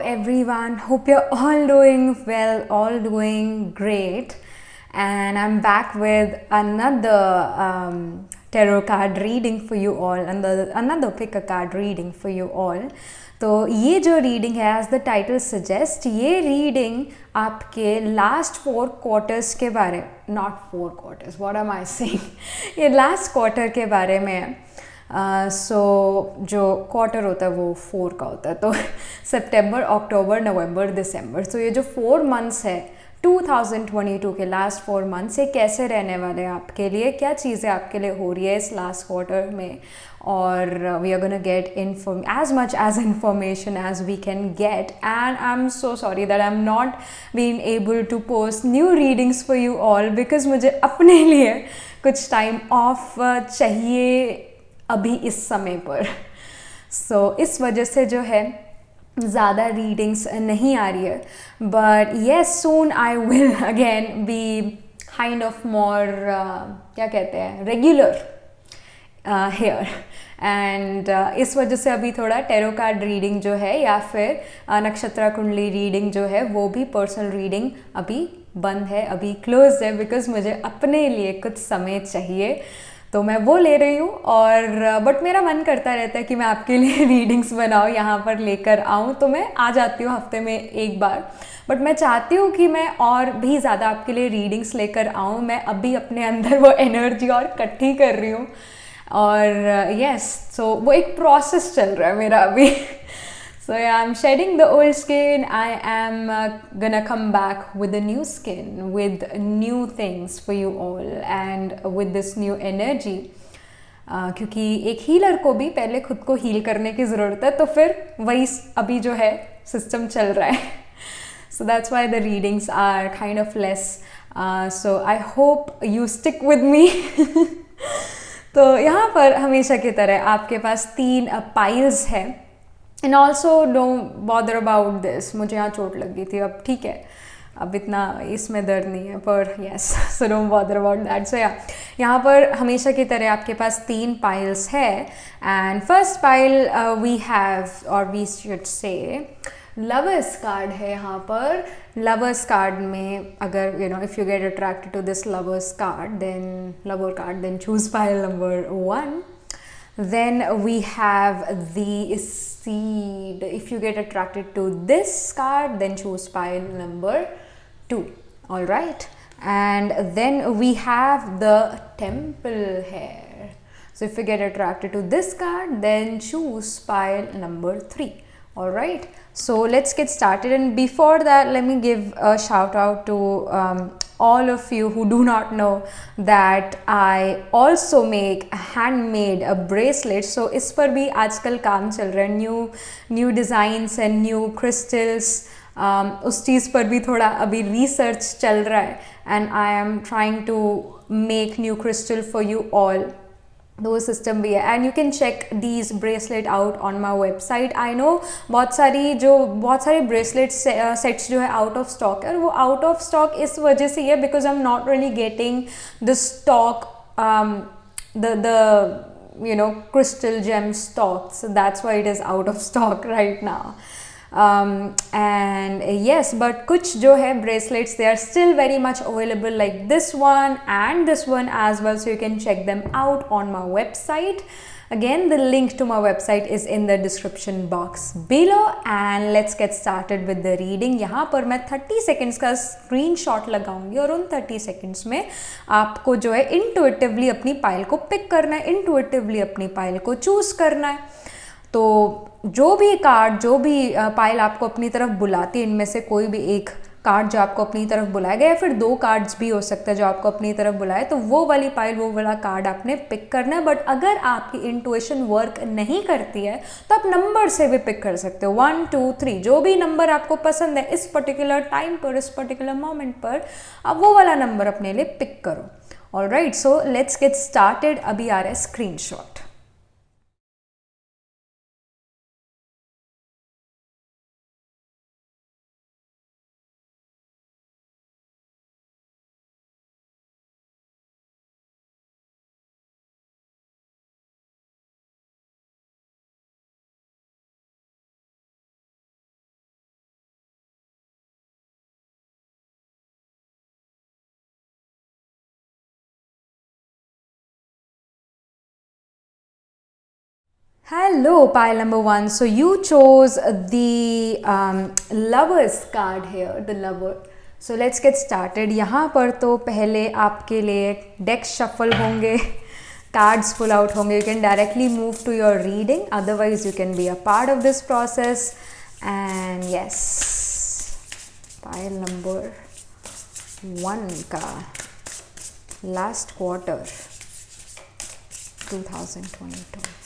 everyone. Hope you're all doing well, all doing great. And I'm back with another tarot card reading for you all, another pick a card reading for you all. तो ये जो reading है, as the title suggest, ये reading आपके last 4 quarters के बारे, not 4 quarters, what am I saying, ये last quarter के बारे में है. सो जो क्वार्टर होता है वो 4 का होता है, तो सितंबर, अक्टूबर, नवंबर, दिसंबर. सो ये जो 4 मंथ्स है 2022 के लास्ट 4 मंथ्स, ये कैसे रहने वाले हैं आपके लिए, क्या चीज़ें आपके लिए हो रही है इस लास्ट क्वार्टर में. और we are gonna get as much as information as we can get, and I'm so sorry that I'm not being able to post new readings for you all because मुझे अपने लिए कुछ time of चाहिए अभी इस समय पर. सो इस वजह से जो है ज़्यादा रीडिंग्स नहीं आ रही है. But yes, soon I will again be kind of more, क्या कहते हैं, रेगुलर हेयर. एंड इस वजह से अभी थोड़ा टेरो कार्ड रीडिंग जो है या फिर नक्षत्र कुंडली रीडिंग जो है वो भी पर्सनल रीडिंग अभी बंद है, अभी क्लोज है, बिकॉज मुझे अपने लिए कुछ समय चाहिए. तो मैं वो ले रही हूँ. और बट मेरा मन करता रहता है कि मैं आपके लिए रीडिंग्स बनाऊँ, यहाँ पर लेकर आऊँ, तो मैं आ जाती हूँ हफ्ते में एक बार. बट मैं चाहती हूँ कि मैं और भी ज़्यादा आपके लिए रीडिंग्स लेकर आऊँ. मैं अभी अपने अंदर वो एनर्जी और इकट्ठी कर रही हूँ. और यस, सो वो एक प्रोसेस चल रहा है मेरा अभी. So yeah, I'm shedding the old skin. I am gonna come back with a new skin, with new things for you all, and with this new energy. क्योंकि एक हीलर को भी पहले खुद को हील करने की ज़रूरत है, तो फिर वही अभी जो है सिस्टम चल रहा है. So that's why the readings are kind of less. So I hope you stick with me. तो यहाँ पर हमेशा की तरह आपके पास 3 पाइल्स है. And also don't bother about this, मुझे यहाँ चोट लग गई थी, अब ठीक है, अब इतना इसमें दर्द नहीं है, पर yes, so don't bother about that. So या यहाँ पर हमेशा की तरह आपके पास 3 पाइल्स है. And first pile we have, और we should say lovers card है. यहाँ पर लवर्स कार्ड में अगर if you get attracted to this lovers card, then choose pile number 1. Then we have the seed. If you get attracted to this card, then choose pile number 2. All right. And then we have the temple here. So if you get attracted to this card, then choose pile number 3. All right, so let's get started. And before that, let me give a shout out to all of you who do not know that I also make handmade bracelets. So इस पर भी आजकल काम चल रहा है, new designs and new crystals. उस चीज़ पर भी थोड़ा अभी research चल रहा है, and I am trying to make new crystal for you all. वो सिस्टम भी है. And you can check these bracelet out on my website. I know बहुत सारे ब्रेसलेट सेट्स जो है आउट ऑफ स्टॉक है, और वो आउट ऑफ स्टॉक इस वजह से है because I am not really getting the stock, the crystal gem stock. So that's why it is out of stock right now. And yes, but कुछ जो है bracelets, they are still very much available, like this one and this one as well, so you can check them out on my website. Again, the link to my website is in the description box below. And let's get started with the reading. यहाँ पर मैं 30 seconds का screenshot लगाऊंगी, और उन 30 seconds में आपको जो है intuitively अपनी पाइल को पिक करना है, intuitively अपनी पाइल को चूज़ करना है. तो जो भी पाइल आपको अपनी तरफ बुलाती है, इनमें से कोई भी एक कार्ड जो आपको अपनी तरफ बुलाएगा, या फिर 2 कार्ड्स भी हो सकते हैं जो आपको अपनी तरफ बुलाए, तो वो वाली पाइल, वो वाला कार्ड आपने पिक करना है. बट अगर आपकी इंट्यूशन वर्क नहीं करती है तो आप नंबर से भी पिक कर सकते हो, 1 2 3, जो भी नंबर आपको पसंद है इस पर्टिकुलर टाइम पर, इस पर्टिकुलर मोमेंट पर, आप वो वाला नंबर अपने लिए पिक करो. Alright, so let's get started. अभी आ रहा है screenshot. Hello, pile number one. So you chose the lovers card here, the lover. So let's get started. यहाँ पर तो पहले आपके लिए डेक शफल होंगे, cards pull out होंगे. You can directly move to your reading. Otherwise, you can be a part of this process. And yes, pile number one का last quarter 2022.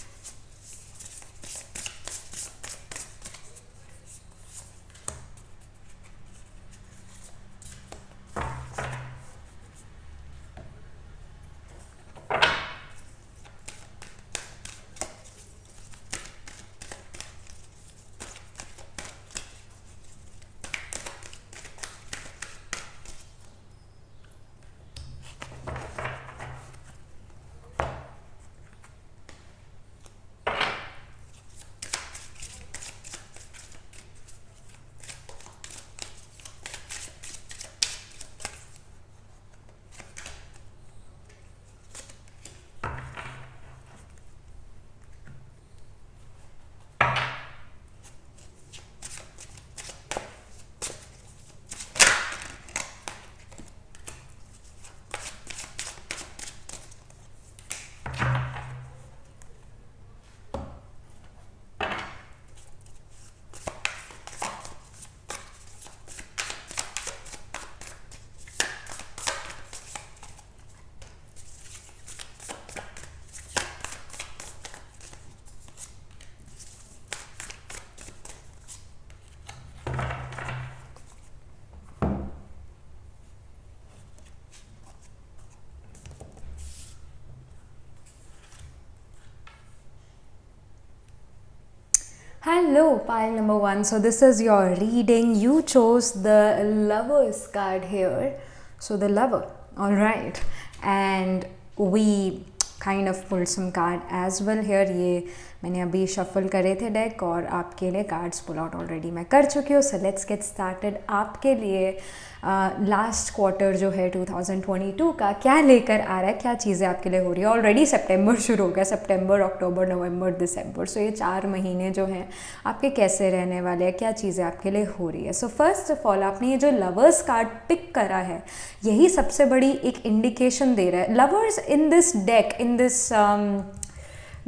Hello, pile number one. So this is your reading. You chose the lovers card here. So the lover, all right. And we kind of pulled some card as well here. ये मैंने अभी shuffle करे थे deck और आपके लिए cards pull out already मैं कर चुकी हूँ. So let's get started. आपके लिए लास्ट क्वार्टर जो है 2022 का क्या लेकर आ रहा है, क्या चीज़ें आपके लिए हो रही है. ऑलरेडी सितंबर शुरू हो गया, सितंबर, अक्टूबर, नवंबर, दिसंबर. सो ये 4 महीने जो हैं आपके कैसे रहने वाले हैं, क्या चीज़ें आपके लिए हो रही है. सो फर्स्ट ऑफ ऑल आपने ये जो लवर्स कार्ड पिक करा है यही सबसे बड़ी एक इंडिकेशन दे रहा है. Lovers in this deck, in this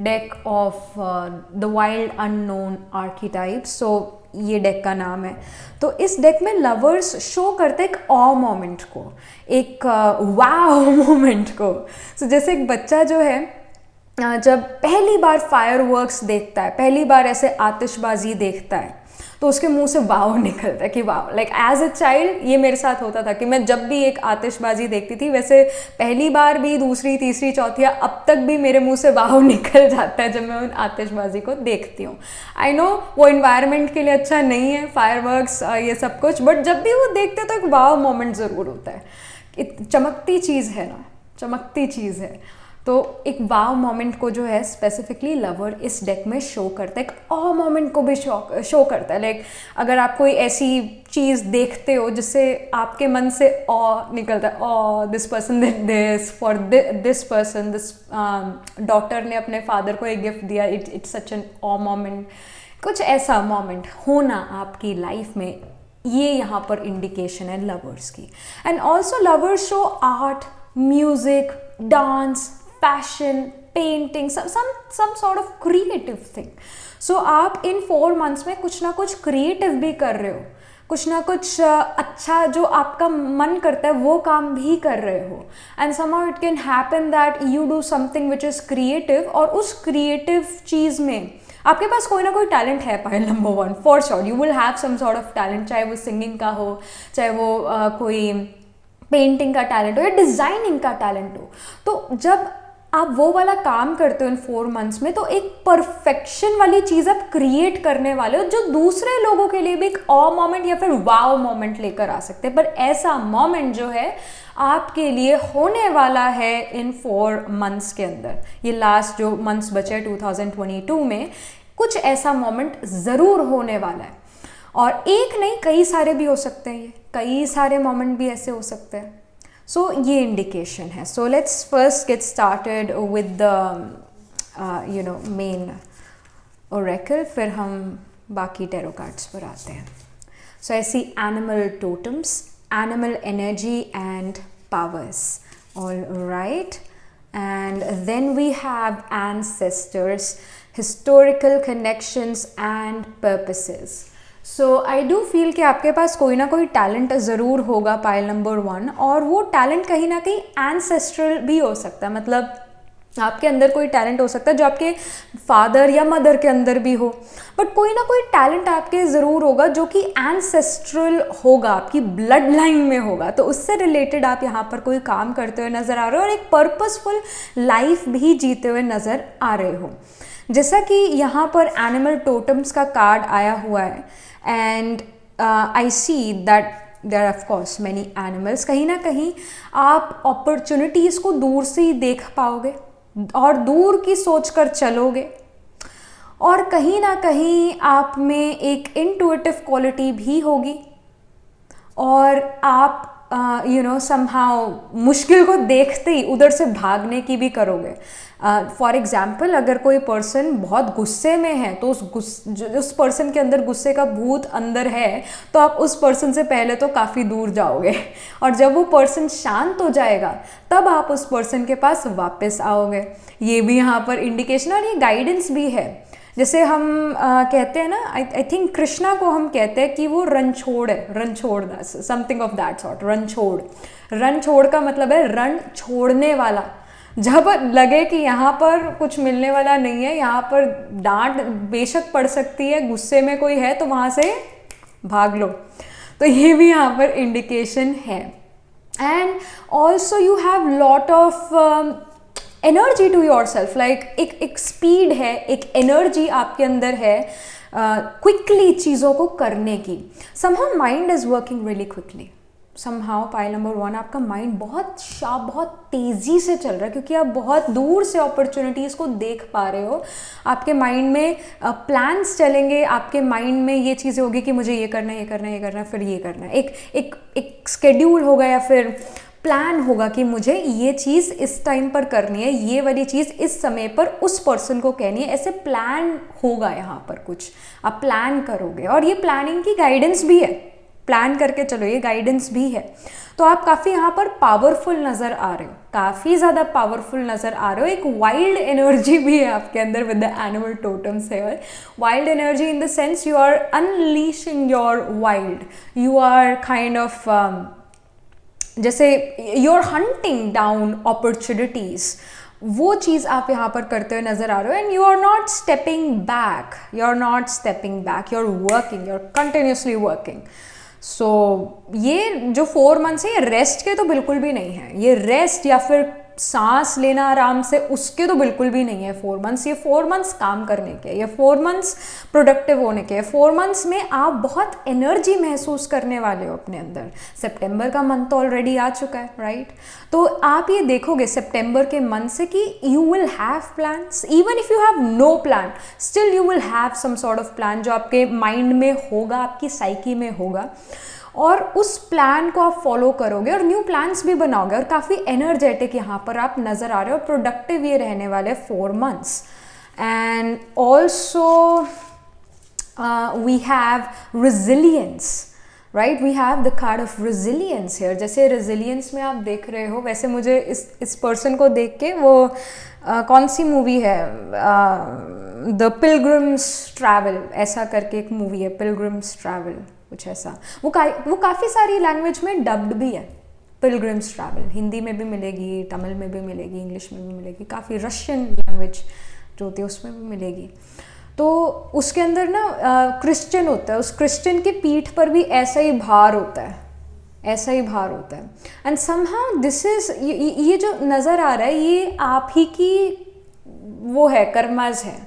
deck of the wild unknown archetype. So ये डेक का नाम है. तो इस डेक में लवर्स शो करते हैं एक ऑ मोमेंट को, एक वाव मोमेंट को. सो जैसे एक बच्चा जो है जब पहली बार फायरवर्क्स देखता है, पहली बार ऐसे आतिशबाजी देखता है तो उसके मुंह से वाव निकलता है कि वाव. लाइक एज अ चाइल्ड ये मेरे साथ होता था कि मैं जब भी एक आतिशबाजी देखती थी, वैसे पहली बार भी, दूसरी, तीसरी, चौथी, अब तक भी मेरे मुंह से वाव निकल जाता है जब मैं उन आतिशबाजी को देखती हूँ. आई नो वो इन्वायरमेंट के लिए अच्छा नहीं है फायरवर्क्स ये सब कुछ, बट जब भी वो देखते तो एक वाव मोमेंट ज़रूर होता है. चमकती चीज़ है ना, चमकती चीज़ है. तो एक वाव मोमेंट को जो है स्पेसिफिकली लवर इस डेक में शो करता है. एक ऑ मोमेंट को भी शो करता है. लाइक अगर आप कोई ऐसी चीज़ देखते हो जिससे आपके मन से ऑ निकलता है, uh this person did this for this person, this daughter ने अपने फादर को एक गिफ्ट दिया, it's such an uh moment. कुछ ऐसा मोमेंट होना आपकी लाइफ में, ये यहाँ पर इंडिकेशन है लवर्स की. And also lovers show art, music, dance, passion, painting, some sort of creative thing. So आप इन 4 months में कुछ ना कुछ creative भी कर रहे हो, कुछ ना कुछ अच्छा जो आपका मन करता है वो काम भी कर रहे हो. And somehow it can happen that you do something which is creative, और उस creative चीज़ में आपके पास कोई ना कोई टैलेंट है. Pile number 1 for sure you will have some sort of talent, चाहे वो सिंगिंग का हो, चाहे वो कोई पेंटिंग का टैलेंट हो या डिज़ाइनिंग का टैलेंट हो. तो जब आप वो वाला काम करते हो इन 4 months में, तो एक परफेक्शन वाली चीज़ आप क्रिएट करने वाले हो जो दूसरे लोगों के लिए भी एक ऑ मोमेंट या फिर वाव मोमेंट लेकर आ सकते हैं. पर ऐसा मोमेंट जो है आपके लिए होने वाला है इन 4 months के अंदर. ये लास्ट जो मंथ्स बचे 2022 में कुछ ऐसा मोमेंट ज़रूर होने वाला है. और एक नहीं, कई सारे भी हो सकते हैं, ये कई सारे मोमेंट भी ऐसे हो सकते हैं. सो ये इंडिकेशन है. So let's first get started with the main oracle, फिर हम बाकी टैरो कार्ड्स पर आते हैं. So I see animal totems, animal energy and powers. All right. And then we have ancestors, historical connections and purposes. So I do feel कि आपके पास कोई ना कोई टैलेंट ज़रूर होगा पाइल नंबर 1, और वो टैलेंट कहीं ना कहीं एंसेस्ट्रल भी हो सकता है. मतलब आपके अंदर कोई टैलेंट हो सकता है जो आपके फादर या मदर के अंदर भी हो, बट कोई ना कोई टैलेंट आपके ज़रूर होगा जो कि एंसेस्ट्रल होगा, आपकी ब्लड लाइन में होगा. तो उससे रिलेटेड आप यहाँ पर कोई काम करते हुए नज़र आ रहे हो और एक पर्पसफुल लाइफ भी जीते हुए नज़र आ रहे हो. जैसा कि यहाँ पर एनिमल टोटम्स का कार्ड आया हुआ है, and I see that there of course many animals. कहीं ना कहीं आप अपॉर्चुनिटीज़ को दूर से ही देख पाओगे और दूर की सोच कर चलोगे, और कहीं ना कहीं आप में एक इंट्यूटिव क्वालिटी भी होगी, और आप समहाउ मुश्किल को देखते ही उधर से भागने की भी करोगे. फॉर एग्जाम्पल, अगर कोई पर्सन बहुत गुस्से में है तो उस पर्सन के अंदर गुस्से का भूत अंदर है, तो आप उस पर्सन से पहले तो काफ़ी दूर जाओगे, और जब वो पर्सन शांत हो जाएगा तब आप उस पर्सन के पास वापस आओगे. ये भी यहाँ पर इंडिकेशन और ये गाइडेंस भी है. जैसे हम कहते हैं ना, आई थिंक कृष्णा को हम कहते हैं कि वो रणछोड़ है, Ranchhod something of that sort. Ranchhod का मतलब है रण छोड़ने वाला. जब लगे कि यहाँ पर कुछ मिलने वाला नहीं है, यहाँ पर डांट बेशक पड़ सकती है, गुस्से में कोई है तो वहाँ से भाग लो. तो ये भी यहाँ पर इंडिकेशन है. And also you have lot of energy to yourself. Like एक स्पीड है, एक एनर्जी आपके अंदर है क्विकली चीज़ों को करने की. Somehow mind is working really quickly. Somehow pile number 1, आपका माइंड बहुत शार्प, बहुत तेज़ी से चल रहा है, क्योंकि आप बहुत दूर से अपॉर्चुनिटीज़ को देख पा रहे हो. आपके माइंड में प्लान्स चलेंगे, आपके माइंड में ये चीज़ें होगी कि मुझे ये करना है, ये करना है, ये करना है, फिर ये करना है. एक स्केड्यूल होगा या फिर प्लान होगा कि मुझे ये चीज़ इस टाइम पर करनी है, ये वाली चीज़ इस समय पर उस पर्सन को कहनी है. ऐसे प्लान होगा यहाँ पर, कुछ आप प्लान करोगे, और ये प्लानिंग की गाइडेंस भी है. प्लान करके चलो, ये गाइडेंस भी है. तो आप काफ़ी यहाँ पर पावरफुल नज़र आ रहे हो, काफ़ी ज़्यादा पावरफुल नज़र आ रहे हो. एक वाइल्ड एनर्जी भी है आपके अंदर विद द एनिमल टोटम्स है. Wild energy in the sense you are unleashing your wild. You are kind of जैसे you are hunting down opportunities. वो चीज़ आप यहाँ पर करते हुए नज़र आ रहे हो. And you are not stepping back, you are are working, you are continuously working. So ये जो 4 मंथ्स है, ये रेस्ट के तो बिल्कुल भी नहीं है. ये रेस्ट या फिर सांस लेना आराम से, उसके तो बिल्कुल भी नहीं है 4 मंथ्स. ये 4 मंथ्स काम करने के, ये 4 मंथ्स प्रोडक्टिव होने के. 4 मंथ्स में आप बहुत एनर्जी महसूस करने वाले हो अपने अंदर. सितंबर का मंथ तो ऑलरेडी आ चुका है, राइट? तो आप ये देखोगे सितंबर के मंथ से कि you will have plans. Even if you have no plan, still you will have some sort of plan जो आपके माइंड में होगा, आपकी साइकी में होगा, और उस प्लान को आप फॉलो करोगे और न्यू प्लान्स भी बनाओगे. और काफ़ी एनर्जेटिक यहाँ पर आप नज़र आ रहे हो. प्रोडक्टिव ये रहने वाले 4 months. And also we have resilience, right? We have the card of resilience here. जैसे रिजिलियंस में आप देख रहे हो, वैसे मुझे इस पर्सन को देख के वो कौन सी मूवी है, द पिलग्रिम्स ट्रैवल ऐसा करके एक मूवी है, पिलग्रिम्स ट्रैवल कुछ ऐसा. वो काफ़ी सारी लैंग्वेज में डब्ड भी है. पिलग्रिम्स ट्रैवल हिंदी में भी मिलेगी, तमिल में भी मिलेगी, इंग्लिश में भी मिलेगी, काफ़ी रशियन लैंग्वेज जो होती है उसमें भी मिलेगी. तो उसके अंदर ना क्रिश्चियन होता है, उस क्रिश्चियन की पीठ पर भी ऐसा ही भार होता है, ऐसा ही भार होता है. एंड समहाउ दिस इज, ये जो नज़र आ रहा है, ये आप ही की वो है, कर्मज है,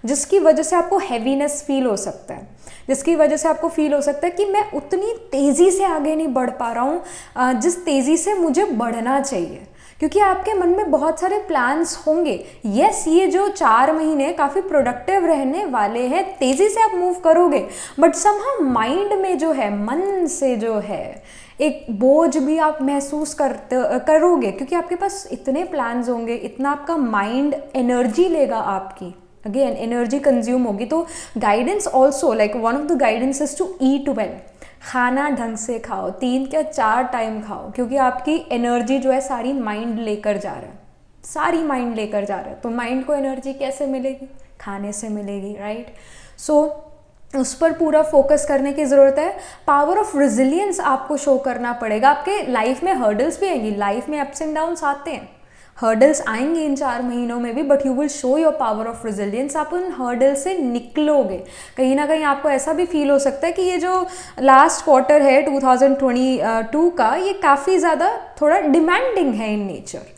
जिसकी वजह से आपको हैवीनेस फील हो सकता है, जिसकी वजह से आपको फील हो सकता है कि मैं उतनी तेज़ी से आगे नहीं बढ़ पा रहा हूँ जिस तेज़ी से मुझे बढ़ना चाहिए. क्योंकि आपके मन में बहुत सारे प्लान्स होंगे. यस, ये जो 4 महीने काफ़ी प्रोडक्टिव रहने वाले हैं, तेज़ी से आप मूव करोगे, बट समहाउ माइंड में जो है, मन से जो है, एक बोझ भी आप महसूस करोगे, क्योंकि आपके पास इतने प्लान्स होंगे, इतना आपका माइंड एनर्जी लेगा आपकी, अगेन एनर्जी कंज्यूम होगी। तो guidance also like one of the guidance is to eat well, खाना ढंग से खाओ, 3 या 4 टाइम खाओ, क्योंकि आपकी एनर्जी जो है सारी माइंड लेकर जा रहा है, सारी माइंड लेकर जा रहा है। तो माइंड को एनर्जी कैसे मिलेगी? खाने से मिलेगी, राइट? सो उस पर पूरा फोकस करने की ज़रूरत है। पावर ऑफ रेजिलियंस आपको शो करना पड़ेगा। आपके लाइफ में हर्डल्स भी आएंगी, लाइफ में अप्स एंड डाउन्स आते हैं, हर्डल्स आएंगे इन 4 महीनों में भी, but you will show your power of resilience. आप उन हर्डल से निकलोगे। कहीं ना कहीं आपको ऐसा भी फील हो सकता है कि ये जो लास्ट क्वार्टर है 2022 का, ये काफ़ी ज़्यादा थोड़ा डिमांडिंग है इन नेचर।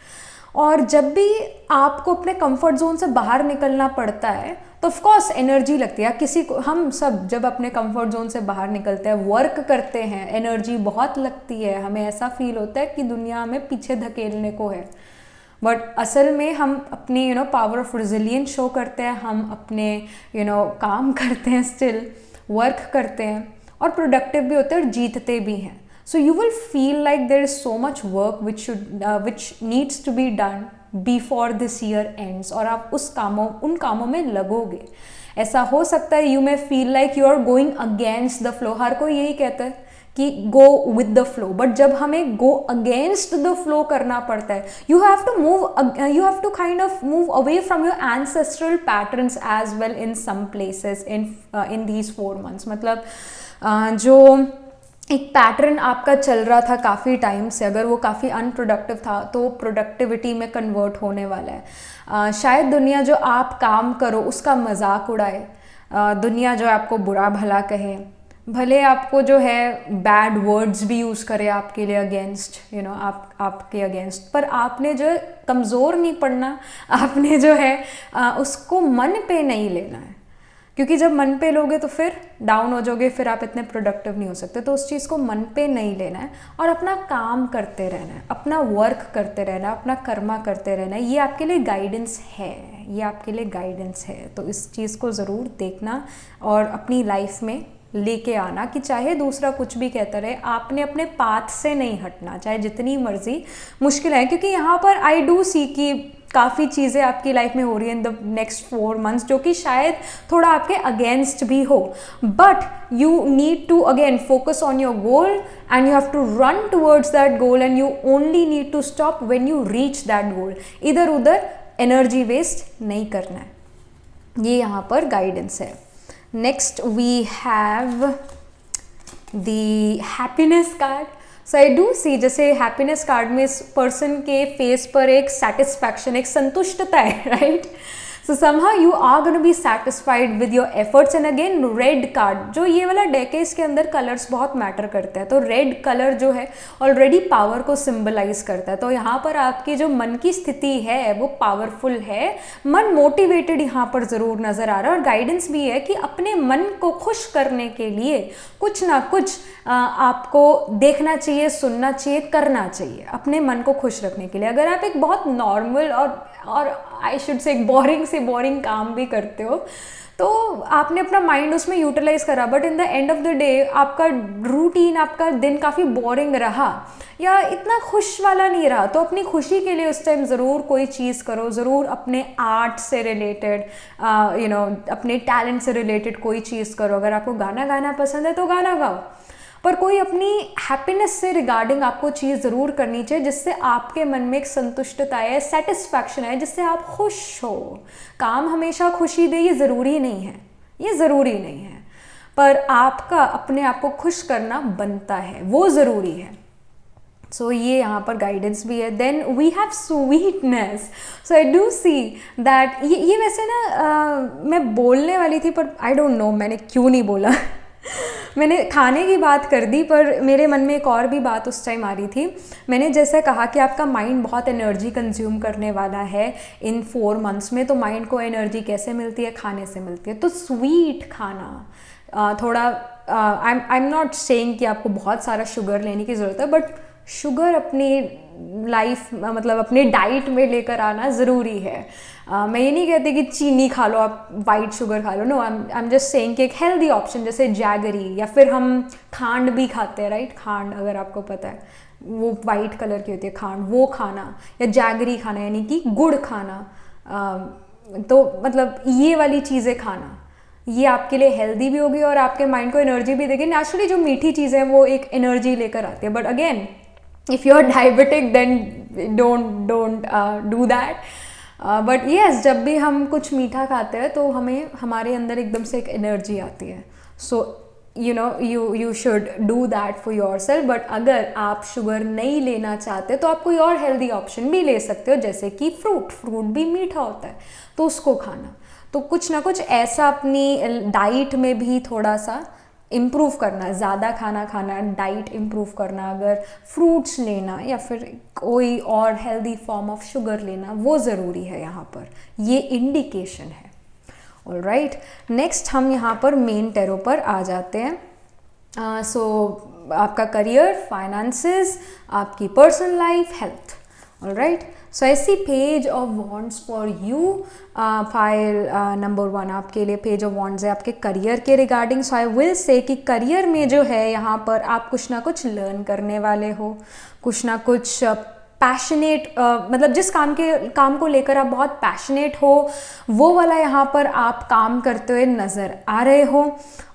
और जब भी आपको अपने कंफर्ट जोन से बाहर निकलना पड़ता है तो ऑफ कोर्स एनर्जी लगती है। किसी को, हम सब जब अपने कंफर्ट जोन से बाहर निकलते हैं, वर्क करते हैं, एनर्जी बहुत लगती है, हमें ऐसा फील होता है कि दुनिया हमें पीछे धकेलने को है। बट असल में हम अपनी पावर ऑफ रेजिलियंस शो करते हैं, हम अपने काम करते हैं, स्टिल वर्क करते हैं और प्रोडक्टिव भी होते हैं और जीतते भी हैं। So you will feel like there is so much work which needs to be done before this year ends, और आप उन कामों में लगोगे। ऐसा हो सकता है you may feel like you are going against the flow। हर कोई यही कहता है कि go with the flow, but जब हमें go against the flow करना पड़ता है, you have to kind of move away from your ancestral patterns as well in some places in these 4 months। मतलब जो एक पैटर्न आपका चल रहा था काफ़ी टाइम से, अगर वो काफ़ी अनप्रोडक्टिव था तो प्रोडक्टिविटी में कन्वर्ट होने वाला है। शायद दुनिया जो आप काम करो उसका मजाक उड़ाए, दुनिया जो आपको बुरा भला कहे, भले आपको जो है बैड वर्ड्स भी यूज़ करे आपके लिए अगेंस्ट आपके अगेंस्ट, पर आपने जो है कमज़ोर नहीं पड़ना, आपने जो है उसको मन पे नहीं लेना है। क्योंकि जब मन पे लोगे तो फिर डाउन हो जाओगे, फिर आप इतने प्रोडक्टिव नहीं हो सकते। तो उस चीज़ को मन पे नहीं लेना है और अपना काम करते रहना है, अपना वर्क करते रहना है, अपना कर्मा करते रहना है। ये आपके लिए गाइडेंस है, ये आपके लिए गाइडेंस है। तो इस चीज़ को ज़रूर देखना और अपनी लाइफ में लेके आना कि चाहे दूसरा कुछ भी कहता रहे, आपने अपने पाथ से नहीं हटना, चाहे जितनी मर्जी मुश्किल है। क्योंकि यहाँ पर आई डू सी कि काफ़ी चीज़ें आपकी लाइफ में हो रही हैं इन द नेक्स्ट 4 मंथ्स जो कि शायद थोड़ा आपके अगेंस्ट भी हो, but you need to again focus on your goal and you have to run towards that goal and you only need to stop when you reach that goal. इधर उधर energy waste नहीं करना है, ये यहाँ पर गाइडेंस है। Next we have the happiness card. So I do see जैसे हैप्पीनेस कार्ड में इस पर्सन के फेस पर एक सेटिस्फैक्शन, एक संतुष्टता है, right? So somehow you are gonna be satisfied with your efforts. And again red card, जो ये वाला डेक है इसके अंदर कलर्स बहुत मैटर करते हैं। तो रेड कलर जो है ऑलरेडी पावर को सिंबलाइज करता है। तो यहाँ पर आपकी जो मन की स्थिति है वो पावरफुल है, मन मोटिवेटेड यहाँ पर ज़रूर नज़र आ रहा है। और गाइडेंस भी है कि अपने मन को खुश करने के लिए कुछ ना कुछ आपको देखना चाहिए, सुनना चाहिए, करना चाहिए अपने मन को खुश रखने के लिए। अगर आप एक बहुत नॉर्मल और आई शुड से एक बोरिंग काम भी करते हो तो आपने अपना माइंड उसमें यूटिलाइज करा, but in the end of the day आपका रूटीन, आपका दिन काफ़ी बोरिंग रहा या इतना खुश वाला नहीं रहा, तो अपनी खुशी के लिए उस टाइम ज़रूर कोई चीज़ करो, ज़रूर अपने आर्ट से रिलेटेड अपने टैलेंट से रिलेटेड कोई चीज़ करो। अगर आपको गाना गाना पसंद है तो गाना गाओ, पर कोई अपनी हैप्पीनेस से रिगार्डिंग आपको चीज़ ज़रूर करनी चाहिए जिससे आपके मन में एक संतुष्टता है, सेटिस्फैक्शन है, जिससे आप खुश हो। काम हमेशा खुशी दे ये ज़रूरी नहीं है, ये ज़रूरी नहीं है, पर आपका अपने आप को खुश करना बनता है, वो ज़रूरी है। सो ये यहाँ पर गाइडेंस भी है। Then we have sweetness. So I do see that ये वैसे ना मैं बोलने वाली थी पर आई डोंट नो मैंने क्यों नहीं बोला मैंने खाने की बात कर दी, पर मेरे मन में एक और भी बात उस टाइम आ रही थी। मैंने जैसे कहा कि आपका माइंड बहुत एनर्जी कंज्यूम करने वाला है इन 4 मंथ्स में, तो माइंड को एनर्जी कैसे मिलती है? खाने से मिलती है। तो स्वीट खाना, थोड़ा आई एम नॉट सेइंग कि आपको बहुत सारा शुगर लेने की ज़रूरत है, बट शुगर अपनी लाइफ मतलब अपने डाइट में लेकर आना ज़रूरी है। मैं ये नहीं कहती कि चीनी खा लो, आप वाइट शुगर खा लो, no, I am just saying कि एक हेल्दी ऑप्शन जैसे जैगरी, या फिर हम खांड भी खाते हैं, राइट? खांड अगर आपको पता है वो वाइट कलर की होती है खांड, वो खाना, या जैगरी खाना यानी कि गुड़ खाना, तो मतलब ये वाली चीज़ें खाना, ये आपके लिए हेल्दी भी होगी और आपके माइंड को एनर्जी भी देगी। नेचुरली जो मीठी चीज़ें हैं वो एक एनर्जी लेकर आती है, but again if you are diabetic then don't do that. But yes, जब भी हम कुछ मीठा खाते हैं तो हमें हमारे अंदर एकदम से एक एनर्जी आती है। सो you should do that for yourself। But अगर आप शुगर नहीं लेना चाहते तो आप कोई और हेल्दी ऑप्शन भी ले सकते हो, जैसे कि फ्रूट भी मीठा होता है तो उसको खाना। तो कुछ ना कुछ ऐसा अपनी डाइट में भी थोड़ा सा इम्प्रूव करना, ज़्यादा खाना, डाइट इम्प्रूव करना, अगर फ्रूट्स लेना या फिर कोई और हेल्दी फॉर्म ऑफ शुगर लेना, वो ज़रूरी है यहाँ पर, ये इंडिकेशन है। ऑलराइट, नेक्स्ट हम यहाँ पर मेन टैरो पर आ जाते हैं। सो आपका करियर, फाइनेंसेस, आपकी personal life, health. Alright, so I see page of wands for you. File number 1 आपके लिए पेज ऑफ वॉन्ड्स है आपके करियर के regarding. So I will say कि करियर में जो है यहाँ पर आप कुछ ना कुछ लर्न करने वाले हो, कुछ ना कुछ पैशनेट, मतलब जिस काम को लेकर आप बहुत पैशनेट हो वो वाला यहाँ पर आप काम करते हुए नज़र आ रहे हो,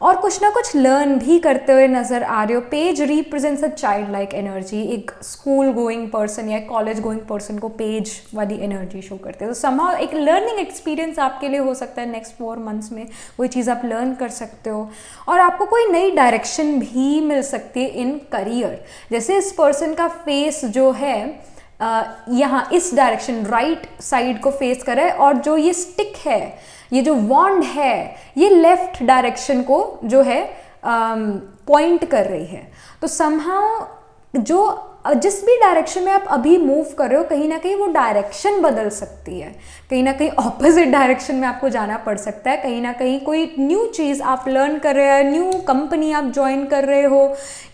और कुछ ना कुछ लर्न भी करते हुए नज़र आ रहे हो। Page represents a child like energy. एक स्कूल गोइंग पर्सन या कॉलेज गोइंग पर्सन को पेज वाली एनर्जी शो करते हैं। तो समहाउ एक लर्निंग एक्सपीरियंस आपके लिए हो सकता है नेक्स्ट 4 मंथ्स में, कोई चीज़ आप लर्न कर सकते हो और आपको कोई नई डायरेक्शन भी मिल सकती है इन करियर। जैसे इस पर्सन का फेस जो है यहाँ इस डायरेक्शन राइट साइड को फेस कर रहा है, और जो ये स्टिक है, ये जो वॉन्ड है, ये लेफ्ट डायरेक्शन को जो है पॉइंट कर रही है। तो समहाउ जो जिस भी डायरेक्शन में आप अभी मूव कर रहे हो, कहीं ना कहीं वो डायरेक्शन बदल सकती है, कहीं ना कहीं ऑपोजिट डायरेक्शन में आपको जाना पड़ सकता है, कहीं ना कहीं कोई न्यू चीज़ आप लर्न कर रहे हो, न्यू कंपनी आप ज्वाइन कर रहे हो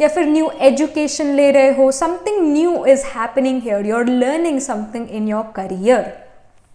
या फिर न्यू एजुकेशन ले रहे हो, something new is happening here, you are learning something in your career.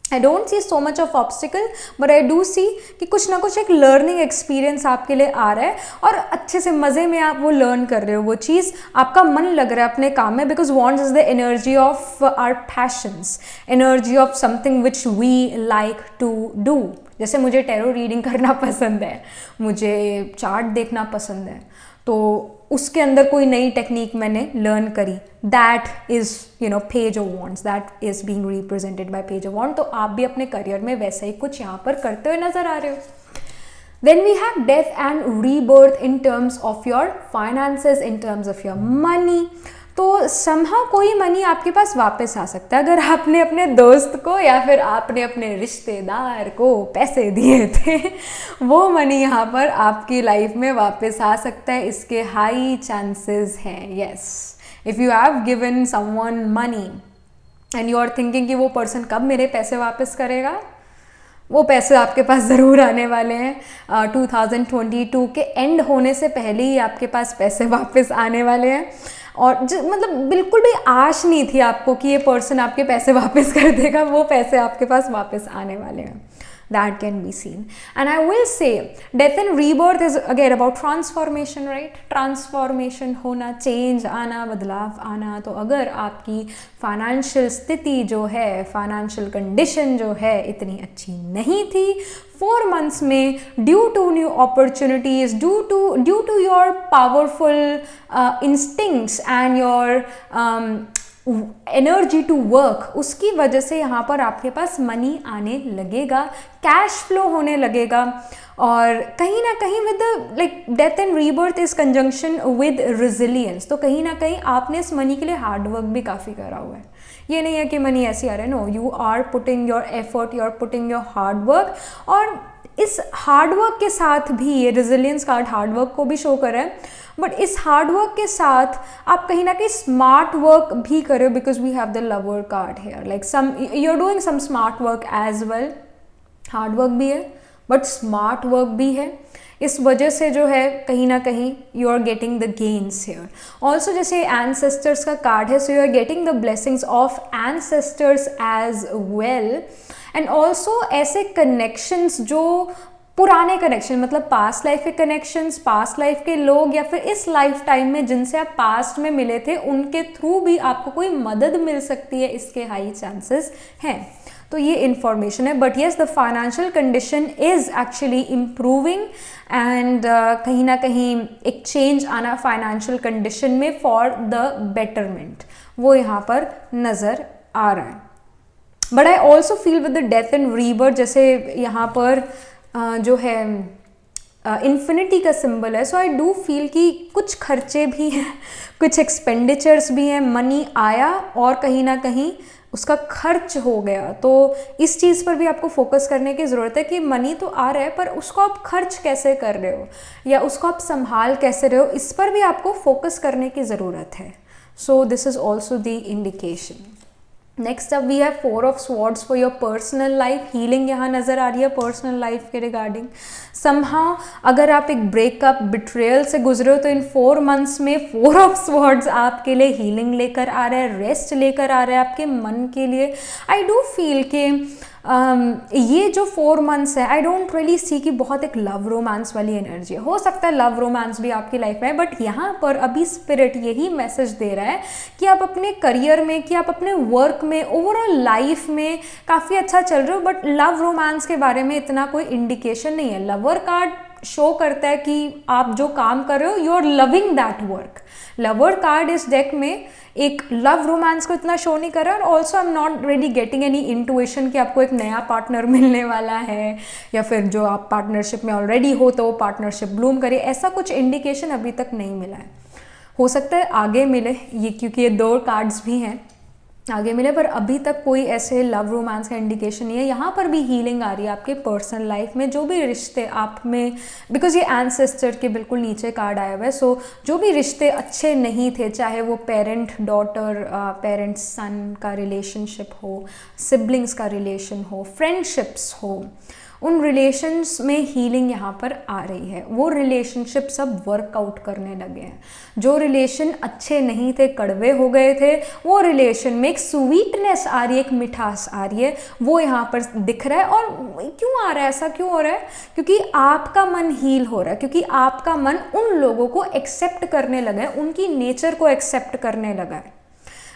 I don't see so much of obstacle, but I do see कि कुछ ना कुछ एक लर्निंग एक्सपीरियंस आपके लिए आ रहा है और अच्छे से मज़े में आप वो लर्न कर रहे हो, वो चीज़ आपका मन लग रहा है अपने काम में, because wands is the energy of our passions, energy of something which we like to do. जैसे मुझे टैरो रीडिंग करना पसंद है, मुझे चार्ट देखना पसंद है, तो उसके अंदर कोई नई टेक्निक मैंने लर्न करी, that is page of wands, that is being represented by page of wand. तो आप भी अपने करियर में वैसा ही कुछ यहाँ पर करते हुए नजर आ रहे हो। Then we have death and rebirth in terms of your finances, in terms of your money. तो समहाउ कोई मनी आपके पास वापस आ सकता है, अगर आपने अपने दोस्त को या फिर आपने अपने रिश्तेदार को पैसे दिए थे, वो मनी यहाँ पर आपकी लाइफ में वापस आ सकता है, इसके हाई चांसेस हैं। Yes, if you have given someone money and you are thinking कि वो पर्सन कब मेरे पैसे वापस करेगा, वो पैसे आपके पास ज़रूर आने वाले हैं। 2022 के एंड होने से पहले ही आपके पास पैसे वापस आने वाले हैं, और मतलब बिल्कुल भी आश नहीं थी आपको कि ये पर्सन आपके पैसे वापस कर देगा, वो पैसे आपके पास वापस आने वाले हैं। That can be seen, and I will say death and rebirth is again about transformation, right? Transformation होना, change आना, बदलाव आना। तो अगर आपकी फाइनेंशियल स्थिति जो है, फाइनेंशियल कंडीशन जो है इतनी अच्छी नहीं थी 4 months में, due to new opportunities, due to your powerful instincts and your energy to work, उसकी वजह से यहाँ पर आपके पास मनी आने लगेगा, कैश फ्लो होने लगेगा। और कहीं ना कहीं with like death and rebirth is conjunction with resilience, तो कहीं ना कहीं आपने इस मनी के लिए हार्ड वर्क भी काफ़ी करा हुआ है। ये नहीं है कि मनी ऐसी आ रहा है, no, you are putting your effort, you are putting your hard work, और इस हार्ड वर्क के साथ भी ये रेजिलियंस कार्ड हार्ड वर्क को भी शो कर रहा है, बट इस हार्ड वर्क के साथ आप कहीं ना कहीं स्मार्ट वर्क भी करो, because we have the lover card here, like some you are doing some smart work as well. Hard work भी है बट स्मार्ट वर्क भी है, इस वजह से जो है कहीं ना कहीं you are getting the gains here. Also जैसे एंसेस्टर्स का कार्ड है, so you are getting the blessings of ancestors as well, and also ऐसे कनेक्शंस जो पुराने कनेक्शन, मतलब पास्ट लाइफ के कनेक्शंस, पास्ट लाइफ के लोग, या फिर इस लाइफ टाइम में जिनसे आप पास्ट में मिले थे, उनके थ्रू भी आपको कोई मदद मिल सकती है, इसके हाई चांसेस हैं। तो ये इन्फॉर्मेशन है. But yes, the financial condition is actually improving and कहीं ना कहीं एक चेंज आना फाइनेंशियल कंडीशन में फॉर द बेटरमेंट, वो यहाँ पर नज़र आ रहा है. But I also feel with the death and rebirth, जैसे यहाँ पर जो है इन्फिनिटी का सिंबल है. सो आई डू फील कि कुछ खर्चे भी हैं, कुछ एक्सपेंडिचर्स भी हैं, मनी आया और कहीं ना कहीं उसका खर्च हो गया. तो इस चीज़ पर भी आपको फोकस करने की ज़रूरत है कि मनी तो आ रहा है पर उसको आप खर्च कैसे कर रहे हो या उसको आप संभाल कैसे रहे हो, इस पर भी आपको फोकस करने की ज़रूरत है. So this is also the indication. Next अब we have 4 of swords for your personal life. Healing यहाँ नज़र आ रही है पर्सनल लाइफ के रिगार्डिंग. समहाउ अगर आप एक ब्रेकअप बिट्रेयल से गुजरे हो तो इन 4 मंथ्स में 4 ऑफ स्वॉर्ड्स आपके लिए हीलिंग लेकर आ रहा है, रेस्ट लेकर आ रहा है आपके मन के लिए. आई डू फील कि ये जो 4 मंथ्स है, आई डोंट रियली सी कि बहुत एक लव रोमांस वाली एनर्जी है. हो सकता है लव रोमांस भी आपकी लाइफ में है, बट यहाँ पर अभी स्पिरिट यही मैसेज दे रहा है कि आप अपने करियर में, कि आप अपने वर्क में, ओवरऑल लाइफ में काफ़ी अच्छा चल रहे हो. बट लव रोमांस के बारे में इतना कोई इंडिकेशन नहीं है. लवर कार्ड शो करता है कि आप जो काम कर रहे हो you are loving that work. Lover card इस डेक में एक लव रोमांस को इतना शो नहीं कर रहा. और also I am not ready getting any intuition कि आपको एक नया पार्टनर मिलने वाला है या फिर जो आप पार्टनरशिप में ऑलरेडी हो तो वो पार्टनरशिप ब्लूम करे. ऐसा कुछ इंडिकेशन अभी तक नहीं मिला है. हो सकता है आगे मिले, ये क्योंकि ये 2 कार्ड्स भी हैं, आगे मिले, पर अभी तक कोई ऐसे लव रोमांस का इंडिकेशन नहीं है. यहाँ पर भी हीलिंग आ रही है आपके पर्सनल लाइफ में. जो भी रिश्ते आप में, बिकॉज ये एंसेस्टर के बिल्कुल नीचे कार्ड आया हुआ है, सो जो भी रिश्ते अच्छे नहीं थे, चाहे वो पेरेंट डॉटर, पेरेंट सन का रिलेशनशिप हो, सिबलिंग्स का रिलेशन हो, फ्रेंडशिप्स हो, उन रिलेशंस में हीलिंग यहाँ पर आ रही है. वो रिलेशनशिप सब वर्कआउट करने लगे हैं. जो रिलेशन अच्छे नहीं थे, कड़वे हो गए थे, वो रिलेशन में एक स्वीटनेस आ रही है, एक मिठास आ रही है, वो यहाँ पर दिख रहा है. और क्यों आ रहा है, ऐसा क्यों हो रहा है? क्योंकि आपका मन हील हो रहा है, क्योंकि आपका मन उन लोगों को एक्सेप्ट करने लगा है, उनकी नेचर को एक्सेप्ट करने लगा है.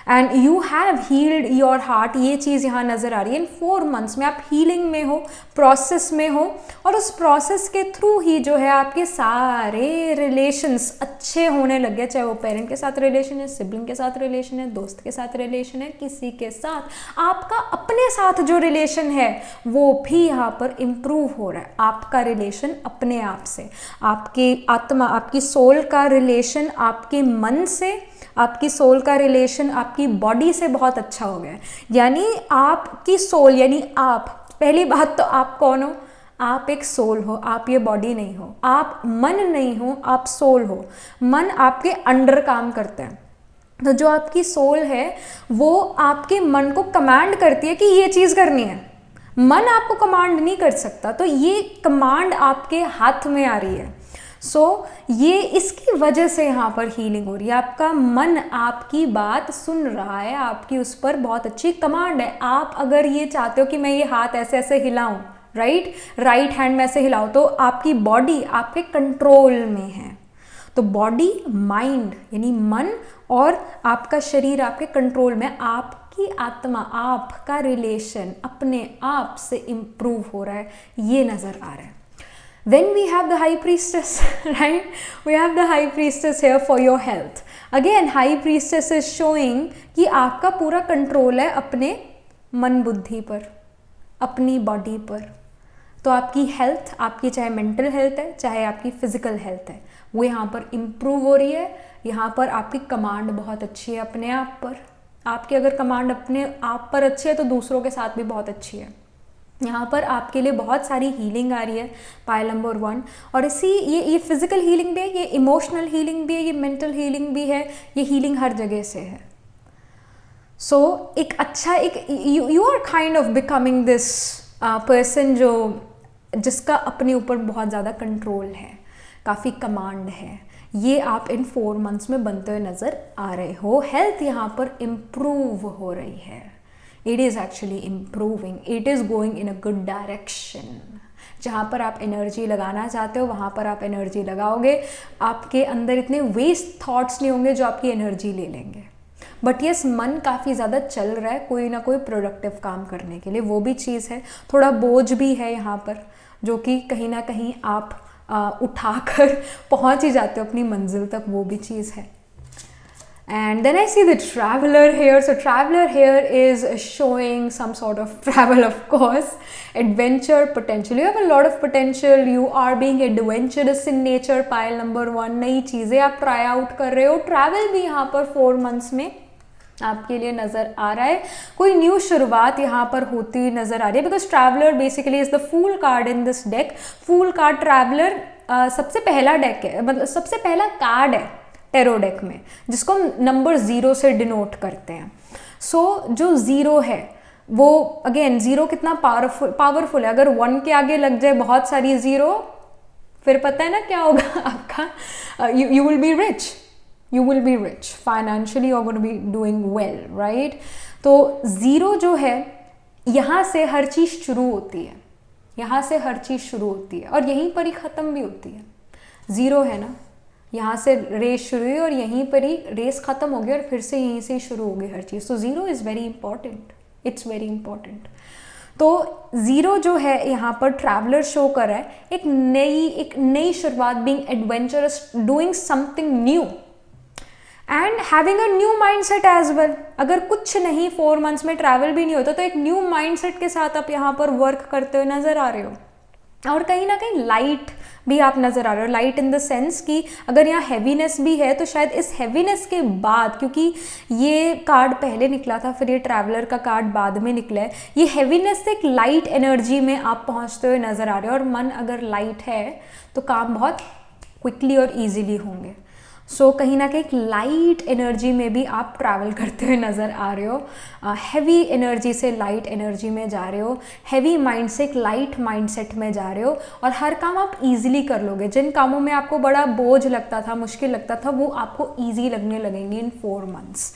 And you have healed your heart. ये चीज़ यहाँ नज़र आ रही है. इन 4 मंथ्स में आप हीलिंग में हो, प्रोसेस में हो, और उस प्रोसेस के थ्रू ही जो है आपके सारे रिलेशंस अच्छे होने लग गए. चाहे वो पेरेंट के साथ रिलेशन है, सिबलिंग के साथ रिलेशन है, दोस्त के साथ रिलेशन है, किसी के साथ, आपका अपने साथ जो रिलेशन है वो भी यहाँ पर इम्प्रूव हो रहा है. आपका रिलेशन अपने आप से, आपकी आत्मा, आपकी सोल का रिलेशन आपके मन से, आपकी सोल का रिलेशन आपकी बॉडी से बहुत अच्छा हो गया है. यानी आपकी सोल, यानी आप, पहली बात तो आप कौन हो? आप एक सोल हो, आप ये बॉडी नहीं हो. आप मन नहीं हो, आप सोल हो. मन आपके अंडर काम करता है. तो जो आपकी सोल है वो आपके मन को कमांड करती है कि ये चीज़ करनी है. मन आपको कमांड नहीं कर सकता. तो ये कमांड आपके हाथ में आ रही है. ये इसकी वजह से यहाँ पर हीलिंग हो रही है. आपका मन आपकी बात सुन रहा है, आपकी उस पर बहुत अच्छी कमांड है. आप अगर ये चाहते हो कि मैं ये हाथ ऐसे ऐसे हिलाऊं, राइट हैंड में ऐसे हिलाऊं, तो आपकी बॉडी आपके कंट्रोल में है. तो बॉडी, माइंड यानी मन और आपका शरीर आपके कंट्रोल में. आपकी आत्मा, आपका रिलेशन अपने आप से इम्प्रूव हो रहा है, ये नज़र आ रहा है. Then we have the high priestess, right? We have the high priestess here for your health. Again, high priestess is showing कि आपका पूरा कंट्रोल है अपने मन बुद्धि पर, अपनी बॉडी पर. तो आपकी हेल्थ, आपकी चाहे मेंटल हेल्थ है, चाहे आपकी फिजिकल हेल्थ है, वो यहाँ पर इम्प्रूव हो रही है. यहाँ पर आपकी कमांड बहुत अच्छी है अपने आप पर. आपकी अगर कमांड अपने आप पर अच्छी है तो दूसरों के साथ भी बहुत अच्छी है. यहाँ पर आपके लिए बहुत सारी हीलिंग आ रही है, पाइल नंबर 1. और इसी ये फिजिकल हीलिंग भी है, ये इमोशनल हीलिंग भी है, ये मेंटल हीलिंग भी है. ये हीलिंग हर जगह से है. एक अच्छा, एक you are kind of becoming this person जिसका अपने ऊपर बहुत ज़्यादा कंट्रोल है, काफ़ी कमांड है. ये आप इन 4 मंथ्स में बनते हुए नज़र आ रहे हो. हेल्थ यहाँ पर इम्प्रूव हो रही है. It is actually improving. It is going in a good direction. जहाँ पर आप एनर्जी लगाना चाहते हो वहाँ पर आप एनर्जी लगाओगे. आपके अंदर इतने वेस्ट थॉट्स नहीं होंगे जो आपकी एनर्जी ले लेंगे. बट येस मन काफ़ी ज़्यादा चल रहा है कोई ना कोई प्रोडक्टिव काम करने के लिए, वो भी चीज़ है। थोड़ा बोझ भी है यहाँ पर, जो कि कहीं ना कहीं आप उठाकर पहुँच ही जाते हो अपनी मंजिल तक, वो भी चीज़ है। And then I see the traveler here. So traveler here is showing some sort of travel, of course, adventure potential. You have a lot of potential. You are being adventurous in nature. Pile number 1, नई चीज़ें आप try out कर रहे हो। travel भी यहाँ पर 4 months में आपके लिए नज़र आ रहा है, कोई न्यू शुरुआत यहाँ पर होती हुई नज़र आ रही है, because traveller basically is the fool card in this deck. Fool card traveller सबसे पहला डेक है, मतलब सबसे पहला कार्ड है टेरो डेक में, जिसको हम नंबर 0 से डिनोट करते हैं। सो जो 0 है वो अगेन 0 कितना पावरफुल है। अगर 1 के आगे लग जाए बहुत सारी 0, फिर पता है ना क्या होगा आपका, you will be rich, you will be rich financially, you're going to be doing well, right? तो 0 जो है, यहाँ से हर चीज़ शुरू होती है, यहाँ से हर चीज़ शुरू होती है और यहीं पर ही ख़त्म भी होती है। 0 है ना, यहाँ से रेस शुरू हुई और यहीं पर ही रेस ख़त्म हो गई और फिर से यहीं से ही शुरू हो गई हर चीज़। तो 0 is very important, it's very important. तो 0 जो है यहाँ पर ट्रैवलर शो कर रहा है एक नई शुरुआत, being adventurous, doing something new and having a new mindset as well. अगर कुछ नहीं 4 मंथ्स में ट्रैवल भी नहीं होता तो एक न्यू माइंडसेट के साथ आप यहाँ पर वर्क करते हुए नज़र आ रहे हो, और कहीं ना कहीं लाइट भी आप नज़र आ रहे हो। लाइट इन द सेंस कि अगर यहाँ हैवीनेस भी है तो शायद इस हैवीनेस के बाद, क्योंकि ये कार्ड पहले निकला था फिर ये ट्रैवलर का कार्ड बाद में निकला है, ये हैवीनेस से एक लाइट एनर्जी में आप पहुँचते हुए नज़र आ रहे हो। और मन अगर लाइट है तो काम बहुत क्विकली और ईजीली होंगे। सो कहीं ना कहीं लाइट एनर्जी में भी आप ट्रैवल करते हुए नज़र आ रहे हो, हैवी एनर्जी से लाइट एनर्जी में जा रहे हो, हैवी माइंड से एक लाइट माइंडसेट में जा रहे हो, और हर काम आप इजीली कर लोगे। जिन कामों में आपको बड़ा बोझ लगता था, मुश्किल लगता था, वो आपको ईजी लगने लगेंगे इन 4 months।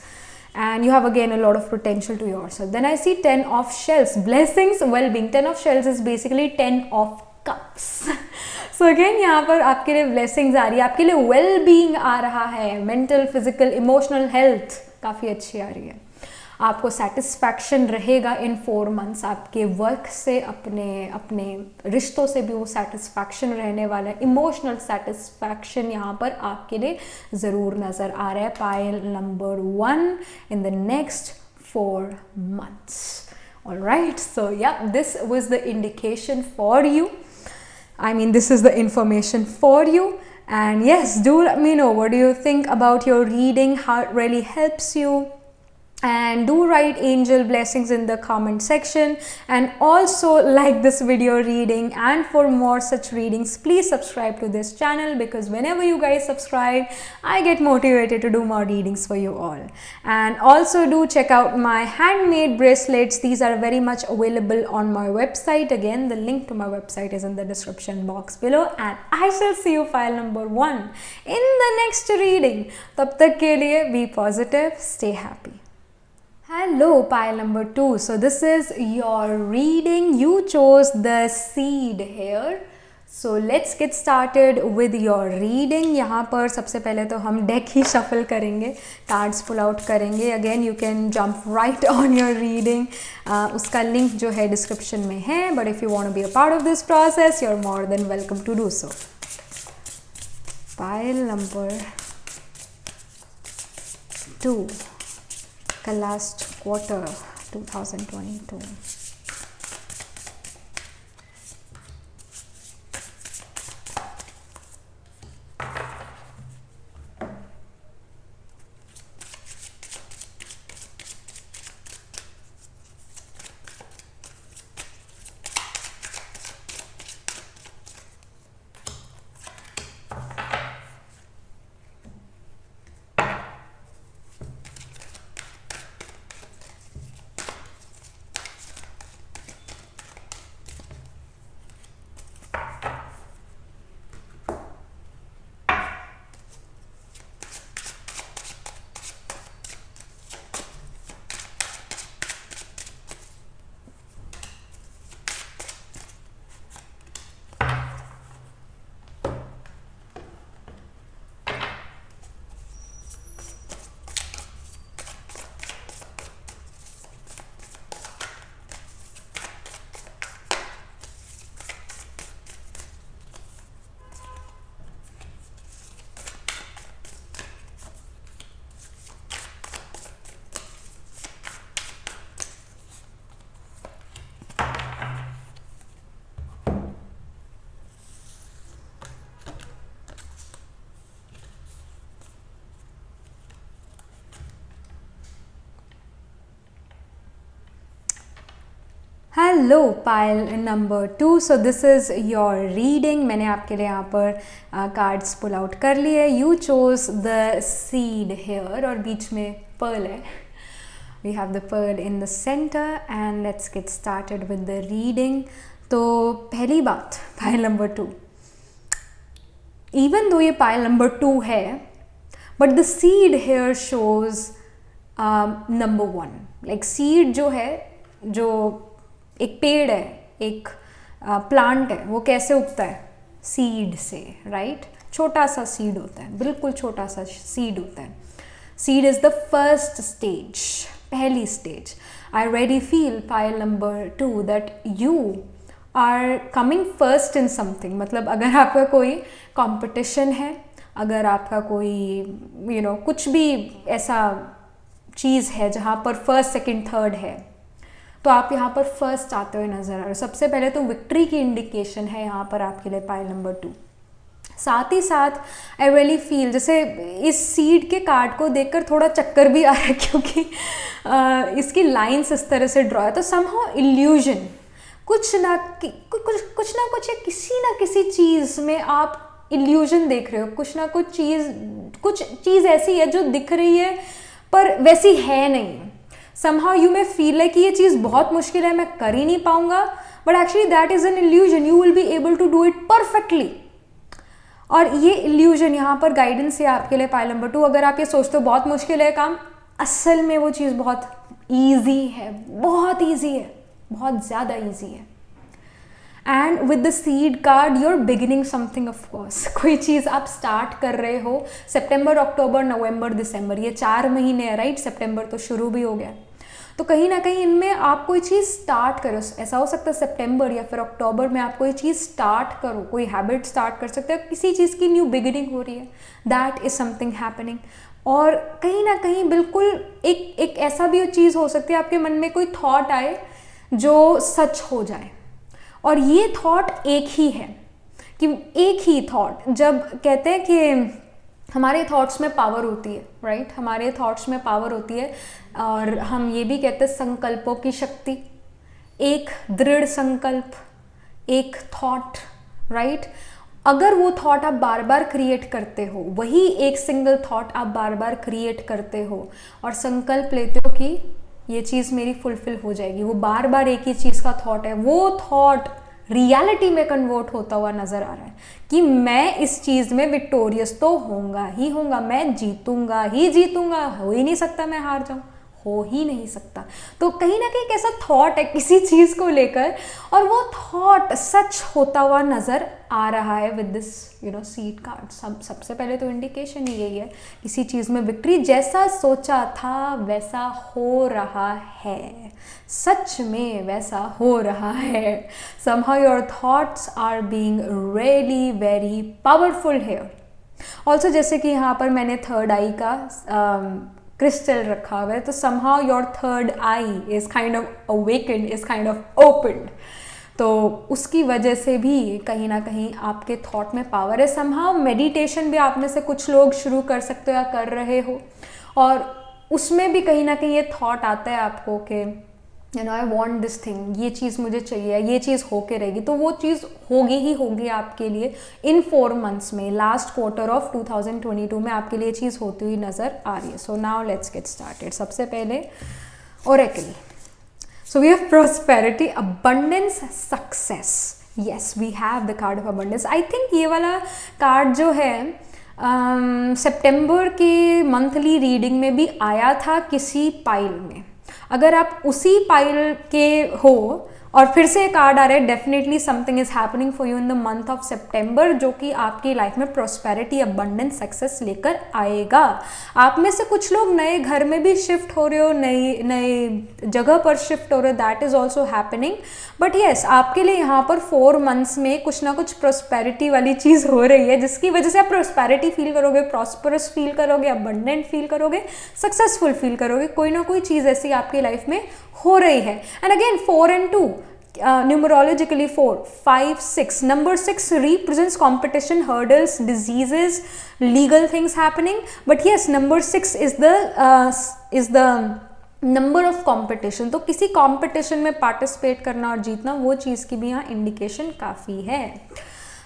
And you have again a lot of potential to yourself. Then I see 10 of shells, blessings, well-being. 10 of shells is basically 10 of cups. So again यहाँ पर आपके लिए ब्लेसिंग्स आ रही है, आपके लिए वेल बीइंग आ रहा है, मेंटल, फिजिकल, इमोशनल हेल्थ काफ़ी अच्छी आ रही है। आपको सेटिस्फैक्शन रहेगा इन 4 months, आपके वर्क से, अपने रिश्तों से भी वो सेटिस्फैक्शन रहने वाला है। इमोशनल सेटिस्फैक्शन यहाँ पर आपके लिए ज़रूर नज़र आ रहा है। Pile number 1 in the next 4 months. All right, so yeah, this was the indication for you. I mean, this is the information for you. And yes, do let me know, what do you think about your reading, how it really helps you? And do write angel blessings in the comment section, and also like this video reading. And for more such readings, please subscribe to this channel, because whenever you guys subscribe, I get motivated to do more readings for you all. And also do check out my handmade bracelets. These are very much available on my website. Again, the link to my website is in the description box below, and I shall see you file number 1 in the next reading. Tab tak ke liye be positive, stay happy. Hello, pile number 2. So this is your reading. You chose the seed here. So let's get started with your reading. यहाँ पर सबसे पहले तो हम deck ही shuffle करेंगे, cards pull out करेंगे. Again you can jump right on your reading. उसका लिंक जो है डिस्क्रिप्शन में है, but if you want to be a part of this process, you are more than welcome to do so. Pile number 2. The last quarter 2022. Hello pile number 2. So this is your reading. मैंने आपके लिए यहाँ पर cards pull out कर लिए. You choose the seed here और बीच में पर्ल है. We have the pearl in the centre and let's get started with the reading. तो पहली बात, पाइल नंबर 2, इवन दो ये पाइल नंबर 2 है, but the seed here shows number 1. Like seed जो है, जो एक पेड़ है, एक प्लांट है, वो कैसे उगता है? सीड से, राइट? छोटा सा सीड होता है, बिल्कुल छोटा सा सीड होता है. Seed is the first stage, पहली stage. I ready feel pile number 2 that you are coming first in something. मतलब अगर आपका कोई कंपटीशन है, अगर आपका कोई कुछ भी ऐसा चीज़ है जहाँ पर फर्स्ट सेकंड थर्ड है, तो आप यहाँ पर फर्स्ट आते हुए नजर आ रहे हो. सबसे पहले तो विक्ट्री की इंडिकेशन है यहाँ पर आपके लिए पाइल नंबर 2. साथ ही साथ आई रियली फील, जैसे इस सीड के कार्ड को देखकर थोड़ा चक्कर भी आ रहा है, क्योंकि इसकी लाइंस इस तरह से ड्रॉ है. तो समहाउ इल्यूजन, कुछ ना कुछ है, किसी ना किसी चीज़ में आप इल्यूजन देख रहे हो. कुछ चीज़ ऐसी है जो दिख रही है पर वैसी है नहीं. somehow you may feel like कि ये चीज़ बहुत मुश्किल है, मैं कर ही नहीं पाऊंगा, but actually that is an illusion. You will be able to do it perfectly. और ये illusion यहाँ पर गाइडेंस है आपके लिए पाइल नंबर 2. अगर आप ये सोचते हो बहुत मुश्किल है काम, असल में वो चीज़ बहुत ईजी है, बहुत ईजी है, बहुत ज़्यादा ईजी है. And with the seed card you are beginning something. Of course कोई चीज़ आप स्टार्ट कर रहे हो. सितंबर, अक्टूबर, नवंबर, दिसंबर, ये 4 महीने हैं, राइट? सितंबर तो शुरू भी हो गया. तो कहीं ना कहीं इनमें आप कोई चीज़ स्टार्ट करो. ऐसा हो सकता है सितंबर या फिर अक्टूबर में आप कोई चीज़ स्टार्ट करो, कोई हैबिट स्टार्ट कर सकते हो, किसी चीज़ की न्यू बिगिनिंग हो रही है. That is something happening. और कहीं ना कहीं बिल्कुल एक ऐसा भी चीज़ हो सकती है, आपके मन में कोई थॉट आए जो सच हो जाए. और ये थॉट एक ही है, कि एक ही थॉट, जब कहते हैं कि हमारे थॉट्स में पावर होती है, राइट? हमारे थॉट्स में पावर होती है. और हम ये भी कहते हैं संकल्पों की शक्ति. एक दृढ़ संकल्प, एक थॉट, राइट? अगर वो थॉट आप बार बार क्रिएट करते हो, वही एक सिंगल थॉट आप बार बार क्रिएट करते हो और संकल्प लेते हो कि ये चीज़ मेरी फुलफिल हो जाएगी, वो बार बार एक ही चीज़ का थॉट है, वो थॉट रियलिटी में कन्वर्ट होता हुआ नज़र आ रहा है कि मैं इस चीज़ में विक्टोरियस तो होऊंगा ही होऊंगा, मैं जीतूंगा ही जीतूंगा, हो ही नहीं सकता मैं हार जाऊं, हो ही नहीं सकता. तो कहीं ना कहीं एक ऐसा थॉट है किसी चीज़ को लेकर, और वो थॉट सच होता हुआ नज़र आ रहा है विद दिस सीड कार्ड. सबसे पहले तो इंडिकेशन ही यही है, किसी चीज़ में विक्ट्री, जैसा सोचा था वैसा हो रहा है, सच में वैसा हो रहा है. somehow your thoughts are being really very powerful here. also जैसे कि यहाँ पर मैंने थर्ड आई का क्रिस्टल रखा हुआ है, तो somehow your third eye is kind of awakened, is kind of opened. तो उसकी वजह से भी कहीं ना कहीं आपके थॉट में पावर है. somehow मेडिटेशन भी आप में से कुछ लोग शुरू कर सकते हो या कर रहे हो, और उसमें भी कहीं ना कहीं ये थॉट आता है आपको कि आई वॉन्ट दिस थिंग, ये चीज़ मुझे चाहिए, ये चीज़ होके रहेगी. तो वो चीज़ होगी ही होगी आपके लिए इन 4 months में. लास्ट क्वार्टर ऑफ 2022 में आपके लिए चीज़ होती हुई नज़र आ रही है. So now let's get started. सबसे पहले oracle. So we have prosperity, abundance, success. Yes, we have the card of abundance. I think ये वाला कार्ड जो है सितंबर के मंथली रीडिंग में भी आया था किसी पाइल में. अगर आप उसी पाइल के हो और फिर से कार्ड आ रहा है, definitely something is happening for you in the month of September, जो कि आपकी लाइफ में प्रॉस्पेरिटी, अबंडेंस, सक्सेस लेकर आएगा. आप में से कुछ लोग नए घर में भी शिफ्ट हो रहे हो, नए जगह पर शिफ्ट हो रहे हो, that is also happening. But yes, आपके लिए यहाँ पर 4 months में कुछ ना कुछ प्रॉस्पेरिटी वाली चीज़ हो रही है, जिसकी वजह से आप प्रॉस्पेरिटी फील करोगे, प्रॉस्परस फील करोगे, अबंडेंट फील करोगे, सक्सेसफुल फील करोगे. कोई ना कोई चीज़ ऐसी आपकी लाइफ में हो रही है. And again 4 and 2, numerologically 4, 5, 6. Number 6 represents competition, hurdles, diseases, legal things happening. But yes, number 6 is the number of competition, तो किसी कंपटीशन में पार्टिसिपेट करना और जीतना, वो चीज़ की भी यहाँ इंडिकेशन काफ़ी है.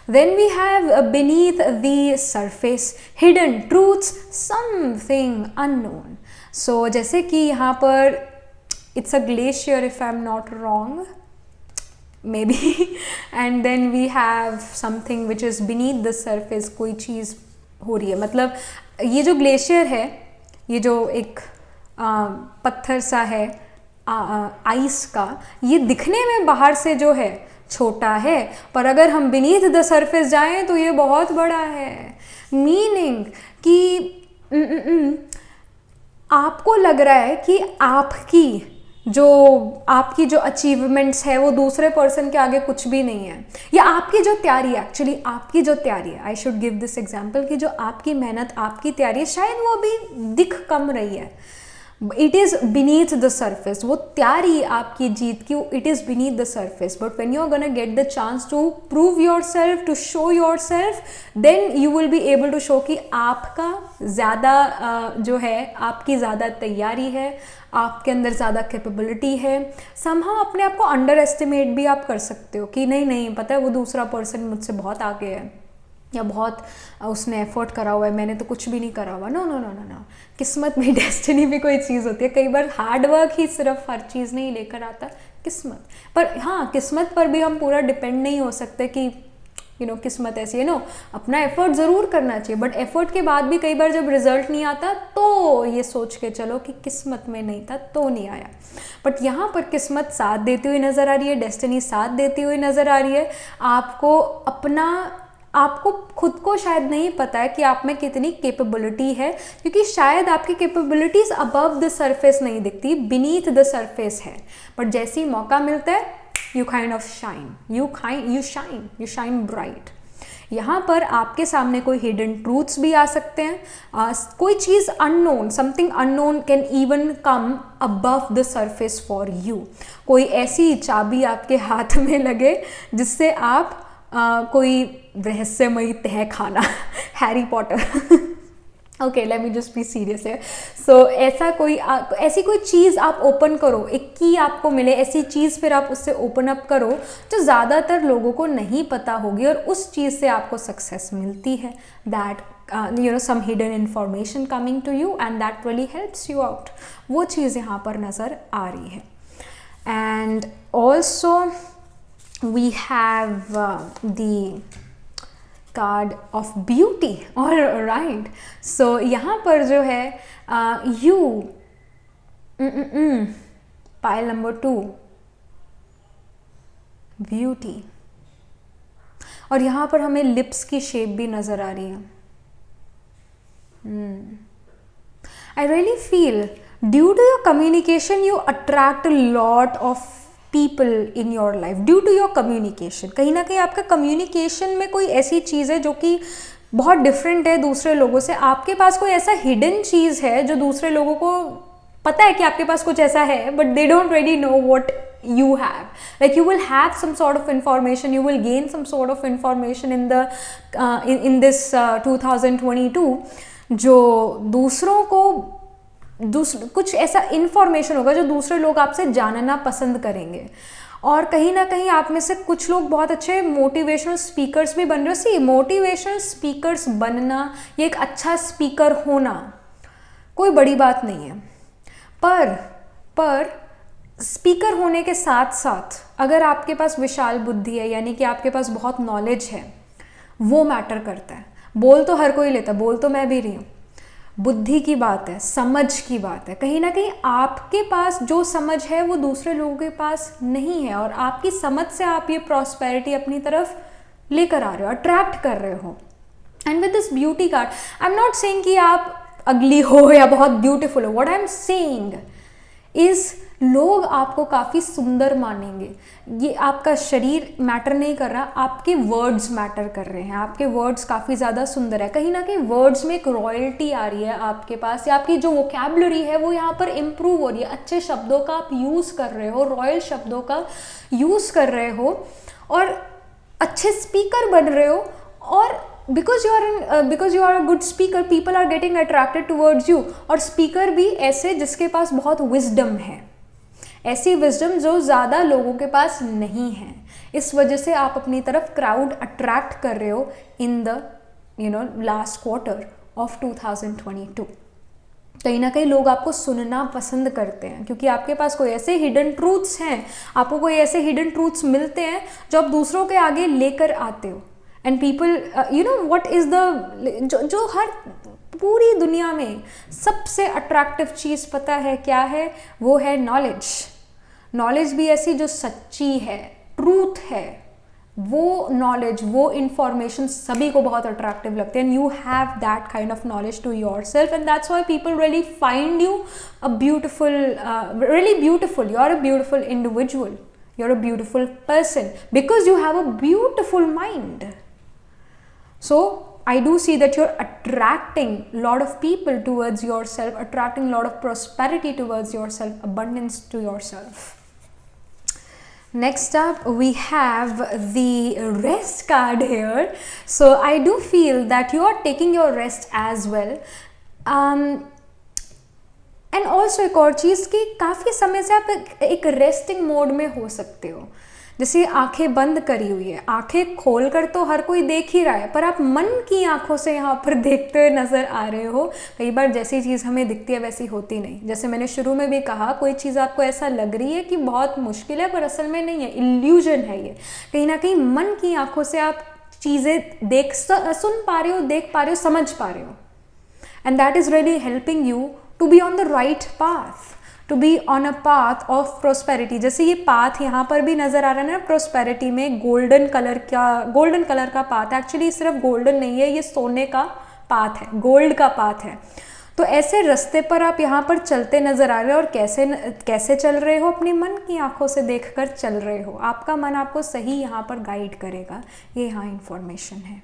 Then we have beneath the surface hidden truths, something unknown. So जैसे कि यहाँ पर it's a glacier if I'm not wrong, maybe. And then we have something which is beneath the surface, कोई चीज़ हो रही है. मतलब ये जो ग्लेशियर है, ये जो एक पत्थर सा है आइस का, ये दिखने में बाहर से जो है छोटा है, पर अगर हम बीनीथ द सरफेस जाएं तो ये बहुत बड़ा है. मीनिंग कि आपको लग रहा है कि आपकी जो अचीवमेंट्स है वो दूसरे पर्सन के आगे कुछ भी नहीं है, या आपकी जो तैयारी है, एक्चुअली आपकी जो तैयारी है, I should give this example, कि जो आपकी मेहनत, आपकी तैयारी है, शायद वो अभी दिख कम रही है. It is beneath the surface, वो तैयारी आपकी जीत की, it is beneath the surface. But when you are gonna get the chance to prove yourself, to show yourself, then you will be able to show कि आपका ज़्यादा जो है, आपकी ज़्यादा तैयारी है, आपके अंदर ज़्यादा कैपेबिलिटी है. समहाउ अपने आप को अंडर एस्टिमेट भी आप कर सकते हो कि नहीं पता है वो दूसरा पर्सन मुझसे बहुत आगे है, या बहुत उसने एफर्ट करा हुआ है, मैंने तो कुछ भी नहीं करा हुआ. No no no no no, किस्मत भी, डेस्टिनी भी कोई चीज़ होती है. कई बार हार्ड वर्क ही सिर्फ हर चीज़ नहीं लेकर आता, किस्मत. पर हाँ, किस्मत पर भी हम पूरा डिपेंड नहीं हो सकते कि किस्मत ऐसी है. अपना एफर्ट ज़रूर करना चाहिए, बट एफर्ट के बाद भी कई बार जब रिजल्ट नहीं आता तो ये सोच के चलो कि किस्मत में नहीं था तो नहीं आया. बट यहाँ पर किस्मत साथ देती हुई नज़र आ रही है, डेस्टिनी साथ देती हुई नज़र आ रही है. आपको खुद को शायद नहीं पता है कि आप में कितनी कैपेबिलिटी है, क्योंकि शायद आपकी कैपेबिलिटीज अबव द सरफेस नहीं दिखती, बीनीथ द सरफेस है. बट जैसे ही मौका मिलता है, you kind of shine, you shine bright. यहाँ पर आपके सामने कोई हिडन ट्रूथ्स भी आ सकते हैं. कोई चीज़ unknown, something unknown can even come above the surface for you. कोई ऐसी चाबी आपके हाथ में लगे जिससे आप कोई रहस्यमयी तह खाना, Harry Potter. Okay, let me just be serious है. सो ऐसी कोई चीज़ आप ओपन करो, एक की आपको मिले, ऐसी चीज़ फिर आप उससे ओपन अप करो जो ज़्यादातर लोगों को नहीं पता होगी, और उस चीज़ से आपको सक्सेस मिलती है. That some hidden information coming to you and that really helps you out. वो चीज़ यहाँ पर नज़र आ रही है. And also we have the card of beauty. All right, so यहाँ पर जो है you pile number 2 beauty, और यहाँ पर हमें लिप्स की शेप भी नज़र आ रही है. I really feel due to your communication you attract a lot of people in your life due to your communication. कहीं ना कहीं आपका कम्युनिकेशन में कोई ऐसी चीज़ है जो कि बहुत डिफरेंट है दूसरे लोगों से. आपके पास कोई ऐसा हिडन चीज़ है जो दूसरे लोगों को पता है कि आपके पास कुछ ऐसा है, but they don't really know what you have. Like you will have some sort of information, you will gain some sort of information in this 2022 जो दूसरों को कुछ ऐसा इन्फॉर्मेशन होगा जो दूसरे लोग आपसे जानना पसंद करेंगे. और कहीं ना कहीं आप में से कुछ लोग बहुत अच्छे मोटिवेशनल स्पीकर्स भी बन रहे हो. सी, मोटिवेशनल स्पीकर्स बनना, ये एक अच्छा स्पीकर होना कोई बड़ी बात नहीं है, पर स्पीकर होने के साथ साथ अगर आपके पास विशाल बुद्धि है, यानी कि आपके पास बहुत नॉलेज है, वो मैटर करता है. बोल तो हर कोई लेता है, बोल तो मैं भी रही हूँ. बुद्धि की बात है, समझ की बात है. कहीं ना कहीं आपके पास जो समझ है वो दूसरे लोगों के पास नहीं है, और आपकी समझ से आप ये प्रॉस्पेरिटी अपनी तरफ लेकर आ रहे हो, अट्रैक्ट कर रहे हो. And with this beauty card, I am not saying कि आप अगली हो या बहुत ब्यूटीफुल हो. What I am saying is लोग आपको काफ़ी सुंदर मानेंगे. ये आपका शरीर मैटर नहीं कर रहा, आपके वर्ड्स मैटर कर रहे हैं. आपके वर्ड्स काफ़ी ज़्यादा सुंदर है. कहीं ना कहीं वर्ड्स में एक रॉयल्टी आ रही है आपके पास, या आपकी जो वोकैबुलरी है वो यहाँ पर इम्प्रूव हो रही है. अच्छे शब्दों का आप यूज़ कर रहे हो, रॉयल शब्दों का यूज़ कर रहे हो, और अच्छे स्पीकर बन रहे हो. और because you are a good speaker, people are getting attracted towards you. और स्पीकर भी ऐसे जिसके पास बहुत विजडम है, ऐसी विजडम जो ज़्यादा लोगों के पास नहीं है. इस वजह से आप अपनी तरफ क्राउड अट्रैक्ट कर रहे हो in the last quarter of 2022. कहीं ना कहीं लोग आपको सुनना पसंद करते हैं क्योंकि आपके पास कोई ऐसे हिडन ट्रूथ्स हैं, आपको कोई ऐसे हिडन ट्रूथ्स मिलते हैं जो आप दूसरों के आगे लेकर आते हो. And people what is the जो हर पूरी दुनिया में सबसे अट्रैक्टिव चीज़ पता है क्या है? वो है नॉलेज. नॉलेज भी ऐसी जो सच्ची है, ट्रूथ है. वो नॉलेज, वो इंफॉर्मेशन सभी को बहुत अट्रैक्टिव लगते हैं. And you have that kind of knowledge to yourself and that's why people really find you a beautiful, really beautiful. You are a beautiful individual, you are a beautiful person because you have a beautiful mind. So I do see that you're attracting a lot of people towards yourself, attracting a lot of prosperity towards yourself, abundance to yourself. Next up we have the rest card here. So I do feel that you are taking your rest as well. And also एक और चीज़ कि काफ़ी समय से आप एक resting mode में हो सकते हो. जैसे आंखें बंद करी हुई है, आंखें खोल कर तो हर कोई देख ही रहा है, पर आप मन की आंखों से यहाँ पर देखते हुए नज़र आ रहे हो. कई बार जैसी चीज़ हमें दिखती है वैसी होती नहीं. जैसे मैंने शुरू में भी कहा, कोई चीज़ आपको ऐसा लग रही है कि बहुत मुश्किल है पर असल में नहीं है, इल्यूजन है ये. कहीं ना कहीं मन की आंखों से आप चीज़ें सुन पा रहे हो, देख पा रहे हो, समझ पा रहे हो. And that is really helping you to be on the right path, to be on a path of prosperity. जैसे ये पाथ यहाँ पर भी नज़र आ रहा है ना, प्रोस्पेरिटी में गोल्डन कलर का पाथ है. एक्चुअली सिर्फ गोल्डन नहीं है, ये सोने का पाथ है, गोल्ड का पाथ है. तो ऐसे रास्ते पर आप यहाँ पर चलते नज़र आ रहे हो. और कैसे चल रहे हो? अपनी मन की आंखों से देखकर चल रहे हो. आपका मन आपको सही यहाँ पर गाइड करेगा. ये यहाँ इंफॉर्मेशन है.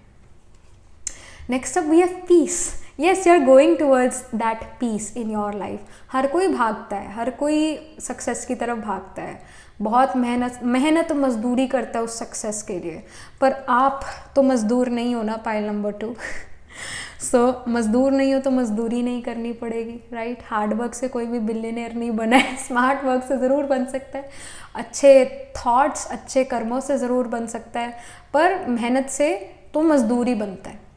Next up we have peace. Yes, you are going towards that peace in your life. हर कोई भागता है, हर कोई सक्सेस की तरफ भागता है, बहुत मेहनत मजदूरी करता है उस सक्सेस के लिए. पर आप तो मजदूर नहीं हो ना, पाइल नंबर 2. सो मजदूर नहीं हो तो मजदूरी नहीं करनी पड़ेगी, राइट. हार्ड वर्क से कोई भी बिलियनियर नहीं बना है, स्मार्ट वर्क से ज़रूर बन सकता है, अच्छे थॉट्स, अच्छे कर्मों से ज़रूर बन सकता है, पर मेहनत से तो मजदूरी बनता है.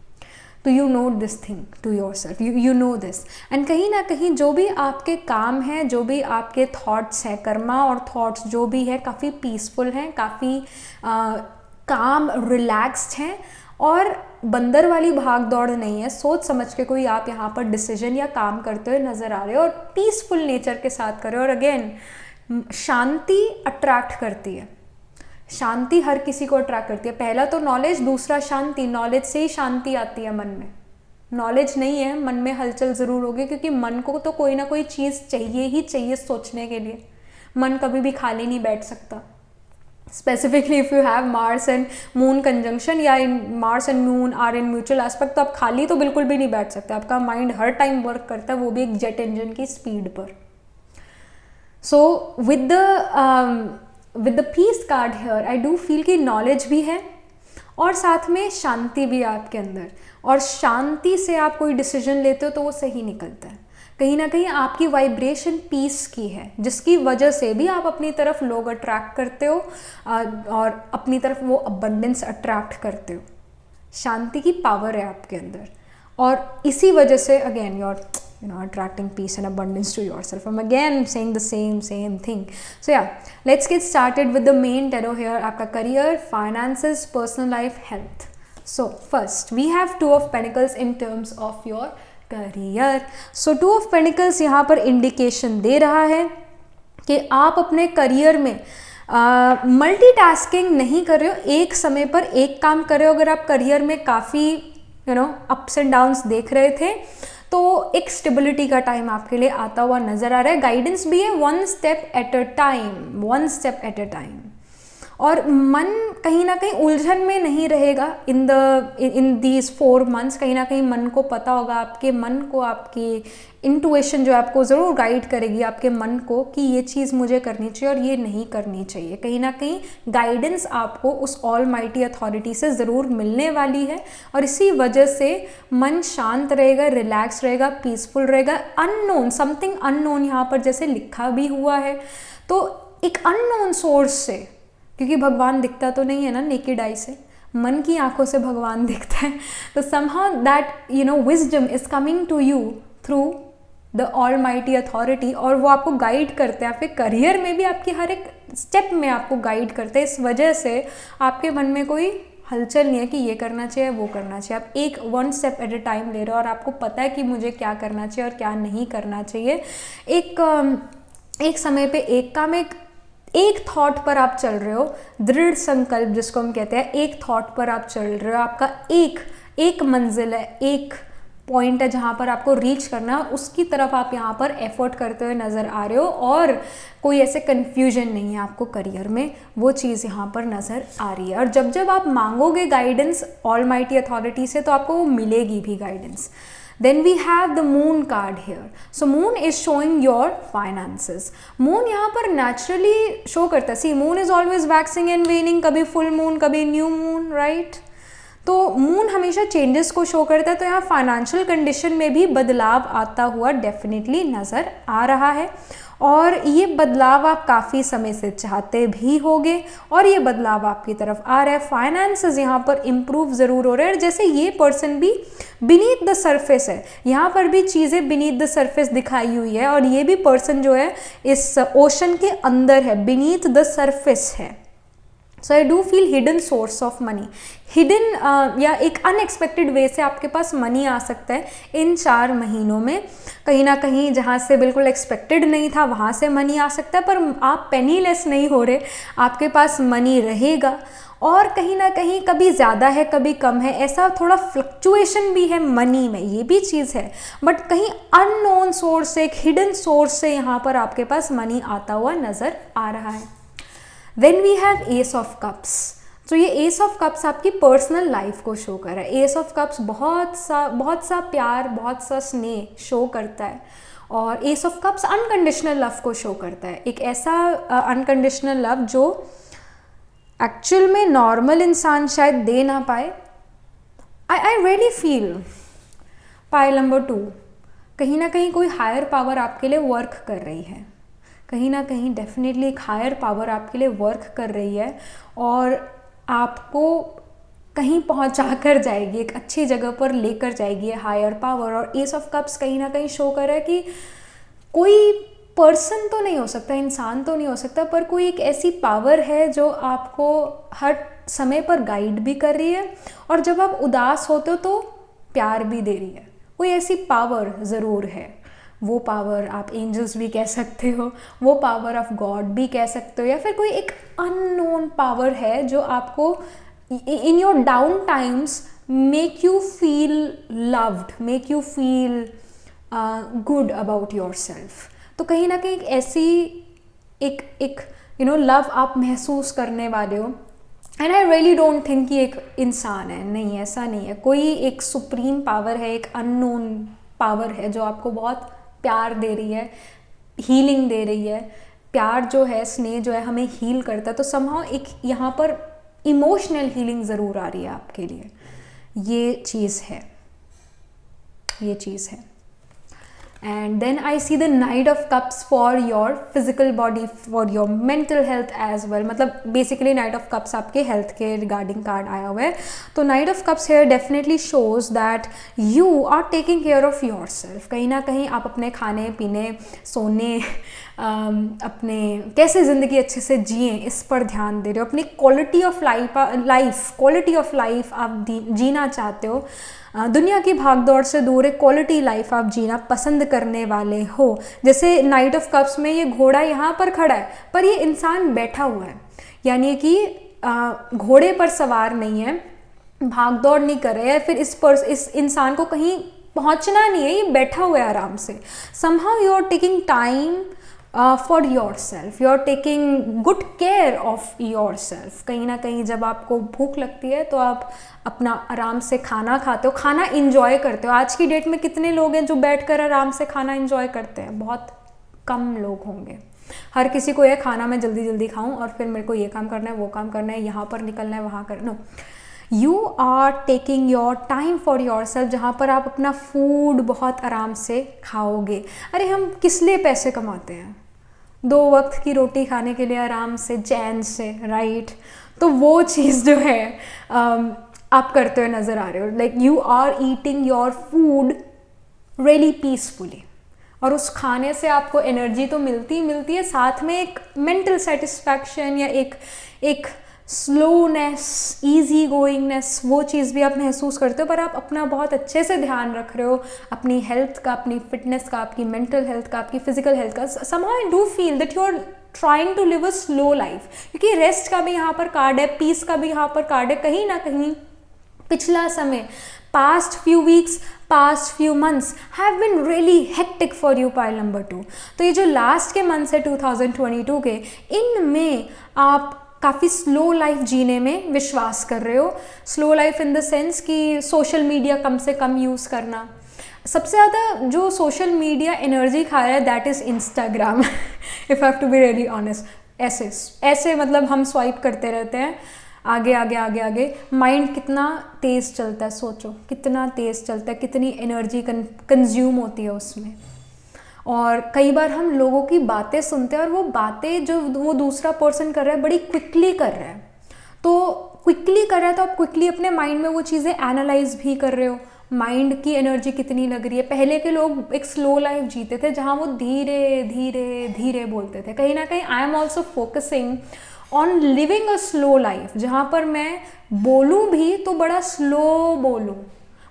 तो you know this thing to yourself, you know this. And कहीं ना कहीं जो भी आपके काम हैं, जो भी आपके थॉट्स हैं, कर्मा और थॉट्स जो भी है, काफ़ी पीसफुल हैं, काफ़ी काम, रिलैक्स्ड हैं और बंदर वाली भाग दौड़ नहीं है. सोच समझ के कोई आप यहाँ पर डिसीजन या काम करते हुए नज़र आ रहे हो और पीसफुल नेचर के साथ कर रहे हो. और अगेन शांति अट्रैक्ट करती है, शांति हर किसी को अट्रैक्ट करती है. पहला तो नॉलेज, दूसरा शांति. नॉलेज से ही शांति आती है मन में. नॉलेज नहीं है, मन में हलचल ज़रूर होगी क्योंकि मन को तो कोई ना कोई चीज़ चाहिए ही चाहिए सोचने के लिए. मन कभी भी खाली नहीं बैठ सकता. Specifically if you have Mars and moon conjunction या Mars and moon are in mutual aspect, तो आप खाली तो बिल्कुल भी नहीं बैठ सकते. आपका माइंड हर टाइम वर्क करता है, वो भी एक जेट इंजन की स्पीड पर. So with the peace card here I do feel कि नॉलेज भी है और साथ में शांति भी है आपके अंदर. और शांति से आप कोई डिसीजन लेते हो तो वो सही निकलता है. कहीं ना कहीं आपकी वाइब्रेशन पीस की है, जिसकी वजह से भी आप अपनी तरफ लोग अट्रैक्ट करते हो और अपनी तरफ वो अबंडेंस अट्रैक्ट करते हो. शांति की पावर है आपके अंदर और इसी वजह से again your attracting peace and abundance to yourself. I'm again saying the same thing. So yeah, let's get started with the main tarot here. आपका career, finances, personal life, health. So first we have Two of Pentacles in terms of your career. So Two of Pentacles यहाँ पर indication दे रहा है कि आप अपने career में multitasking नहीं कर रहे हो, एक समय पर एक काम कर रहे हो. अगर आप करियर में काफ़ी अप्स एंड डाउन्स देख रहे थे तो एक स्टेबिलिटी का टाइम आपके लिए आता हुआ नज़र आ रहा है. गाइडेंस भी है, one step at a time. और मन कहीं ना कहीं उलझन में नहीं रहेगा इन दीज 4 months। कहीं ना कहीं मन को पता होगा, आपके मन को, आपकी इंटुइशन जो आपको ज़रूर गाइड करेगी आपके मन को कि ये चीज़ मुझे करनी चाहिए और ये नहीं करनी चाहिए। कहीं ना कहीं गाइडेंस आपको उस ऑल माइटी अथॉरिटी से ज़रूर मिलने वाली है और इसी वजह से मन शांत रहेगा, रिलैक्स रहेगा, पीसफुल रहेगा। अननोन, समथिंग अननोन यहाँ पर जैसे लिखा भी हुआ है, तो एक अननोन सोर्स से, क्योंकि भगवान दिखता तो नहीं है ना नेकेड आई से, मन की आंखों से भगवान दिखता है, तो somehow that wisdom is coming to you through the almighty authority, और वो आपको गाइड करते हैं, आपके करियर में भी आपकी हर एक स्टेप में आपको गाइड करते हैं। इस वजह से आपके मन में कोई हलचल नहीं है कि ये करना चाहिए वो करना चाहिए। आप एक 1 step एट अ टाइम ले रहे हो और आपको पता है कि मुझे क्या करना चाहिए और क्या नहीं करना चाहिए। एक समय पे एक काम, एक थॉट पर आप चल रहे हो, दृढ़ संकल्प जिसको हम कहते हैं, एक थॉट पर आप चल रहे हो, आपका एक मंजिल है, एक पॉइंट है जहाँ पर आपको रीच करना है, उसकी तरफ आप यहाँ पर एफर्ट करते हुए नज़र आ रहे हो और कोई ऐसे कन्फ्यूजन नहीं है आपको करियर में, वो चीज़ यहाँ पर नज़र आ रही है। और जब जब आप मांगोगे गाइडेंस ऑलमाइटी अथॉरिटी से तो आपको वो मिलेगी भी guidance. Then we have the moon card here. So moon is showing your finances. Moon यहाँ पर naturally show करता है। See, moon is always waxing and waning, कभी full moon, कभी new moon, right? तो मून हमेशा चेंजेस को show करता है, तो यहाँ फाइनेंशियल कंडीशन में भी बदलाव आता हुआ डेफिनेटली नज़र आ रहा है और ये बदलाव आप काफ़ी समय से चाहते भी होगे और ये बदलाव आपकी तरफ आ रहा है। फाइनेंसेस यहाँ पर इम्प्रूव ज़रूर हो रहे हैं, जैसे ये पर्सन भी बीनीथ द सरफेस है, यहाँ पर भी चीज़ें बीनीथ द सरफेस दिखाई हुई है और ये भी पर्सन जो है इस ओशन के अंदर है, बीनीथ द सरफेस है। So I do feel hidden source of money, hidden या एक अनएक्सपेक्टेड वे से आपके पास मनी आ सकता है इन 4 महीनों में। कहीं ना कहीं जहाँ से बिल्कुल एक्सपेक्टेड नहीं था वहाँ से मनी आ सकता है, पर आप पेनीलेस नहीं हो रहे, आपके पास मनी रहेगा। और कहीं ना कहीं कभी ज़्यादा है कभी कम है, ऐसा थोड़ा फ्लक्चुएशन भी है मनी में, ये भी चीज़ है, बट कहीं अननोन सोर्स से, एक हिडन सोर्स से यहाँ पर आपके पास मनी आता हुआ नज़र आ रहा है। Then we have Ace of Cups. तो ये Ace of Cups आपकी पर्सनल लाइफ को शो कर रहा है। Ace of Cups बहुत सा प्यार, बहुत सा स्नेह शो करता है और Ace of Cups unconditional love को शो करता है, एक ऐसा अनकंडीशनल लव जो एक्चुअल में नॉर्मल इंसान शायद दे ना पाए। I really feel pile number 2, कहीं ना कहीं कोई हायर पावर आपके लिए वर्क कर रही है, कहीं ना कहीं डेफिनेटली एक हायर पावर आपके लिए वर्क कर रही है और आपको कहीं पहुंचा कर जाएगी, एक अच्छी जगह पर लेकर जाएगी हायर पावर। और एस ऑफ कप्स कहीं ना कहीं शो कर रहा है कि कोई पर्सन तो नहीं हो सकता, इंसान तो नहीं हो सकता, पर कोई एक ऐसी पावर है जो आपको हर समय पर गाइड भी कर रही है और जब आप उदास होते हो तो प्यार भी दे रही है। कोई ऐसी पावर ज़रूर है, वो पावर आप एंजल्स भी कह सकते हो, वो पावर ऑफ गॉड भी कह सकते हो, या फिर कोई एक अननोन पावर है जो आपको in your down times make you feel loved, make you feel good about your self. तो कहीं ना कहीं ऐसी एक लव आप महसूस करने वाले हो। And I really don't think कि एक इंसान है, नहीं, ऐसा नहीं है, कोई एक सुप्रीम पावर है, एक अननोन पावर है जो आपको बहुत प्यार दे रही है, हीलिंग दे रही है। प्यार जो है, स्नेह जो है हमें हील करता है, तो समहाउ एक यहाँ पर इमोशनल हीलिंग ज़रूर आ रही है आपके लिए। ये चीज़ है, ये चीज़ है। And then I see the Knight of Cups for your physical body, for your mental health as well. मतलब basically Knight of Cups आपके health के regarding card आया हुआ है। तो Knight of Cups here definitely shows that you are taking care of yourself. कहीं ना कहीं आप अपने खाने पीने, सोने, अपने कैसे ज़िंदगी अच्छे से जिएं इस पर ध्यान दे रहे हो। अपनी क्वालिटी ऑफ लाइफ आप जीना चाहते हो, दुनिया की भागदौड़ से दूर एक क्वालिटी लाइफ आप जीना पसंद करने वाले हो। जैसे नाइट ऑफ कप्स में ये घोड़ा यहाँ पर खड़ा है पर ये इंसान बैठा हुआ है, यानी कि घोड़े पर सवार नहीं है, भागदौड़ नहीं कर रहा है, फिर इस इंसान को कहीं पहुँचना नहीं है, ये बैठा हुआ है आराम से। Somehow you are taking time for yourself, you are taking good care of yourself. कहीं ना कहीं जब आपको भूख लगती है तो आप अपना आराम से खाना खाते हो, खाना इंजॉय करते हो। आज की डेट में कितने लोग हैं जो बैठकर आराम से खाना इंजॉय करते हैं? बहुत कम लोग होंगे। हर किसी को ये खाना मैं जल्दी जल्दी खाऊं और फिर मेरे को ये काम करना है, वो काम करना है, यहाँ पर निकलना है, वहाँ करना। You are taking your time for yourself, जहाँ पर आप अपना फूड बहुत आराम से खाओगे। अरे हम किस लिए पैसे कमाते हैं? 2 वक्त की रोटी खाने के लिए, आराम से, चैन से, राइट? तो वो चीज़ जो है आप करते हुए नज़र आ रहे हो। Like you are eating your food really peacefully, और उस खाने से आपको एनर्जी तो मिलती है, साथ में एक मेंटल सेटिस्फैक्शन या एक स्लोनेस, ईजी गोइंगनेस, वो चीज़ भी आप महसूस करते हो। पर आप अपना बहुत अच्छे से ध्यान रख रहे हो, अपनी हेल्थ का, अपनी फिटनेस का, आपकी मेंटल हेल्थ का, आपकी फिजिकल हेल्थ का। somehow I do feel that you are trying to live a slow life, क्योंकि रेस्ट का भी यहाँ पर कार्ड है, पीस का भी यहाँ पर कार्ड है। कहीं ना कहीं पिछला समय, past few weeks, past few months have been really hectic for you, pile number 2। तो ये जो लास्ट के मंथ्स है 2022 के, इनमें आप काफ़ी स्लो लाइफ जीने में विश्वास कर रहे हो। Slow life in the sense कि सोशल मीडिया कम से कम यूज़ करना। सबसे ज़्यादा जो सोशल मीडिया एनर्जी खा रहा है that is Instagram. If I have to be really honest, ऐसे मतलब हम स्वाइप करते रहते हैं आगे आगे आगे आगे। माइंड कितना तेज़ चलता है, सोचो कितना तेज़ चलता है, कितनी एनर्जी कंज्यूम होती है उसमें। और कई बार हम लोगों की बातें सुनते हैं और वो बातें जो वो दूसरा पर्सन कर रहा है बड़ी क्विकली कर रहा है, तो क्विकली कर रहा है तो आप क्विकली अपने माइंड में वो चीज़ें एनालाइज भी कर रहे हो। माइंड की एनर्जी कितनी लग रही है। पहले के लोग एक स्लो लाइफ जीते थे जहाँ वो धीरे धीरे धीरे बोलते थे। कहीं ना कहीं I am also focusing on living a slow life, जहाँ पर मैं बोलूँ भी तो बड़ा स्लो बोलूँ।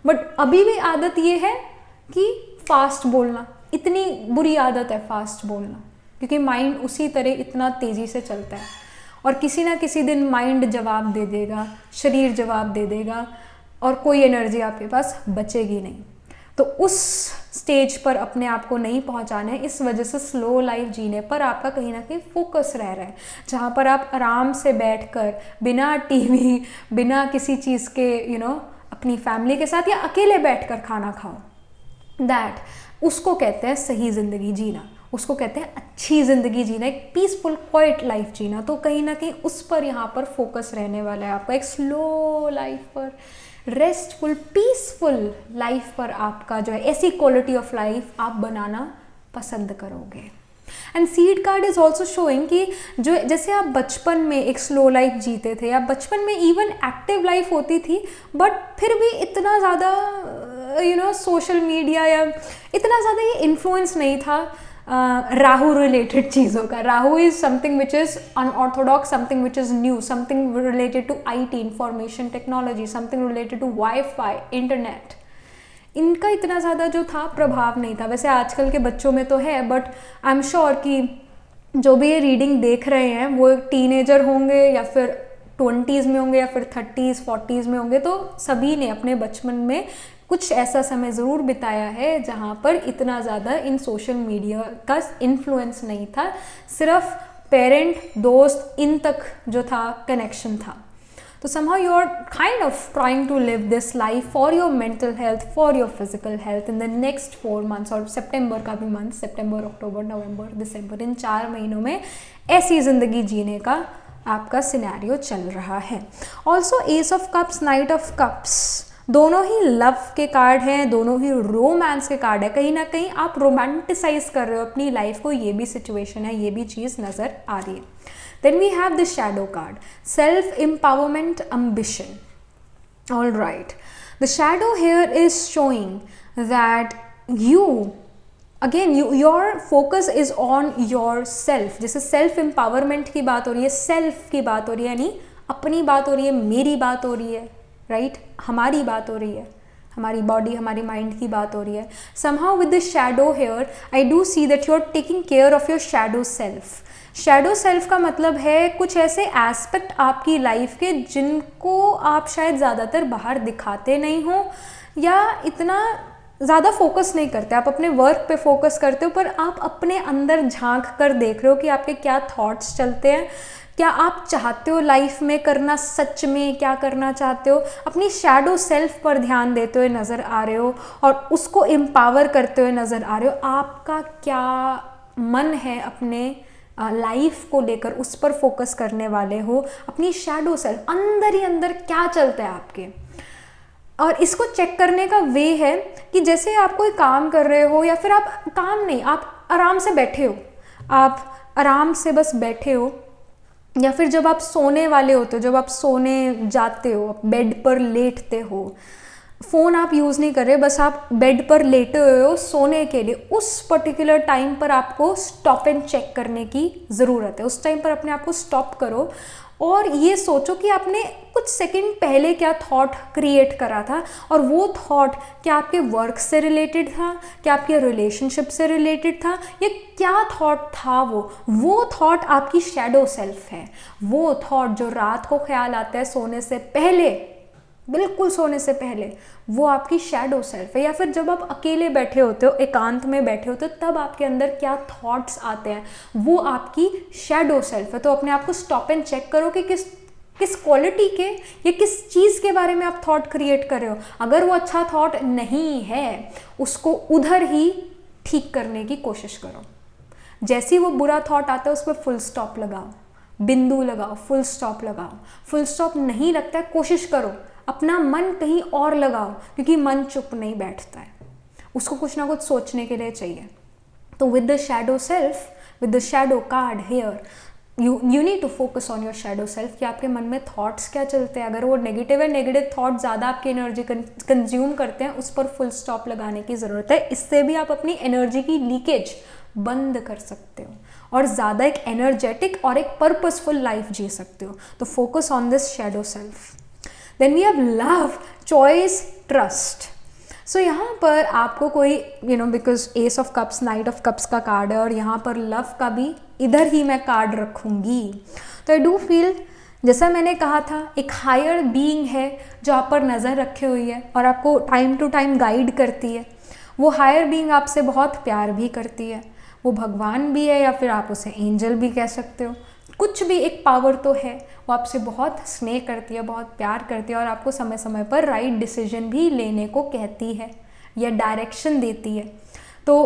बट अभी भी आदत ये है कि फास्ट बोलना, इतनी बुरी आदत है फास्ट बोलना, क्योंकि माइंड उसी तरह इतना तेज़ी से चलता है। और किसी ना किसी दिन माइंड जवाब दे देगा, शरीर जवाब दे देगा, और कोई एनर्जी आपके पास बचेगी नहीं। तो उस स्टेज पर अपने आप को नहीं पहुंचाना है। इस वजह से स्लो लाइफ जीने पर आपका कहीं ना कहीं फोकस रह रहा है, जहाँ पर आप आराम से बैठकर बिना टीवी, बिना किसी चीज़ के अपनी फैमिली के साथ या अकेले बैठकर खाना खाओ। दैट उसको कहते हैं सही ज़िंदगी जीना, उसको कहते हैं अच्छी ज़िंदगी जीना, एक पीसफुल क्वाइट लाइफ जीना। तो कहीं ना कहीं उस पर यहाँ पर फोकस रहने वाला है आपका, एक स्लो लाइफ पर, रेस्टफुल पीसफुल लाइफ पर आपका जो है, ऐसी क्वालिटी ऑफ लाइफ आप बनाना पसंद करोगे। And seed card is also showing कि जो जैसे आप बचपन में एक स्लो लाइफ जीते थे, या बचपन में इवन एक्टिव लाइफ होती थी, बट फिर भी इतना ज़्यादा सोशल मीडिया या इतना ज़्यादा ये इन्फ्लुएंस नहीं था राहु रिलेटेड चीज़ों का। Rahu is something which is unorthodox, something which is new, something related to IT, information technology, something related to wifi, internet. इनका इतना ज़्यादा जो था प्रभाव नहीं था। वैसे आजकल के बच्चों में तो है, बट आई एम श्योर कि जो भी ये रीडिंग देख रहे हैं वो टीनेजर होंगे या फिर 20s में होंगे या फिर 30s 40s में होंगे, तो सभी ने अपने बचपन में कुछ ऐसा समय ज़रूर बिताया है जहाँ पर इतना ज़्यादा इन सोशल मीडिया का इन्फ्लुएंस नहीं था, सिर्फ पेरेंट, दोस्त, इन तक जो था कनेक्शन था। तो somehow you are kind of trying to live this life for your mental health, for your physical health in the next 4 months, और सितंबर का भी मंथ, सितंबर, अक्टूबर, नवंबर, दिसंबर, इन 4 महीनों में ऐसी ज़िंदगी जीने का आपका सिनेरियो चल रहा है। Also S of cups, night of cups, दोनों ही लव के कार्ड हैं, दोनों ही रोमांस के कार्ड है। कहीं ना कहीं आप रोमांटिसाइज कर रहे हो अपनी लाइफ को, ये भी सिचुएशन है, ये भी चीज़ नज़र आ रही है। Then we have the shadow card, self-empowerment, ambition. All right. The shadow here is showing that your focus is on yourself. जैसे self-empowerment की बात हो रही है, self की बात हो रही है, यानी अपनी बात हो रही है, मेरी बात हो रही है, right? हमारी बात हो रही है, हमारी बॉडी, हमारी माइंड की बात हो रही है। Somehow with the shadow here, I do see that you are taking care of your shadow self. Shadow self का मतलब है कुछ ऐसे एस्पेक्ट आपकी लाइफ के जिनको आप शायद ज़्यादातर बाहर दिखाते नहीं हो, या इतना ज़्यादा फोकस नहीं करते, आप अपने वर्क पे फोकस करते हो, पर आप अपने अंदर झांक कर देख रहे हो कि आपके क्या थॉट्स चलते हैं, क्या आप चाहते हो लाइफ में करना, सच में क्या करना चाहते हो। अपनी शैडो सेल्फ पर ध्यान देते हुए नज़र आ रहे हो और उसको एम्पावर करते हुए नज़र आ रहे हो। आपका क्या मन है अपने लाइफ को लेकर, उस पर फोकस करने वाले हो। अपनी शैडो सेल्फ, अंदर ही अंदर क्या चलता है आपके। और इसको चेक करने का वे है कि जैसे आप कोई काम कर रहे हो, या फिर आप काम नहीं, आप आराम से बैठे हो, आप आराम से बस बैठे हो, या फिर जब आप सोने वाले होते हो, जब आप सोने जाते हो, बेड पर लेटते हो, फ़ोन आप यूज़ नहीं कर रहे, बस आप बेड पर लेटे हुए हो सोने के लिए, उस पर्टिकुलर टाइम पर आपको स्टॉप एंड चेक करने की ज़रूरत है। उस टाइम पर अपने आप को स्टॉप करो और ये सोचो कि आपने कुछ सेकंड पहले क्या थॉट क्रिएट करा था, और वो थॉट क्या आपके वर्क से रिलेटेड था, क्या आपके रिलेशनशिप से रिलेटेड था, या क्या थॉट था। वो थॉट आपकी शैडो सेल्फ है। वो थॉट जो रात को ख्याल आता है सोने से पहले, बिल्कुल सोने से पहले, वो आपकी शैडो सेल्फ है। या फिर जब आप अकेले बैठे होते हो, एकांत में बैठे होते हो, तब आपके अंदर क्या थॉट्स आते हैं, वो आपकी शैडो सेल्फ है। तो अपने आप को स्टॉप एंड चेक करो कि किस क्वालिटी के या किस चीज़ के बारे में आप थॉट क्रिएट कर रहे हो। अगर वो अच्छा थॉट नहीं है, उसको उधर ही ठीक करने की कोशिश करो। जैसे ही वो बुरा थॉट आता है, उस पर फुल स्टॉप लगाओ, बिंदु लगाओ, फुल स्टॉप लगाओ। फुल स्टॉप नहीं लगता है, कोशिश करो अपना मन कहीं और लगाओ, क्योंकि मन चुप नहीं बैठता है, उसको कुछ ना कुछ सोचने के लिए चाहिए। तो with the shadow self, with the shadow card here, you need to focus on your shadow self कि आपके मन में थॉट्स क्या चलते हैं। अगर वो नेगेटिव है, नेगेटिव थॉट ज़्यादा आपकी एनर्जी कंज्यूम करते हैं, उस पर फुल स्टॉप लगाने की ज़रूरत है। इससे भी आप अपनी एनर्जी की लीकेज बंद कर सकते हो और ज़्यादा एक एनर्जेटिक और एक पर्पसफुल लाइफ जी सकते हो। तो focus on this shadow self. Then we have love, choice, trust. So यहाँ पर आपको कोई because Ace of Cups, Knight of Cups का कार्ड है, और यहाँ पर लव का भी इधर ही मैं कार्ड रखूँगी। तो आई डू फील, जैसा मैंने कहा था, एक हायर बीइंग है जो आप पर नज़र रखे हुई है और आपको टाइम टू टाइम गाइड करती है। वो हायर बीइंग आपसे बहुत प्यार भी करती है। वो भगवान भी है, या फिर आप उसे एंजल भी कह सकते हो। कुछ भी एक पावर तो है, वो आपसे बहुत स्नेह करती है, बहुत प्यार करती है, और आपको समय समय पर राइट डिसीजन भी लेने को कहती है या डायरेक्शन देती है। तो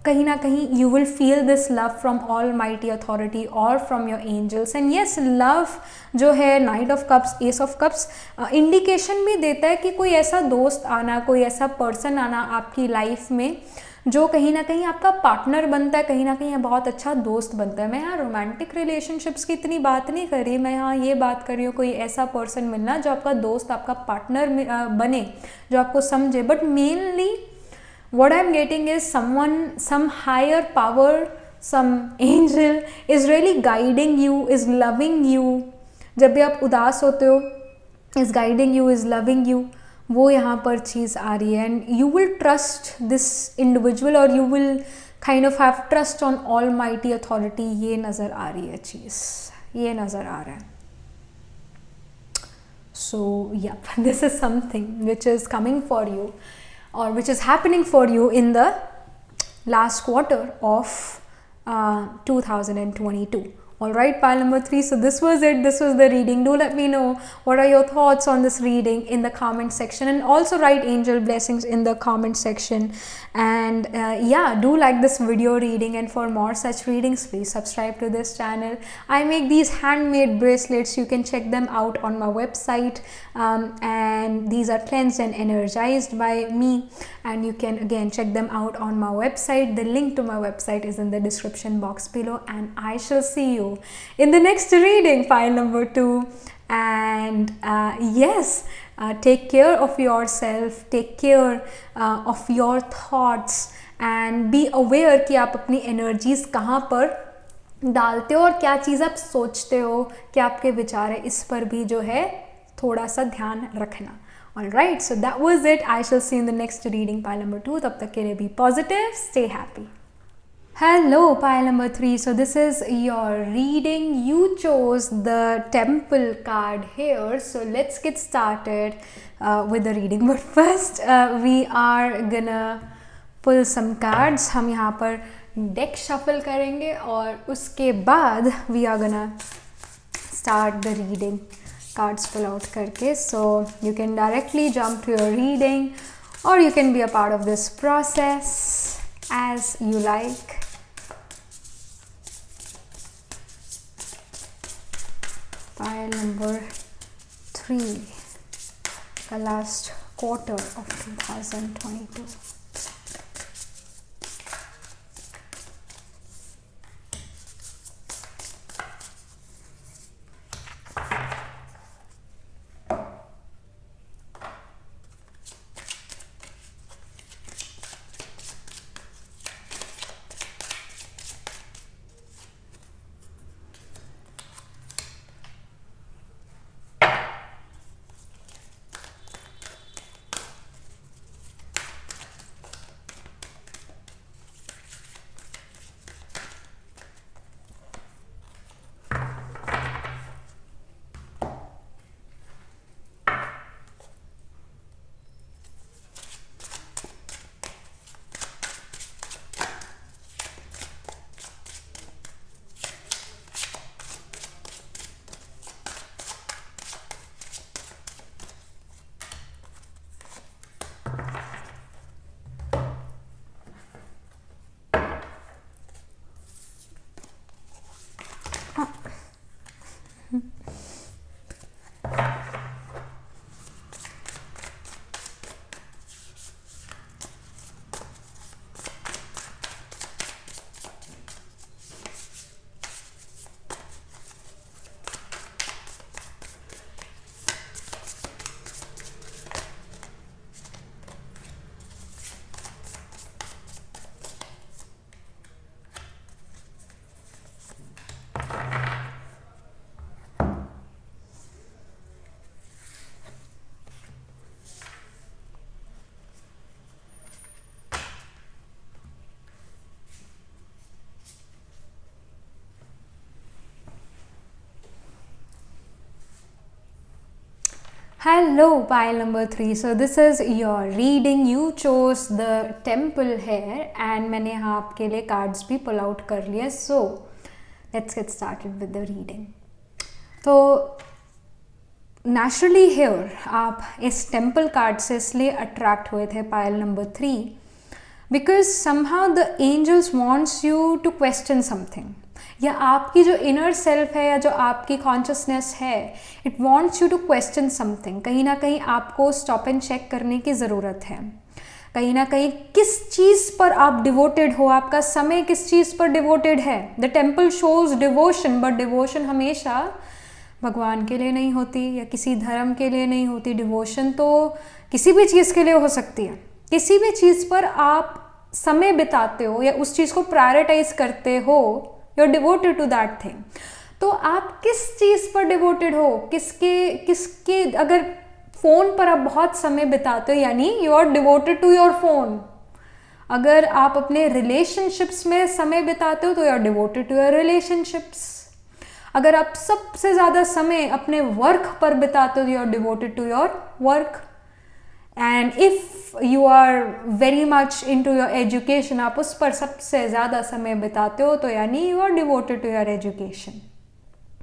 कहीं ना कहीं you will feel this love from almighty authority और from your angels. And yes, love जो है, knight of cups, ace of cups, indication भी देता है कि कोई ऐसा दोस्त आना, कोई ऐसा पर्सन आना आपकी लाइफ में जो कहीं ना कहीं आपका पार्टनर बनता है, कहीं ना कहीं बहुत अच्छा दोस्त बनता है। मैं यहाँ रोमांटिक रिलेशनशिप्स की इतनी बात नहीं कर रही, मैं यहाँ ये बात कर रही हूँ कोई ऐसा पर्सन मिलना जो आपका दोस्त, आपका पार्टनर बने, जो आपको समझे। But mainly what I'm getting is some higher power, some angel is really guiding you, is loving you. जब भी आप उदास होते हो, is guiding you, is loving you, वो यहाँ पर चीज़ आ रही है। And you will trust this individual, और you will kind of have trust on almighty authority. ये नज़र आ रही है चीज़, ये नज़र आ रहा है। सो या, this is something which is coming for you, or which is happening for you in the last quarter of 2022. All right, pile number 3. So this was it. This was the reading. Do let me know what are your thoughts on this reading in the comment section, and also write angel blessings in the comment section. And yeah, do like this video reading, and for more such readings, please subscribe to this channel. I make these handmade bracelets. You can check them out on my website, and these are cleansed and energized by me, and you can again check them out on my website. The link to my website is in the description box below, and I shall see you in the next reading, file number 2. And yes, take care of yourself, take care of your thoughts, and be aware कि आप अपनी energies कहाँ पर डालते हो और क्या चीज़ आप सोचते हो, क्या आपके विचार है, इस पर भी जो है थोड़ा सा ध्यान रखना। Alright, so that was it. I shall see you in the next reading, pile number 2. तब तक के लिए be positive, stay happy. Hello, pile number 3. So, this is your reading. You chose the temple card here. So, let's get started with the reading. But first, we are gonna pull some cards. हम यहाँ पर deck shuffle करेंगे और उसके बाद we are gonna start the reading. Cards pull out करके. So, you can directly jump to your reading or you can be a part of this process as you like. Pile number 3, the last quarter of 2022. Hello, pile number 3. So this is your reading. You chose the temple here and मैंने यहाँ आपके लिए cards भी pull out कर लिए. So let's get started with the reading. तो naturally here आप इस temple card से इसलिए attract हुए थे pile number 3 because somehow the angels wants you to question something. या आपकी जो इनर सेल्फ है या जो आपकी कॉन्शियसनेस है it wants you to question something. कहीं ना कहीं आपको स्टॉप एंड चेक करने की ज़रूरत है. कहीं ना कहीं किस चीज़ पर आप डिवोटेड हो, आपका समय किस चीज़ पर डिवोटेड है. The temple shows devotion but devotion हमेशा भगवान के लिए नहीं होती या किसी धर्म के लिए नहीं होती. डिवोशन तो किसी भी चीज़ के लिए हो सकती है. किसी भी चीज़ पर आप समय बिताते हो या उस चीज़ को प्रायोरिटाइज करते हो, you're devoted to that thing. तो आप किस चीज़ पर डिवोटेड हो, किसके अगर फ़ोन पर आप बहुत समय बिताते हो यानी you are devoted to your phone. अगर आप अपने रिलेशनशिप्स में समय बिताते हो तो you are devoted to your relationships. अगर आप सबसे ज़्यादा समय अपने वर्क पर बिताते हो तो you are devoted to your work. And if you are very much into your education, आप उस पर सबसे ज़्यादा समय बिताते हो तो यानी you are devoted to your education.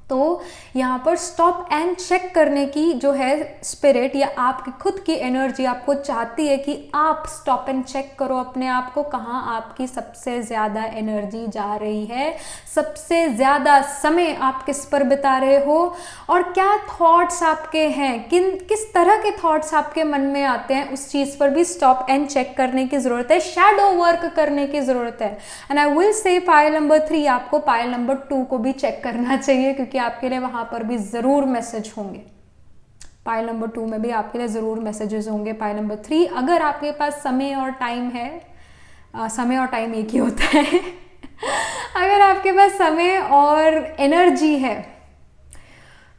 तो यहाँ पर स्टॉप एंड चेक करने की जो है स्पिरिट या आपकी खुद की एनर्जी आपको चाहती है कि आप स्टॉप एंड चेक करो अपने आप को, कहाँ आपकी सबसे ज़्यादा एनर्जी जा रही है, सबसे ज़्यादा समय आप किस पर बिता रहे हो और क्या थॉट्स आपके हैं, किस तरह के थॉट्स आपके मन में आते हैं. उस चीज़ पर भी स्टॉप एंड चेक करने की ज़रूरत है, शैडो वर्क करने की ज़रूरत है. And I will say pile number 3 आपको पाइल नंबर 2 को भी चेक करना चाहिए क्योंकि आपके लिए वहाँ पर भी ज़रूर मैसेज होंगे. पाइल नंबर 2 में भी आपके लिए ज़रूर मैसेजेस होंगे. पाइल नंबर 3 अगर आपके पास समय और टाइम है, समय और टाइम एक ही होता है अगर आपके पास समय और एनर्जी है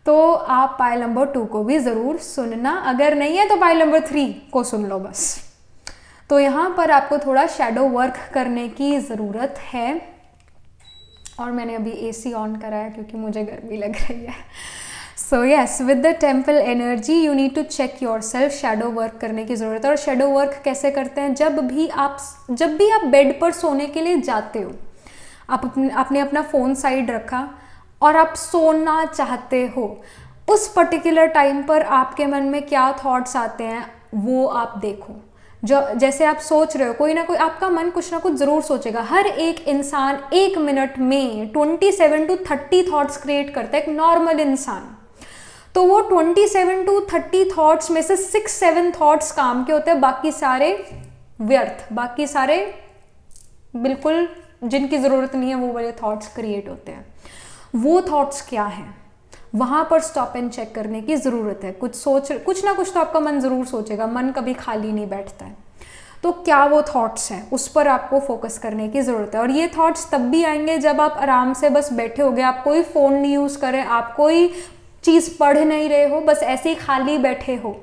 तो आप पाइल नंबर 2 को भी ज़रूर सुनना. अगर नहीं है तो पाइल नंबर 3 को सुन लो बस. तो यहाँ पर आपको थोड़ा शैडो वर्क करने की ज़रूरत है। और मैंने अभी एसी ऑन करा है क्योंकि मुझे गर्मी लग रही है। So yes, with the temple energy you need to check yourself. Shadow work करने की ज़रूरत है। और शैडो वर्क कैसे करते हैं? जब भी आप बेड पर सोने के लिए जाते हो, आपने अपना फ़ोन साइड रखा और आप सोना चाहते हो, उस पर्टिकुलर टाइम पर आपके मन में क्या थॉट्स आते हैं वो आप देखो। जो जैसे आप सोच रहे हो, कोई ना कोई आपका मन कुछ ना कुछ ज़रूर सोचेगा। हर एक इंसान 1 मिनट में 27 to 30 थॉट्स क्रिएट करता है, एक नॉर्मल इंसान। तो वो 27 to 30 थॉट्स में से 6-7 थॉट्स काम के होते हैं, बाकी सारे व्यर्थ, बाकी सारे बिल्कुल जिनकी ज़रूरत नहीं है वो वाले थॉट्स क्रिएट होते हैं। वो थॉट्स क्या हैं, वहाँ पर स्टॉप एंड चेक करने की ज़रूरत है। कुछ ना कुछ तो आपका मन ज़रूर सोचेगा, मन कभी खाली नहीं बैठता है। तो क्या वो थॉट्स हैं, उस पर आपको फोकस करने की ज़रूरत है। और ये थॉट्स तब भी आएंगे जब आप आराम से बस बैठे होगे, आप कोई फ़ोन नहीं यूज़ करें, आप कोई चीज़ पढ़ नहीं रहे हो, बस ऐसे ही खाली बैठे हो,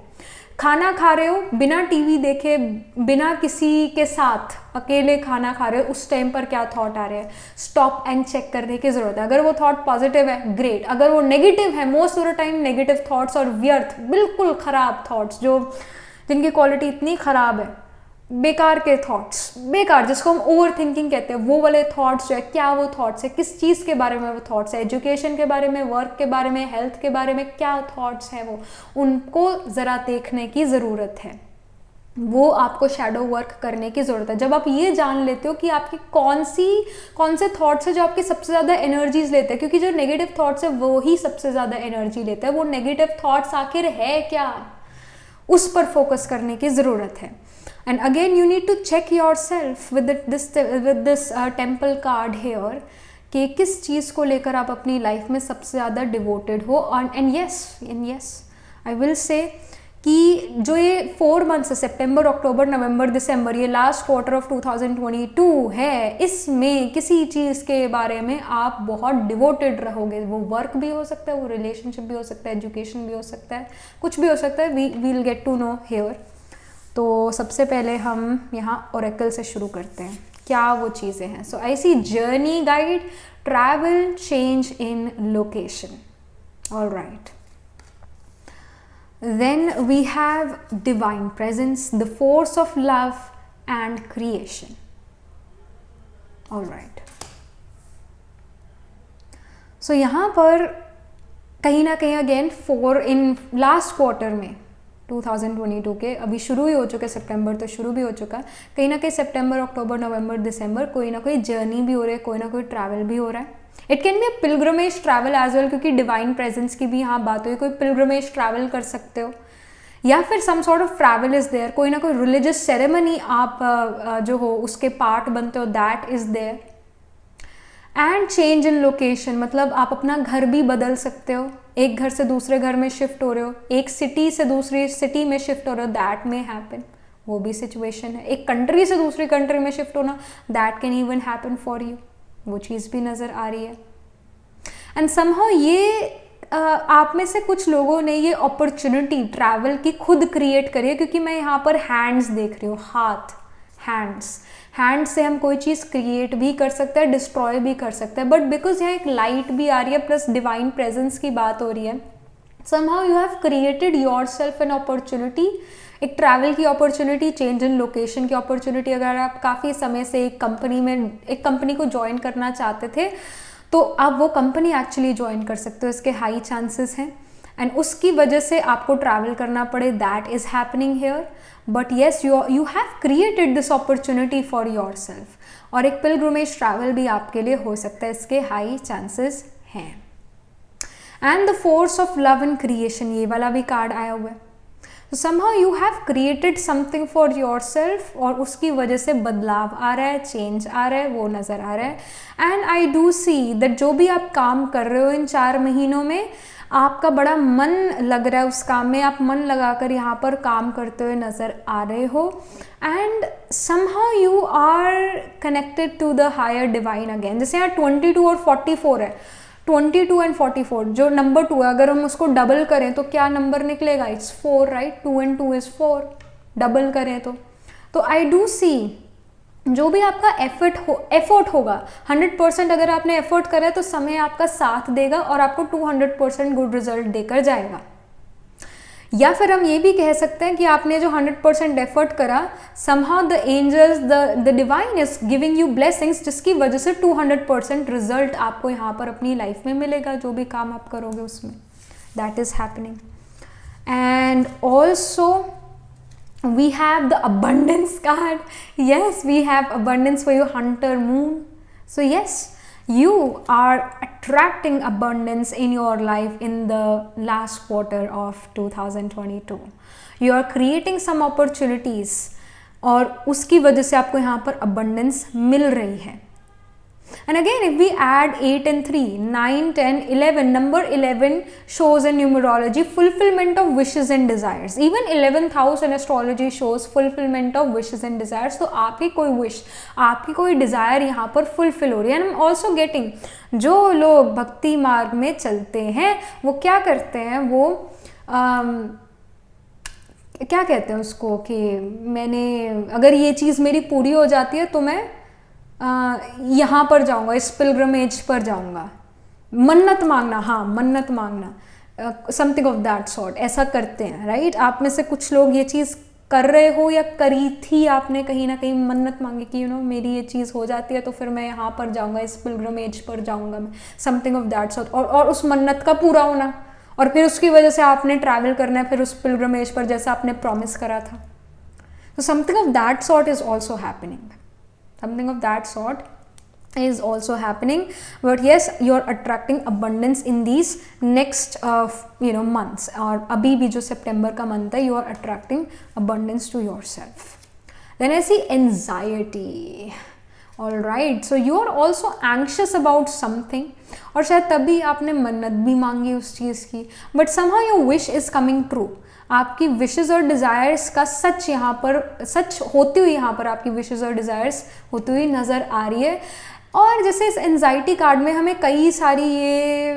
खाना खा रहे हो, बिना टीवी देखे, बिना किसी के साथ अकेले खाना खा रहे हो, उस टाइम पर क्या थॉट आ रहे हैं, स्टॉप एंड चेक करने की ज़रूरत है। अगर वो थॉट पॉजिटिव है, ग्रेट। अगर वो नेगेटिव है, most of the time negative thoughts और व्यर्थ, बिल्कुल ख़राब थॉट्स, जिनकी क्वालिटी इतनी ख़राब है, बेकार के थॉट्स, बेकार, जिसको हम ओवर थिंकिंग कहते हैं, वो वाले थॉट्स जो है, क्या वो थॉट्स है, किस चीज़ के बारे में वो थॉट्स है, एजुकेशन के बारे में, वर्क के बारे में, हेल्थ के बारे में, क्या थॉट्स हैं वो, उनको ज़रा देखने की ज़रूरत है। वो आपको शैडो वर्क करने की ज़रूरत है। जब आप ये जान लेते हो कि आपकी कौन से थॉट्स है जो आपकी सबसे ज़्यादा एनर्जीज लेते हैं, क्योंकि जो नेगेटिव थॉट्स है वो ही सबसे ज़्यादा एनर्जी लेते हैं, वो नेगेटिव थॉट्स आखिर है क्या, उस पर फोकस करने की ज़रूरत है। And again you need to check yourself with this temple card here कि किस चीज़ को लेकर आप अपनी लाइफ में सबसे ज़्यादा डिवोटेड हो। and yes I will say कि जो ये 4 मंथ्स है, सितंबर, अक्टूबर, नवंबर, दिसंबर, ये लास्ट क्वार्टर ऑफ 2022 है, इसमें किसी चीज़ के बारे में आप बहुत डिवोटेड रहोगे। वो वर्क भी हो सकता है, वो रिलेशनशिप भी हो सकता है, एजुकेशन भी हो सकता है, कुछ भी हो सकता है। We will get to know here. तो सबसे पहले हम यहाँ ओरेकल से शुरू करते हैं, क्या वो चीज़ें हैं। So I see journey guide, travel, change in location, all right. Then we have divine presence, the force of love and creation. All right. So यहाँ पर कहीं ना कहीं अगेन इन लास्ट क्वार्टर में 2022 के अभी शुरू ही हो चुके, सितंबर तो शुरू भी हो चुका, कहीं ना कहीं सितंबर, अक्टूबर, नवंबर, दिसंबर कोई ना कोई जर्नी भी हो रही है, कोई ना कोई ट्रैवल भी हो रहा है। It can be a pilgrimage travel as well, क्योंकि डिवाइन प्रेजेंस की भी यहाँ बात हुई, कोई पिलग्रमेज ट्रैवल कर सकते हो, या फिर some sort of travel is there, कोई ना कोई रिलीजियस सेरेमनी आप जो हो उसके पार्ट बनते हो, that is there. And change in location, मतलब आप अपना घर भी बदल सकते हो, एक घर से दूसरे घर में शिफ्ट हो रहे हो, एक सिटी से दूसरी सिटी में शिफ्ट हो रहे हो, दैट मे हैपन, वो भी सिचुएशन है। एक कंट्री से दूसरी कंट्री में शिफ्ट होना, that can even happen for you, वो चीज़ भी नज़र आ रही है। एंड समहाउ ये आप में से कुछ लोगों ने ये अपॉर्चुनिटी ट्रैवल की खुद क्रिएट करी है, क्योंकि मैं यहाँ पर हैंड्स देख रही हूँ, हाथ, हैंड से हम कोई चीज़ क्रिएट भी कर सकते हैं, डिस्ट्रॉय भी कर सकते हैं, बट बिकॉज यहाँ एक लाइट भी आ रही है प्लस डिवाइन प्रेजेंस की बात हो रही है, somehow you have created your self an opportunity, एक ट्रैवल की अपॉर्चुनिटी, चेंज इन लोकेशन की अपॉर्चुनिटी। अगर आप काफ़ी समय से एक कंपनी को ज्वाइन करना चाहते थे तो आप वो कंपनी एक्चुअली ज्वाइन कर सकते हो, इसके हाई चांसेस हैं। एंड उसकी वजह से आपको ट्रैवल करना पड़े, that is happening here, but yes you have created this opportunity for your self, और एक पिलग्रिमेज ट्रैवल भी आपके लिए हो सकता है, इसके हाई चांसेस हैं। And the force of love and creation, ये वाला भी कार्ड आया हुआ है। तो somehow you have created something for yourself, और उसकी वजह से बदलाव आ रहा है, चेंज आ रहा है, वो नज़र आ रहा है। And I do see that जो भी आप काम कर रहे हो इन 4 महीनों में, आपका बड़ा मन लग रहा है उस काम में, आप मन लगाकर यहाँ पर काम करते हुए नज़र आ रहे हो। And somehow you are connected to the higher divine again। जैसे यहाँ 22 और 44 है, 22 एंड 44, जो नंबर 2 है, अगर हम उसको डबल करें तो क्या नंबर निकलेगा, it's 4, right, 2 and 2 is 4, double करें तो तो आई डू सी जो भी आपका एफर्ट होगा 100% अगर आपने एफर्ट करा है तो समय आपका साथ देगा और आपको 200% गुड रिजल्ट देकर जाएगा। या फिर हम ये भी कह सकते हैं कि आपने जो 100% एफर्ट करा, somehow the angels, the divine is giving you blessings, जिसकी वजह से 200% रिजल्ट आपको यहाँ पर अपनी लाइफ में मिलेगा, जो भी काम आप करोगे उसमें। That is happening. And also we have the abundance card. Yes, we have abundance for you, hunter moon. So yes, you are attracting abundance in your life in the last quarter of 2022. You are creating some opportunities और उसकी वजह से आपको यहाँ पर abundance मिल रही है। And again, if we add 8 and 3, 9, 10, 11, number 11 shows in numerology fulfillment of wishes and desires. Even 11th house in astrology shows fulfillment of wishes and desires. तो आपकी कोई wish, आपकी कोई desire यहाँ पर fulfill हो रही है। And I'm also getting, जो लोग भक्ति मार्ग में चलते हैं वो क्या करते हैं, वो क्या कहते हैं उसको, कि मैंने अगर ये चीज़ मेरी पूरी हो जाती है तो मैं यहाँ पर जाऊँगा, इस पिलग्रमेज पर जाऊँगा, मन्नत मांगना, हाँ मन्नत मांगना, समथिंग ऑफ दैट सॉर्ट, ऐसा करते हैं, राइट। आप में से कुछ लोग ये चीज़ कर रहे हो या करी थी आपने, कहीं ना कहीं मन्नत मांगी कि मेरी ये चीज़ हो जाती है तो फिर मैं यहाँ पर जाऊँगा, इस पिलग्रमेज पर जाऊँगा मैं, समथिंग ऑफ दैट सॉर्ट, और उस मन्नत का पूरा होना, और फिर उसकी वजह से आपने ट्रैवल करना है फिर उस पिलग्रमेज पर जैसा आपने प्रॉमिस करा था। तो something of that sort is also happening, something of that sort is also happening. But yes, you're attracting abundance in these next months, और अभी भी जो सितंबर का मंथ है, you are attracting abundance to yourself. Then I see anxiety. All right, so you are also anxious about something, और शायद तभी आपने मन्नत भी मांगी उस चीज़ की, but somehow your wish is coming true. आपकी विशेस और डिज़ायर्स का सच यहाँ पर, सच होती हुई यहाँ पर आपकी विशेस और डिज़ायर्स होती हुई नज़र आ रही है। और जैसे इस एंजाइटी कार्ड में हमें कई सारी ये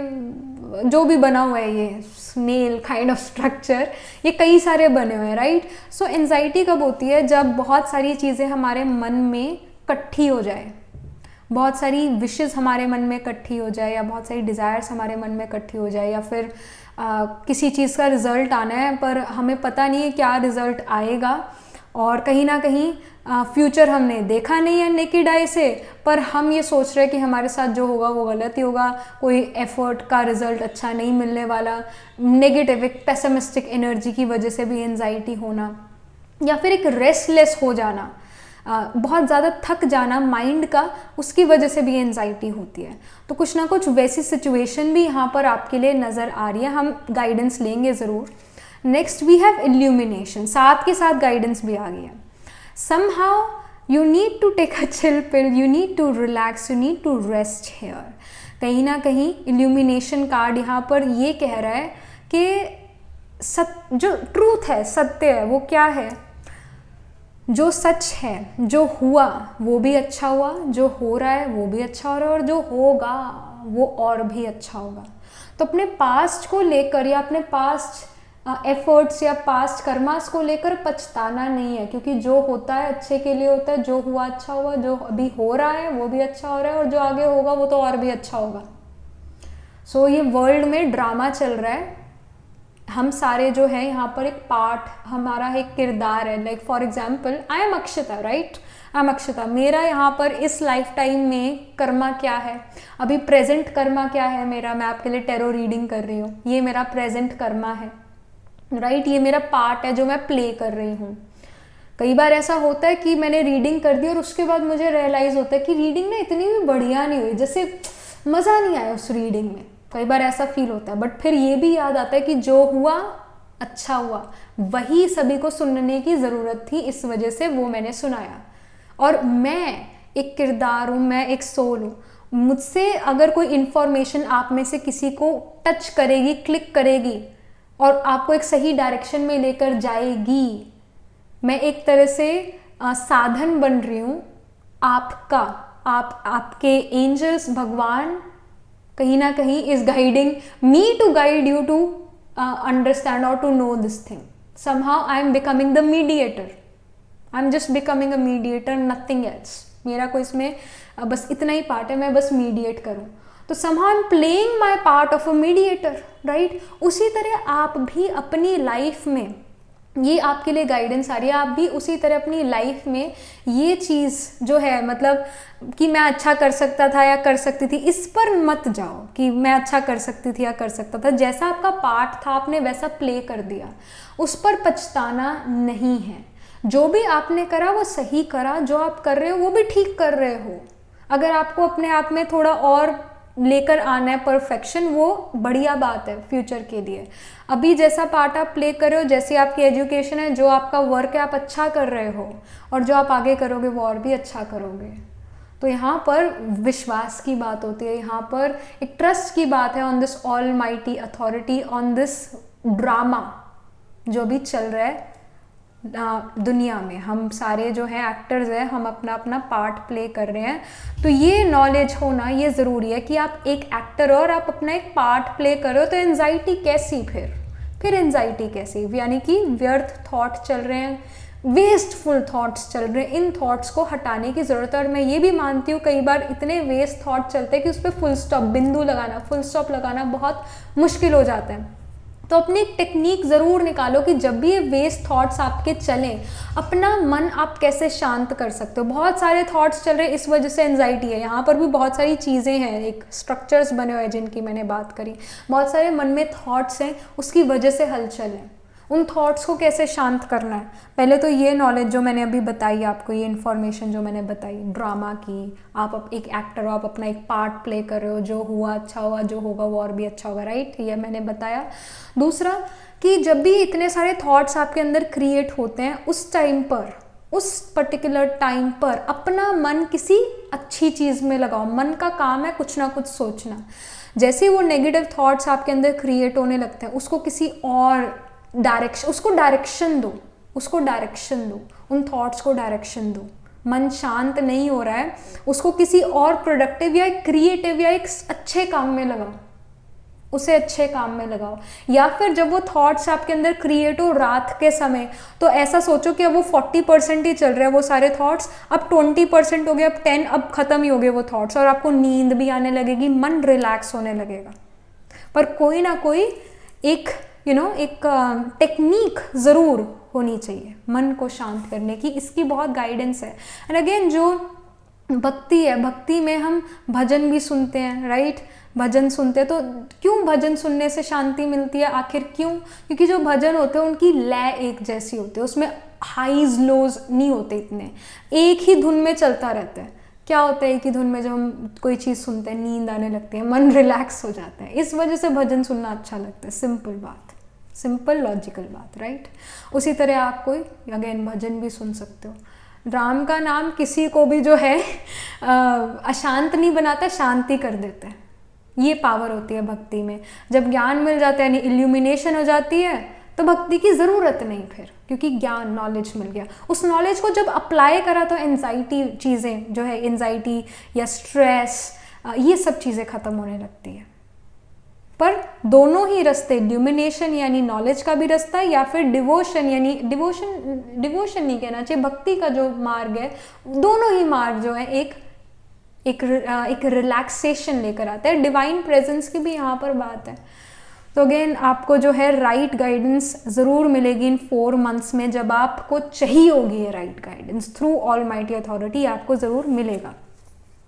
जो भी बना हुआ है, ये स्नेल काइंड ऑफ स्ट्रक्चर, ये कई सारे बने हुए हैं, राइट। सो एंजाइटी कब होती है, जब बहुत सारी चीज़ें हमारे मन में इकट्ठी हो जाए, बहुत सारी विशेस हमारे मन में इकट्ठी हो जाए, या बहुत सारी डिज़ायर्स हमारे मन में इकट्ठी हो जाए, या फिर किसी चीज़ का रिज़ल्ट आना है पर हमें पता नहीं है क्या रिज़ल्ट आएगा, और कहीं ना कहीं फ्यूचर हमने देखा नहीं है नेकेड आई से, पर हम ये सोच रहे हैं कि हमारे साथ जो होगा वो गलत ही होगा, कोई एफर्ट का रिज़ल्ट अच्छा नहीं मिलने वाला, नेगेटिव एक पेसिमिस्टिक एनर्जी की वजह से भी एंजाइटी होना, या फिर एक रेस्टलेस हो जाना, बहुत ज़्यादा थक जाना माइंड का, उसकी वजह से भी एंजाइटी होती है। तो कुछ ना कुछ वैसी सिचुएशन भी यहाँ पर आपके लिए नज़र आ रही है, हम गाइडेंस लेंगे ज़रूर। नेक्स्ट वी हैव इल्यूमिनेशन, साथ के साथ गाइडेंस भी आ गई है। Somehow you need to take a chill pill, you need to relax, you need to rest here. कहीं ना कहीं इल्यूमिनेशन कार्ड यहाँ पर ये कह रहा है कि जो ट्रूथ है, सत्य है, वो क्या है, जो सच है, जो हुआ वो भी अच्छा हुआ, जो हो रहा है वो भी अच्छा हो रहा है, और जो होगा वो और भी अच्छा होगा। तो अपने पास्ट को लेकर या अपने पास्ट एफर्ट्स या पास्ट कर्मास को लेकर पछताना नहीं है, क्योंकि जो होता है अच्छे के लिए होता है, जो हुआ अच्छा हुआ, जो अभी हो रहा है वो भी अच्छा हो रहा है, और जो आगे होगा वो तो और भी अच्छा होगा। सो ये वर्ल्ड में ड्रामा चल रहा है, हम सारे जो है यहाँ पर एक पार्ट, हमारा एक किरदार है। Like for example I am Akshata, right, I am Akshata, मेरा यहाँ पर इस लाइफ टाइम में कर्मा क्या है, अभी प्रेजेंट कर्मा क्या है मेरा, मैं आपके लिए टैरो रीडिंग कर रही हूँ, ये मेरा प्रेजेंट कर्मा है, राइट, ये मेरा पार्ट है जो मैं प्ले कर रही हूँ। कई बार ऐसा होता है कि मैंने रीडिंग कर दी और उसके बाद मुझे रियलाइज़ होता है कि रीडिंग ना इतनी भी बढ़िया नहीं हुई, जैसे मज़ा नहीं आया उस रीडिंग में, कई बार ऐसा फील होता है। बट फिर ये भी याद आता है कि जो हुआ अच्छा हुआ, वही सभी को सुनने की ज़रूरत थी, इस वजह से वो मैंने सुनाया। और मैं एक किरदार हूँ, मैं एक सोल हूँ, मुझसे अगर कोई इन्फॉर्मेशन आप में से किसी को टच करेगी, क्लिक करेगी और आपको एक सही डायरेक्शन में लेकर जाएगी, मैं एक तरह से साधन बन रही हूँ आपका, आपके एंजल्स, भगवान कहीं ना कहीं is guiding me to guide you to understand और to know this thing. somehow I am becoming the mediator, I am just becoming a mediator, nothing else. मेरा कोई इसमें बस इतना ही पार्ट है, मैं बस मीडिएट करूँ। तो somehow I'm playing my part of a mediator, right? उसी तरह आप भी अपनी लाइफ में, ये आपके लिए गाइडेंस आ रही है, आप भी उसी तरह अपनी लाइफ में ये चीज़ जो है, मतलब कि मैं अच्छा कर सकता था या कर सकती थी, इस पर मत जाओ कि मैं अच्छा कर सकती थी या कर सकता था। जैसा आपका पार्ट था आपने वैसा प्ले कर दिया, उस पर पछताना नहीं है। जो भी आपने करा वो सही करा, जो आप कर रहे हो वो भी ठीक कर रहे हो। अगर आपको अपने आप में थोड़ा और लेकर आना है परफेक्शन, वो बढ़िया बात है फ्यूचर के लिए। अभी जैसा पार्ट आप प्ले कर रहे हो, जैसी आपकी एजुकेशन है, जो आपका वर्क है आप अच्छा कर रहे हो, और जो आप आगे करोगे वो और भी अच्छा करोगे। तो यहाँ पर विश्वास की बात होती है, यहाँ पर एक ट्रस्ट की बात है on this all mighty authority, on this drama जो भी चल रहा है दुनिया में। हम सारे जो है एक्टर्स हैं, हम अपना अपना पार्ट प्ले कर रहे हैं। तो ये नॉलेज होना ये ज़रूरी है कि आप एक एक्टर हो और आप अपना एक पार्ट प्ले करो। तो एंजाइटी कैसी, फिर एंजाइटी कैसी, यानी कि व्यर्थ थॉट चल रहे हैं, वेस्टफुल थॉट्स चल रहे हैं, इन थॉट्स को हटाने की ज़रूरत है। और मैं ये भी मानती हूँ कई बार इतने वेस्ट थॉट चलते हैं कि उस पर फुल स्टॉप, बिंदु लगाना, फुल स्टॉप लगाना बहुत मुश्किल हो जाता है। तो अपनी एक टेक्निक ज़रूर निकालो कि जब भी ये वेस्ट थॉट्स आपके चलें, अपना मन आप कैसे शांत कर सकते हो। बहुत सारे थॉट्स चल रहे हैं, इस वजह से एंजाइटी है। यहाँ पर भी बहुत सारी चीज़ें हैं, एक स्ट्रक्चर्स बने हुए हैं जिनकी मैंने बात करी। बहुत सारे मन में थॉट्स हैं, उसकी वजह से हलचल है। उन थॉट्स को कैसे शांत करना है, पहले तो ये नॉलेज जो मैंने अभी बताई आपको, ये इन्फॉर्मेशन जो मैंने बताई ड्रामा की, आप एक एक्टर हो, आप अपना एक पार्ट प्ले कर रहे हो, जो हुआ अच्छा हुआ, जो होगा वो और भी अच्छा होगा, राइट, ये मैंने बताया। दूसरा कि जब भी इतने सारे थॉट्स आपके अंदर क्रिएट होते हैं, उस टाइम पर, उस पर्टिकुलर टाइम पर अपना मन किसी अच्छी चीज़ में लगाओ। मन का काम है कुछ ना कुछ सोचना। जैसे ही वो नेगेटिव थॉट्स आपके अंदर क्रिएट होने लगते हैं, उसको किसी और डायरेक्शन, उसको डायरेक्शन दो, उसको डायरेक्शन दो, उन थॉट्स को डायरेक्शन दो। मन शांत नहीं हो रहा है, उसको किसी और प्रोडक्टिव या एक क्रिएटिव या एक अच्छे काम में लगाओ, उसे अच्छे काम में लगाओ। या फिर जब वो थॉट्स आपके अंदर क्रिएट हो रात के समय, तो ऐसा सोचो कि अब वो 40% ही चल रहे हैं वो सारे थॉट्स, अब 20% हो गए, अब 10, अब खत्म ही हो गए वो थॉट्स, और आपको नींद भी आने लगेगी, मन रिलैक्स होने लगेगा। पर कोई ना कोई एक एक टेक्निक ज़रूर होनी चाहिए मन को शांत करने की, इसकी बहुत गाइडेंस है। एंड अगेन जो भक्ति है, भक्ति में हम भजन भी सुनते हैं, राइट, भजन सुनते हैं। तो क्यों भजन सुनने से शांति मिलती है, आखिर क्यों? क्योंकि जो भजन होते हैं उनकी लय एक जैसी होती है, उसमें हाईज लोज नहीं होते इतने, एक ही धुन में चलता रहता है। क्या होता है कि धुन में जब हम कोई चीज़ सुनते हैं नींद आने लगती है, मन रिलैक्स हो जाता है, इस वजह से भजन सुनना अच्छा लगता है। सिंपल बात, सिंपल लॉजिकल बात, राइट। उसी तरह आप कोई अगेन भजन भी सुन सकते हो। राम का नाम किसी को भी जो है अशांत नहीं बनाता, शांति कर देता है। ये पावर होती है भक्ति में। जब ज्ञान मिल जाता है, यानी इल्यूमिनेशन हो जाती है, तो भक्ति की ज़रूरत नहीं फिर, क्योंकि ज्ञान, नॉलेज मिल गया। उस नॉलेज को जब अप्लाई करा तो एंजाइटी चीज़ें जो है, एंजाइटी या स्ट्रेस, ये सब चीज़ें ख़त्म होने लगती है। पर दोनों ही रास्ते, इल्यूमिनेशन यानी नॉलेज का भी रास्ता है, या फिर डिवोशन यानी डिवोशन नहीं कहना चाहिए, भक्ति का जो मार्ग है, दोनों ही मार्ग जो है एक रिलैक्सेशन लेकर आता है। डिवाइन प्रेजेंस की भी यहाँ पर बात है। तो अगेन आपको जो है राइट गाइडेंस ज़रूर मिलेगी इन 4 मंथ्स में। जब आपको चाहिए होगी ये right guidance through almighty authority, आपको ज़रूर मिलेगा।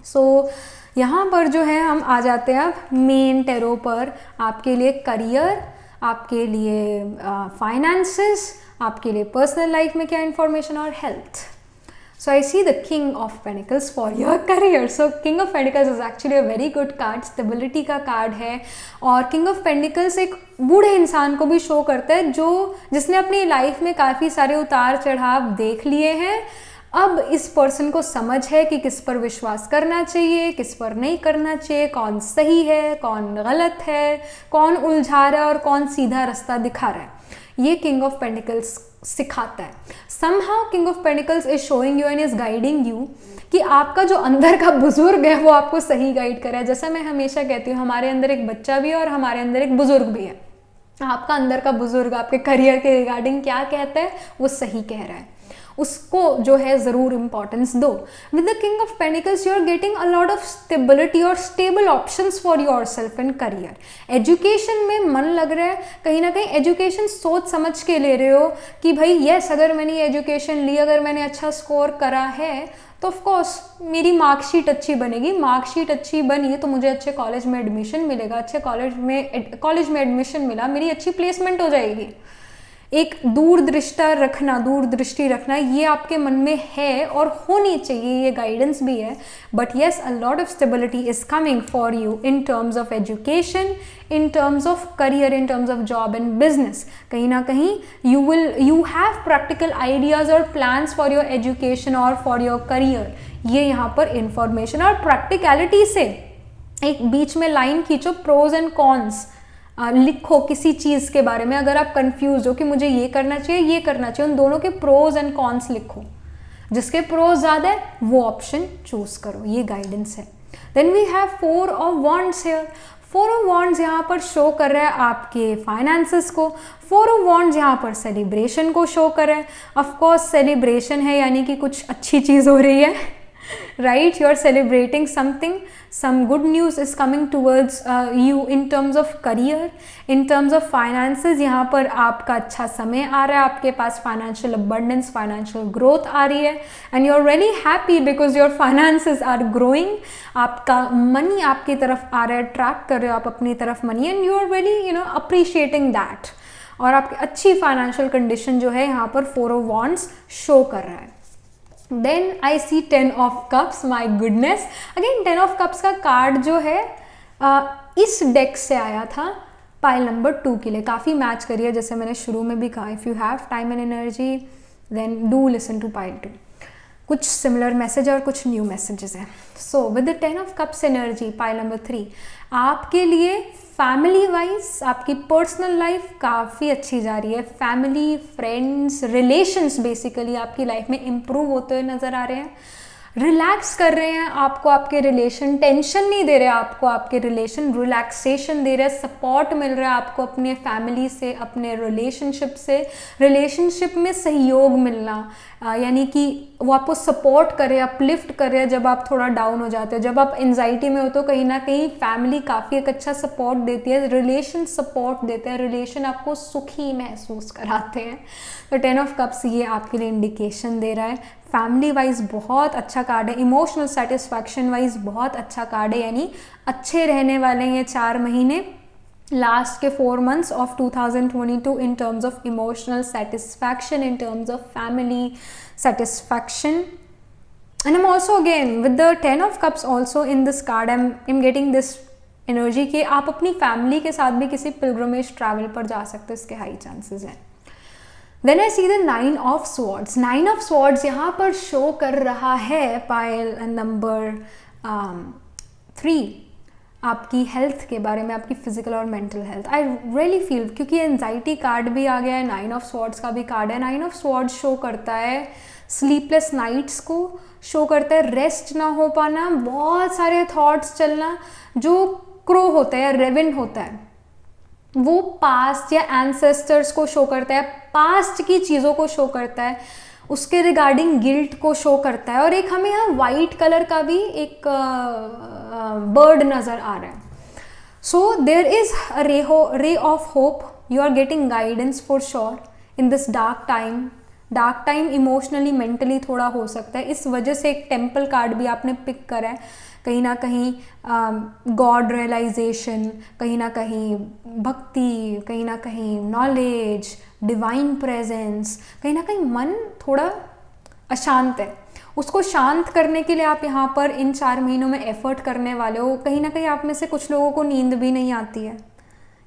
सो यहाँ पर जो है हम आ जाते हैं अब मेन टैरो पर। आपके लिए करियर, आपके लिए फाइनेंसेस, आपके लिए पर्सनल लाइफ में क्या इन्फॉर्मेशन, और health. So I see the King of Pentacles for your career. So King of Pentacles is actually a very good card, stability का कार्ड है। और King of Pentacles एक बूढ़े इंसान को भी शो करता है, जिसने अपनी लाइफ में काफ़ी सारे उतार चढ़ाव देख लिए हैं। अब इस पर्सन को समझ है कि किस पर विश्वास करना चाहिए, किस पर नहीं करना चाहिए, कौन सही है, कौन गलत है, कौन उलझा रहा है और कौन सीधा रास्ता दिखा रहा है। ये किंग ऑफ पेंटिकल्स सिखाता है। Somehow king of pentacles is showing you and is guiding you कि आपका जो अंदर का बुजुर्ग है वो आपको सही गाइड कर रहा है। जैसा मैं हमेशा कहती हूँ, हमारे अंदर एक बच्चा भी है और हमारे अंदर एक बुजुर्ग भी है। आपका अंदर का बुजुर्ग आपके करियर के रिगार्डिंग क्या कहता है, वो सही कह रहा है। उसको जो है ज़रूर इम्पॉर्टेंस दो। With the king of pentacles you are getting a lot of stability और stable options for yourself in career. Education में मन लग रहा है, कहीं ना कहीं एजुकेशन सोच समझ के ले रहे हो कि भाई यस, अगर मैंने एजुकेशन ली, अगर मैंने अच्छा स्कोर करा है तो ऑफ कोर्स मेरी मार्कशीट अच्छी बनेगी, मार्कशीट अच्छी बनी तो मुझे अच्छे कॉलेज में एडमिशन मिलेगा, अच्छे कॉलेज में एडमिशन मिला, मेरी अच्छी प्लेसमेंट हो जाएगी। एक दूरदृष्टि रखना ये आपके मन में है और होनी चाहिए, ये गाइडेंस भी है। But yes, a lot of stability is coming for you in terms of education, in terms of career, in terms of job and business. कहीं ना कहीं यू हैव प्रैक्टिकल आइडियाज और प्लान्स फॉर योर एजुकेशन और for your career. ये यहाँ पर information और practicality से एक बीच में लाइन खींचो, प्रोज एंड कॉन्स लिखो किसी चीज़ के बारे में। अगर आप कंफ्यूज हो कि मुझे ये करना चाहिए, ये करना चाहिए, उन दोनों के प्रोज एंड कॉन्स लिखो। जिसके प्रोज ज़्यादा है वो ऑप्शन चूज करो। ये गाइडेंस है। Then we have 4 of wands here. 4 of wands यहाँ पर शो कर रहा है आपके फाइनेंसेस को। 4 ऑफ वॉन्ड्स यहाँ पर सेलिब्रेशन को शो कर रहा है। ऑफकोर्स सेलिब्रेशन है यानी कि कुछ अच्छी चीज़ हो रही है, right? You are celebrating something, some good news is coming towards you in terms of career, in terms of finances। यहाँ पर आपका अच्छा समय आ रहा है, आपके पास financial abundance, financial growth आ रही है, and you are really happy because your finances are growing। आपका money आपकी तरफ आ रहा है, ट्रैक कर रहे हो आप अपनी तरफ money, and you are really appreciating that। और आपकी अच्छी financial condition जो है यहाँ पर 4 of wands शो कर रहा है। Then I see 10 of cups, my goodness। Again 10 of cups का कार्ड जो है इस डेक से आया था पाइल नंबर 2 के लिए। काफ़ी मैच करिए, जैसे मैंने शुरू में भी कहा, if you have time and energy then do listen to pile 2। कुछ सिमिलर मैसेज और कुछ न्यू मैसेजेस हैं। So with the 10 of cups energy pile number 3 आपके लिए फैमिली वाइज आपकी पर्सनल लाइफ काफ़ी अच्छी जा रही है। फैमिली, फ्रेंड्स, रिलेशंस बेसिकली आपकी लाइफ में इम्प्रूव होते हुए नज़र आ रहे हैं। रिलैक्स कर रहे हैं आपको आपके रिलेशन, टेंशन नहीं दे रहे आपको आपके रिलेशन, रिलैक्सेशन दे रहे हैं, सपोर्ट मिल रहा है आपको अपने फैमिली से, अपने रिलेशनशिप से। रिलेशनशिप में सहयोग मिलना यानी कि वो आपको सपोर्ट करे, अपलिफ्ट करे जब आप थोड़ा डाउन हो जाते हो, जब आप एंजाइटी में हो तो कहीं ना कहीं फैमिली काफ़ी एक अच्छा सपोर्ट देती है, रिलेशन सपोर्ट देते हैं, रिलेशन आपको सुखी महसूस कराते हैं। तो 10 ऑफ कप्स ये आपके लिए इंडिकेशन दे रहा है। फैमिली वाइज बहुत अच्छा कार्ड है, इमोशनल सेटिस्फैक्शन वाइज बहुत अच्छा कार्ड है, यानी अच्छे रहने वाले हैं ये 4 महीने, लास्ट के 4 months of 2022 in terms of emotional satisfaction, in terms of family satisfaction। And I'm also again with the 10 of cups also in this card I'm getting this energy कि आप अपनी फैमिली के साथ भी किसी pilgrimage travel पर जा सकते हो, इसके हाई चांसेस हैं। Then I see the 9 of swords। 9 of swords यहाँ पर शो कर रहा है पाइल नंबर 3 आपकी हेल्थ के बारे में, आपकी फिजिकल और mental health. I really feel, क्योंकि एंजाइटी कार्ड भी आ गया है, 9 ऑफ स्वॉर्ड्स का भी कार्ड है। 9 ऑफ स्वॉर्ड्स शो करता है स्लीपलेस नाइट्स को, शो करता है रेस्ट ना हो पाना, बहुत सारे थॉट्स चलना। जो क्रो होता है या रेवन होता है वो पास्ट या एंसेस्टर्स को शो करता है, पास्ट की चीज़ों को शो करता है, उसके रिगार्डिंग गिल्ट को शो करता है। और एक हमें यहाँ वाइट कलर का भी एक बर्ड नज़र आ रहा है। So there is a ray of hope, you are getting guidance for sure in this dark time. Dark time emotionally mentally थोड़ा हो सकता है, इस वजह से एक टेम्पल कार्ड भी आपने पिक करा है। कहीं ना कहीं गॉड रियलाइजेशन, कहीं ना कहीं भक्ति, कहीं ना कहीं नॉलेज, डिवाइन प्रेजेंस। कहीं ना कहीं मन थोड़ा अशांत है, उसको शांत करने के लिए आप यहाँ पर इन 4 महीनों में एफर्ट करने वाले हो। कहीं ना कहीं आप में से कुछ लोगों को नींद भी नहीं आती है,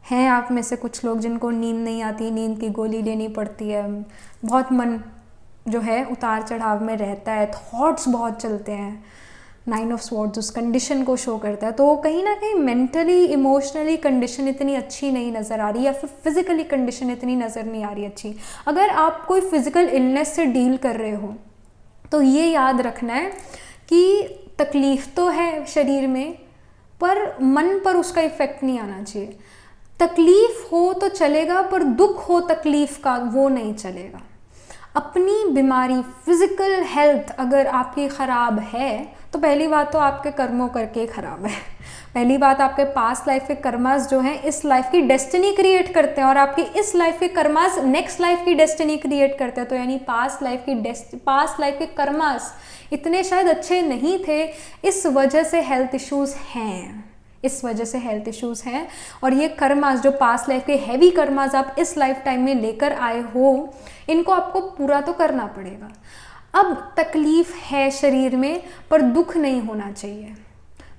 हैं आप में से कुछ लोग जिनको नींद नहीं आती, नींद की गोली लेनी पड़ती है, बहुत मन जो है उतार चढ़ाव में रहता है, थॉट्स बहुत चलते हैं। 9 ऑफ स्वॉर्ड्स उस कंडीशन को शो करता है। तो कहीं ना कहीं मेंटली इमोशनली कंडीशन इतनी अच्छी नहीं नज़र आ रही, या फिर फिजिकली कंडीशन इतनी नज़र नहीं आ रही अच्छी। अगर आप कोई फिजिकल इलनेस से डील कर रहे हो तो ये याद रखना है कि तकलीफ़ तो है शरीर में, पर मन पर उसका इफ़ेक्ट नहीं आना चाहिए। तकलीफ़ हो तो चलेगा, पर दुख हो तकलीफ़ का वो नहीं चलेगा। अपनी बीमारी, फिजिकल हेल्थ अगर आपकी ख़राब है तो पहली बात तो आपके कर्मों करके ख़राब है। पहली बात, आपके पास्ट लाइफ के कर्मास जो हैं इस लाइफ की डेस्टिनी क्रिएट करते हैं, और आपकी इस लाइफ के कर्मास नेक्स्ट लाइफ की डेस्टिनी क्रिएट करते हैं। तो यानी पास्ट लाइफ के कर्मास इतने शायद अच्छे नहीं थे, इस वजह से हेल्थ इश्यूज़ हैं, इस वजह से हेल्थ इश्यूज़ हैं। और ये कर्मास, जो पास्ट लाइफ के हैवी कर्मास आप इस लाइफ टाइम में लेकर आए हो, इनको आपको पूरा तो करना पड़ेगा। अब तकलीफ़ है शरीर में, पर दुख नहीं होना चाहिए,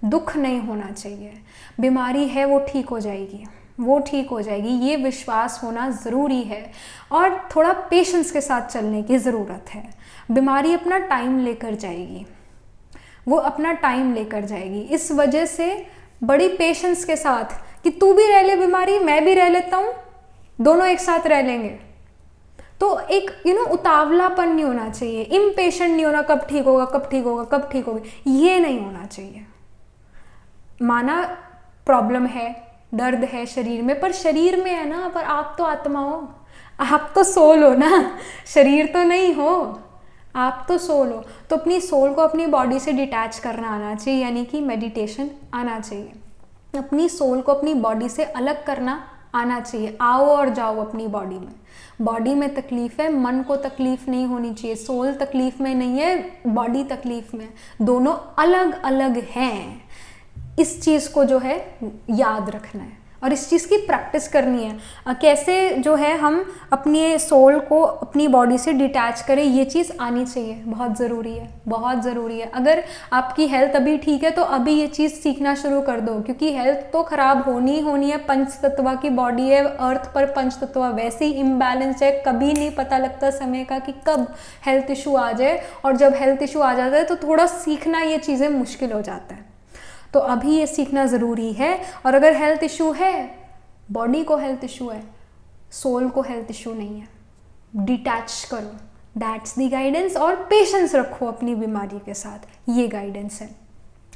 दुख नहीं होना चाहिए। बीमारी है, वो ठीक हो जाएगी, वो ठीक हो जाएगी, ये विश्वास होना ज़रूरी है। और थोड़ा पेशेंस के साथ चलने की ज़रूरत है। बीमारी अपना टाइम लेकर जाएगी, वो अपना टाइम लेकर जाएगी। इस वजह से बड़ी पेशेंस के साथ कि तू भी रह ले बीमारी, मैं भी रह लेता हूँ, दोनों एक साथ रह लेंगे। तो एक उतावलापन नहीं होना चाहिए, इम्पेशेंट नहीं होना, कब ठीक होगा, कब ठीक होगा, कब ठीक होगा, ये नहीं होना चाहिए। माना प्रॉब्लम है, दर्द है शरीर में, पर शरीर में है ना, पर आप तो आत्मा हो, आप तो सोल हो ना, शरीर तो नहीं हो, आप तो सोल हो। तो अपनी सोल को अपनी बॉडी से डिटैच करना आना चाहिए, यानी कि मेडिटेशन आना चाहिए। अपनी सोल को अपनी बॉडी से अलग करना आना चाहिए। आओ और जाओ अपनी बॉडी में, बॉडी में तकलीफ़ है, मन को तकलीफ़ नहीं होनी चाहिए। सोल तकलीफ़ में नहीं है, बॉडी तकलीफ़ में, दोनों अलग अलग हैं। इस चीज़ को जो है याद रखना है और इस चीज़ की प्रैक्टिस करनी है। कैसे जो है हम अपने सोल को अपनी बॉडी से डिटैच करें, ये चीज़ आनी चाहिए, बहुत ज़रूरी है, बहुत ज़रूरी है। अगर आपकी हेल्थ अभी ठीक है तो अभी ये चीज़ सीखना शुरू कर दो, क्योंकि हेल्थ तो ख़राब होनी ही होनी है। पंच तत्व की बॉडी है, अर्थ पर पंच तत्व वैसे ही इम्बैलेंस है, कभी नहीं पता लगता समय का कि कब हेल्थ इशू आ जाए, और जब हेल्थ इशू आ जाता है तो थोड़ा सीखना ये चीज़ें मुश्किल हो जाता है। तो अभी ये सीखना ज़रूरी है। और अगर हेल्थ इशू है, बॉडी को हेल्थ इशू है, सोल को हेल्थ इशू नहीं है, डिटैच करो, दैट्स दी गाइडेंस। और पेशेंस रखो अपनी बीमारी के साथ, ये गाइडेंस है।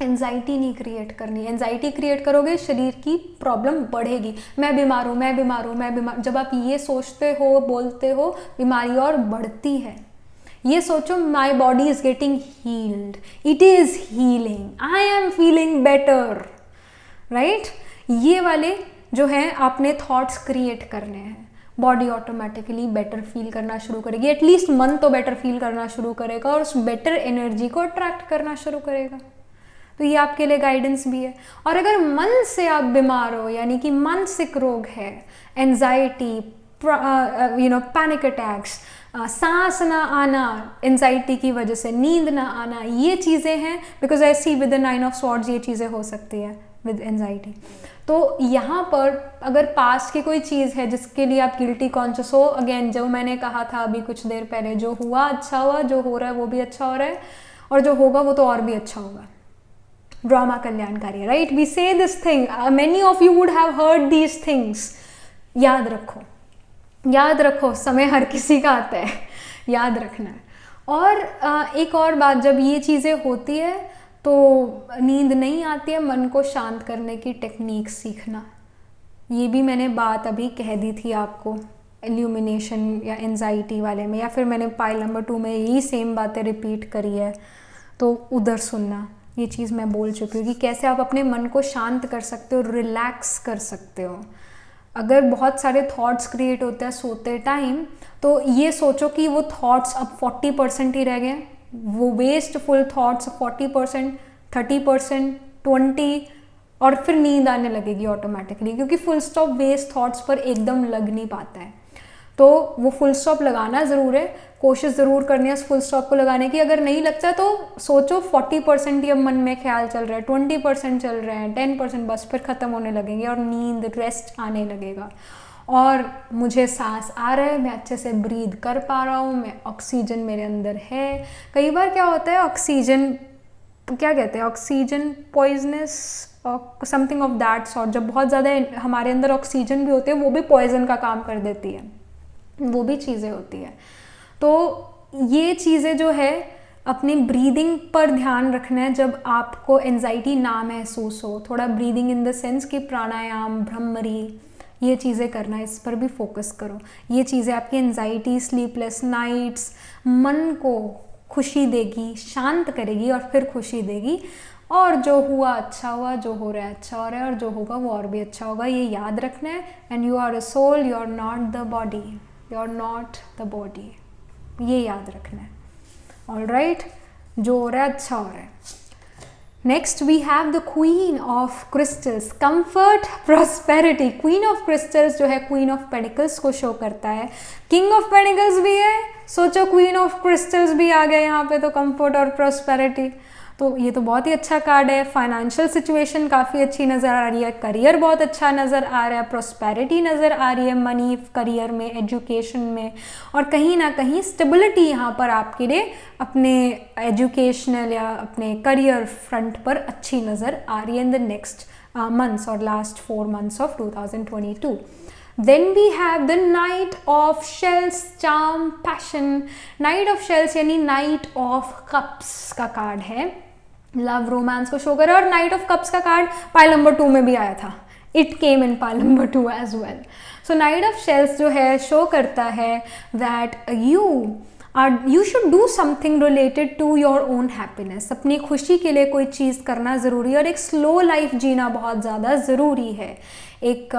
एंजाइटी नहीं क्रिएट करनी, एंजाइटी क्रिएट करोगे शरीर की प्रॉब्लम बढ़ेगी। मैं बीमार हूँ, मैं बीमार हूँ, मैं बीमार, जब आप ये सोचते हो, बोलते हो, बीमारी और बढ़ती है। ये सोचो, my body is getting heeled, it is healing, I am feeling better, right. ये वाले जो हैं आपने थॉट्स क्रिएट करने हैं, बॉडी ऑटोमेटिकली बेटर फील करना शुरू करेगी। एटलीस्ट मन तो बेटर फील करना शुरू करेगा और उस बेटर एनर्जी को अट्रैक्ट करना शुरू करेगा। तो ये आपके लिए गाइडेंस भी है। और अगर मन से आप बीमार हो, यानी कि मानसिक रोग है, एंजाइटी, पैनिक अटैक्स, सांस ना आना एंजाइटी की वजह से, नींद ना आना, ये चीज़ें हैं, because I see with the 9 of swords ये चीज़ें हो सकती है विद एंजाइटी। तो यहाँ पर अगर पास्ट की कोई चीज़ है जिसके लिए आप गिल्टी कॉन्शियस हो, अगेन जो मैंने कहा था अभी कुछ देर पहले, जो हुआ अच्छा हुआ, जो हो रहा है वो भी अच्छा हो रहा है, और जो होगा वो तो और भी अच्छा होगा। ड्रामा कल्याणकारी है, राइट। वी से this thing, many of you would have heard these things. याद रखो, याद रखो, समय हर किसी का आता है, याद रखना है। और एक और बात, जब ये चीज़ें होती है तो नींद नहीं आती है, मन को शांत करने की टेक्निक सीखना, ये भी मैंने बात अभी कह दी थी आपको इल्यूमिनेशन या एंजाइटी वाले में, या फिर मैंने पाइल नंबर 2 में यही सेम बातें रिपीट करी है, तो उधर सुनना। ये चीज़ मैं बोल चुकी हूँ कि कैसे आप अपने मन को शांत कर सकते हो, रिलैक्स कर सकते हो। अगर बहुत सारे थॉट्स क्रिएट होते हैं सोते टाइम, तो ये सोचो कि वो थॉट्स अब 40% ही रह गए, वो वेस्टफुल थॉट्स 40%, 30%, 20%, और फिर नींद आने लगेगी ऑटोमेटिकली, क्योंकि फुल स्टॉप वेस्ट थॉट्स पर एकदम लग नहीं पाता है। तो वो फुल स्टॉप लगाना ज़रूर है, कोशिश ज़रूर करनी है उस फुल स्टॉप को लगाने की। अगर नहीं लगता तो सोचो 40% ही अब मन में ख्याल चल रहा है, 20% चल रहे हैं, 10%, बस फिर ख़त्म होने लगेंगे और नींद, रेस्ट आने लगेगा। और मुझे सांस आ रहा है, मैं अच्छे से ब्रीद कर पा रहा हूँ, मैं ऑक्सीजन मेरे अंदर है। कई बार क्या होता है, ऑक्सीजन क्या कहते हैं, ऑक्सीजन पॉइजनस और समथिंग ऑफ दैट सॉर्ट, जब बहुत ज़्यादा हमारे अंदर ऑक्सीजन भी होती है, वो भी पॉइजन का काम कर देती है, वो भी चीज़ें होती है। तो ये चीज़ें जो है अपनी ब्रीदिंग पर ध्यान रखना है। जब आपको एंजाइटी ना महसूस हो, थोड़ा ब्रीदिंग इन द सेंस कि प्राणायाम, भ्रमरी, ये चीज़ें करना, इस पर भी फोकस करो। ये चीज़ें आपकी एंजाइटी, स्लीपलेस नाइट्स, मन को खुशी देगी, शांत करेगी और फिर खुशी देगी। और जो हुआ अच्छा हुआ, जो हो रहा है अच्छा हो रहा है, और जो होगा वो और भी अच्छा होगा, ये याद रखना है। And you are a soul, you are not the body, you are not the body, ये याद रखना है। ऑल राइट, जो हो रहा है अच्छा हो रहा है। Next we have the queen of crystals, comfort prosperity. Queen of crystals जो है क्वीन ऑफ पेडिकल्स को शो करता है। किंग ऑफ पेडिकल्स भी है, सोचो क्वीन ऑफ क्रिस्टल्स भी आ गया यहाँ पे, तो कंफर्ट और प्रॉस्पेरिटी, तो ये तो बहुत ही अच्छा कार्ड है। फाइनेंशियल सिचुएशन काफ़ी अच्छी नज़र आ रही है, करियर बहुत अच्छा नज़र आ रहा है, प्रॉस्पेरिटी नज़र आ रही है मनी, करियर में, एजुकेशन में, और कहीं ना कहीं स्टेबिलिटी यहाँ पर आपके लिए अपने एजुकेशनल या अपने करियर फ्रंट पर अच्छी नज़र आ रही है इन द नेक्स्ट मंथ्स और last 4 months of 2022. Then we have the Knight of Shells, Charm, Passion. Knight of Shells यानी Knight of Cups का कार्ड है, लव रोमांस को शो करे। और नाइट ऑफ कप्स का कार्ड पाइल नंबर 2 में भी आया था, it came in pile number 2 as well. So knight of shells जो है शो करता है that you should do something related to your own happiness. अपनी खुशी के लिए कोई चीज़ करना ज़रूरी है, और एक स्लो लाइफ जीना बहुत ज़्यादा ज़रूरी है। एक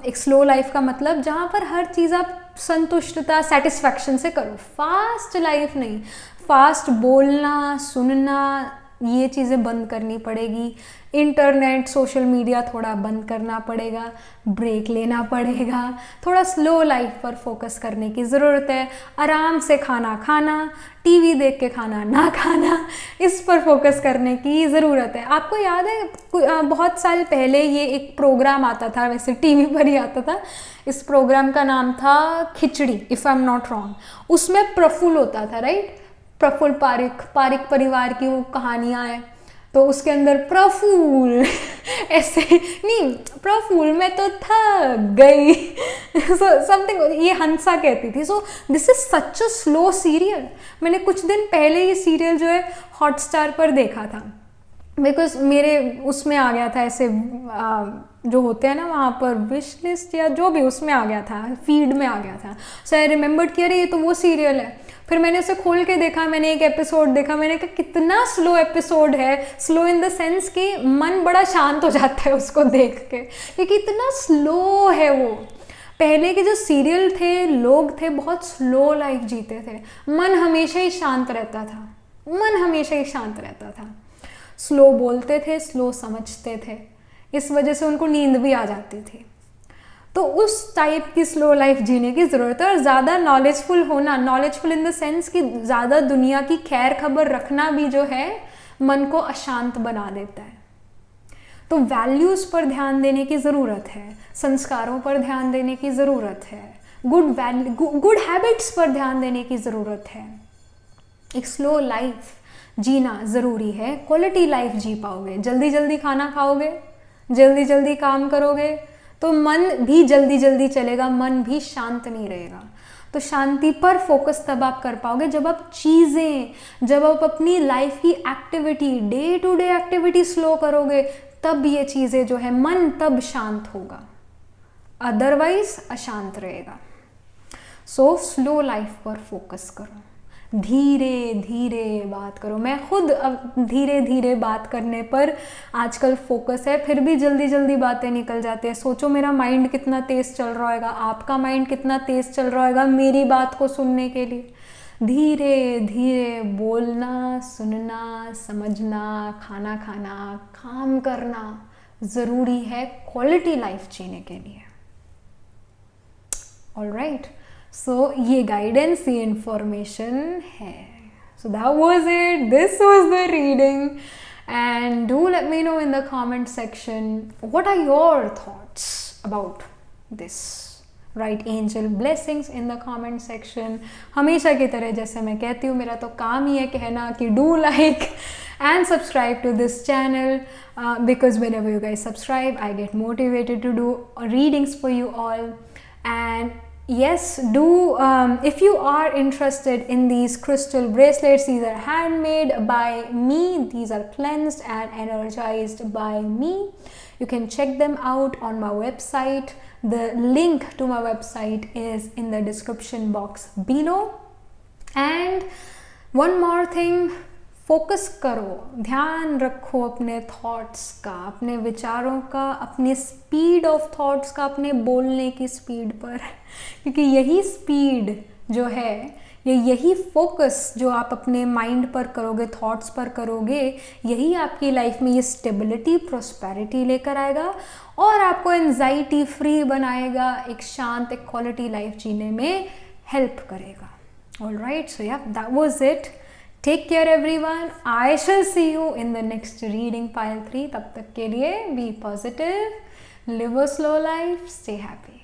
एक स्लो लाइफ का मतलब जहाँ पर हर चीज़ आप संतुष्टता, सेटिस्फैक्शन से करो। फास्ट लाइफ नहीं, फास्ट बोलना, सुनना, ये चीज़ें बंद करनी पड़ेगी। इंटरनेट, सोशल मीडिया थोड़ा बंद करना पड़ेगा, ब्रेक लेना पड़ेगा, थोड़ा स्लो लाइफ पर फोकस करने की ज़रूरत है। आराम से खाना खाना, टीवी देख के खाना ना खाना, इस पर फोकस करने की ज़रूरत है। आपको याद है बहुत साल पहले ये एक प्रोग्राम आता था, वैसे टीवी पर ही आता था, इस प्रोग्राम का नाम था Khichdi, if I am not wrong. उसमें प्रफुल्ल होता था, राइट, प्रफुल्ल पारिक परिवार की वो कहानियाँ हैं, तो उसके अंदर प्रफुल्ल ऐसे नहीं, प्रफुल्ल मैं तो थक गई समथिंग, ये हंसा कहती थी। So this is such a slow serial. मैंने कुछ दिन पहले ये सीरियल जो है हॉटस्टार पर देखा था, बिकॉज मेरे उसमें आ गया था ऐसे जो होते हैं ना वहाँ पर विश लिस्ट या जो भी, उसमें आ गया था, फीड में आ गया था। सो आई रिमेंबर्ड कि अरे ये तो वो सीरियल है। फिर मैंने उसे खोल के देखा, मैंने एक एपिसोड देखा, मैंने कहा कितना स्लो एपिसोड है। स्लो इन द सेंस कि मन बड़ा शांत हो जाता है उसको देख के, क्योंकि इतना स्लो है वो। पहले के जो सीरियल थे, लोग थे बहुत स्लो लाइफ जीते थे, मन हमेशा ही शांत रहता था, मन हमेशा ही शांत रहता था। स्लो बोलते थे, स्लो समझते थे, इस वजह से उनको नींद भी आ जाती थी। तो उस टाइप की स्लो लाइफ जीने की ज़रूरत है। और ज़्यादा नॉलेजफुल होना, नॉलेजफुल इन द सेंस कि ज़्यादा दुनिया की खैर खबर रखना भी जो है मन को अशांत बना देता है। तो वैल्यूज़ पर ध्यान देने की ज़रूरत है, संस्कारों पर ध्यान देने की ज़रूरत है, गुड हैबिट्स पर ध्यान देने की ज़रूरत है। एक स्लो लाइफ जीना ज़रूरी है। क्वालिटी लाइफ जी पाओगे, जल्दी जल्दी खाना खाओगे, जल्दी जल्दी काम करोगे, तो मन भी जल्दी जल्दी चलेगा, मन भी शांत नहीं रहेगा। तो शांति पर फोकस तब आप कर पाओगे जब आप चीज़ें, जब आप अपनी लाइफ की activity, day to day activity slow करोगे, तब ये चीज़ें जो है मन तब शांत होगा, अदरवाइज अशांत रहेगा। सो स्लो लाइफ पर फोकस करो, धीरे धीरे बात करो। मैं खुद अब धीरे धीरे बात करने पर आजकल फोकस है, फिर भी जल्दी जल्दी बातें निकल जाती है। सोचो मेरा माइंड कितना तेज़ चल रहा होगा, आपका माइंड कितना तेज़ चल रहा होगा मेरी बात को सुनने के लिए। धीरे धीरे बोलना, सुनना, समझना, खाना खाना, काम करना ज़रूरी है क्वालिटी लाइफ जीने के लिए। ऑलराइट, सो ये गाइडेंस, ये इंफॉर्मेशन है। So that was it, this was the reading, and do let me know in the comment section what are your thoughts about this. Write angel blessings in the comment section. हमेशा की तरह जैसे मैं कहती हूँ, मेरा तो काम ही है कहना कि do like and subscribe to this channel because whenever you guys subscribe I get motivated to do readings for you all. And yes, do if you are interested in these crystal bracelets, these are handmade by me, these are cleansed and energized by me. You can check them out on my website. The link to my website is in the description box below. And one more thing, focus करो, ध्यान रखो अपने thoughts का, अपने विचारों का, अपनी speed of thoughts का, अपने बोलने की स्पीड पर, क्योंकि यही स्पीड जो है, यही फोकस जो आप अपने माइंड पर करोगे, थॉट्स पर करोगे, यही आपकी लाइफ में ये स्टेबिलिटी, प्रोस्पेरिटी लेकर आएगा और आपको एंजाइटी फ्री बनाएगा, एक शांत, एक क्वालिटी लाइफ जीने में हेल्प करेगा. Alright, so yeah, that was it. Take care everyone. I shall see you in the next reading pile 3. तब तक के लिए be positive, live a slow life, stay happy.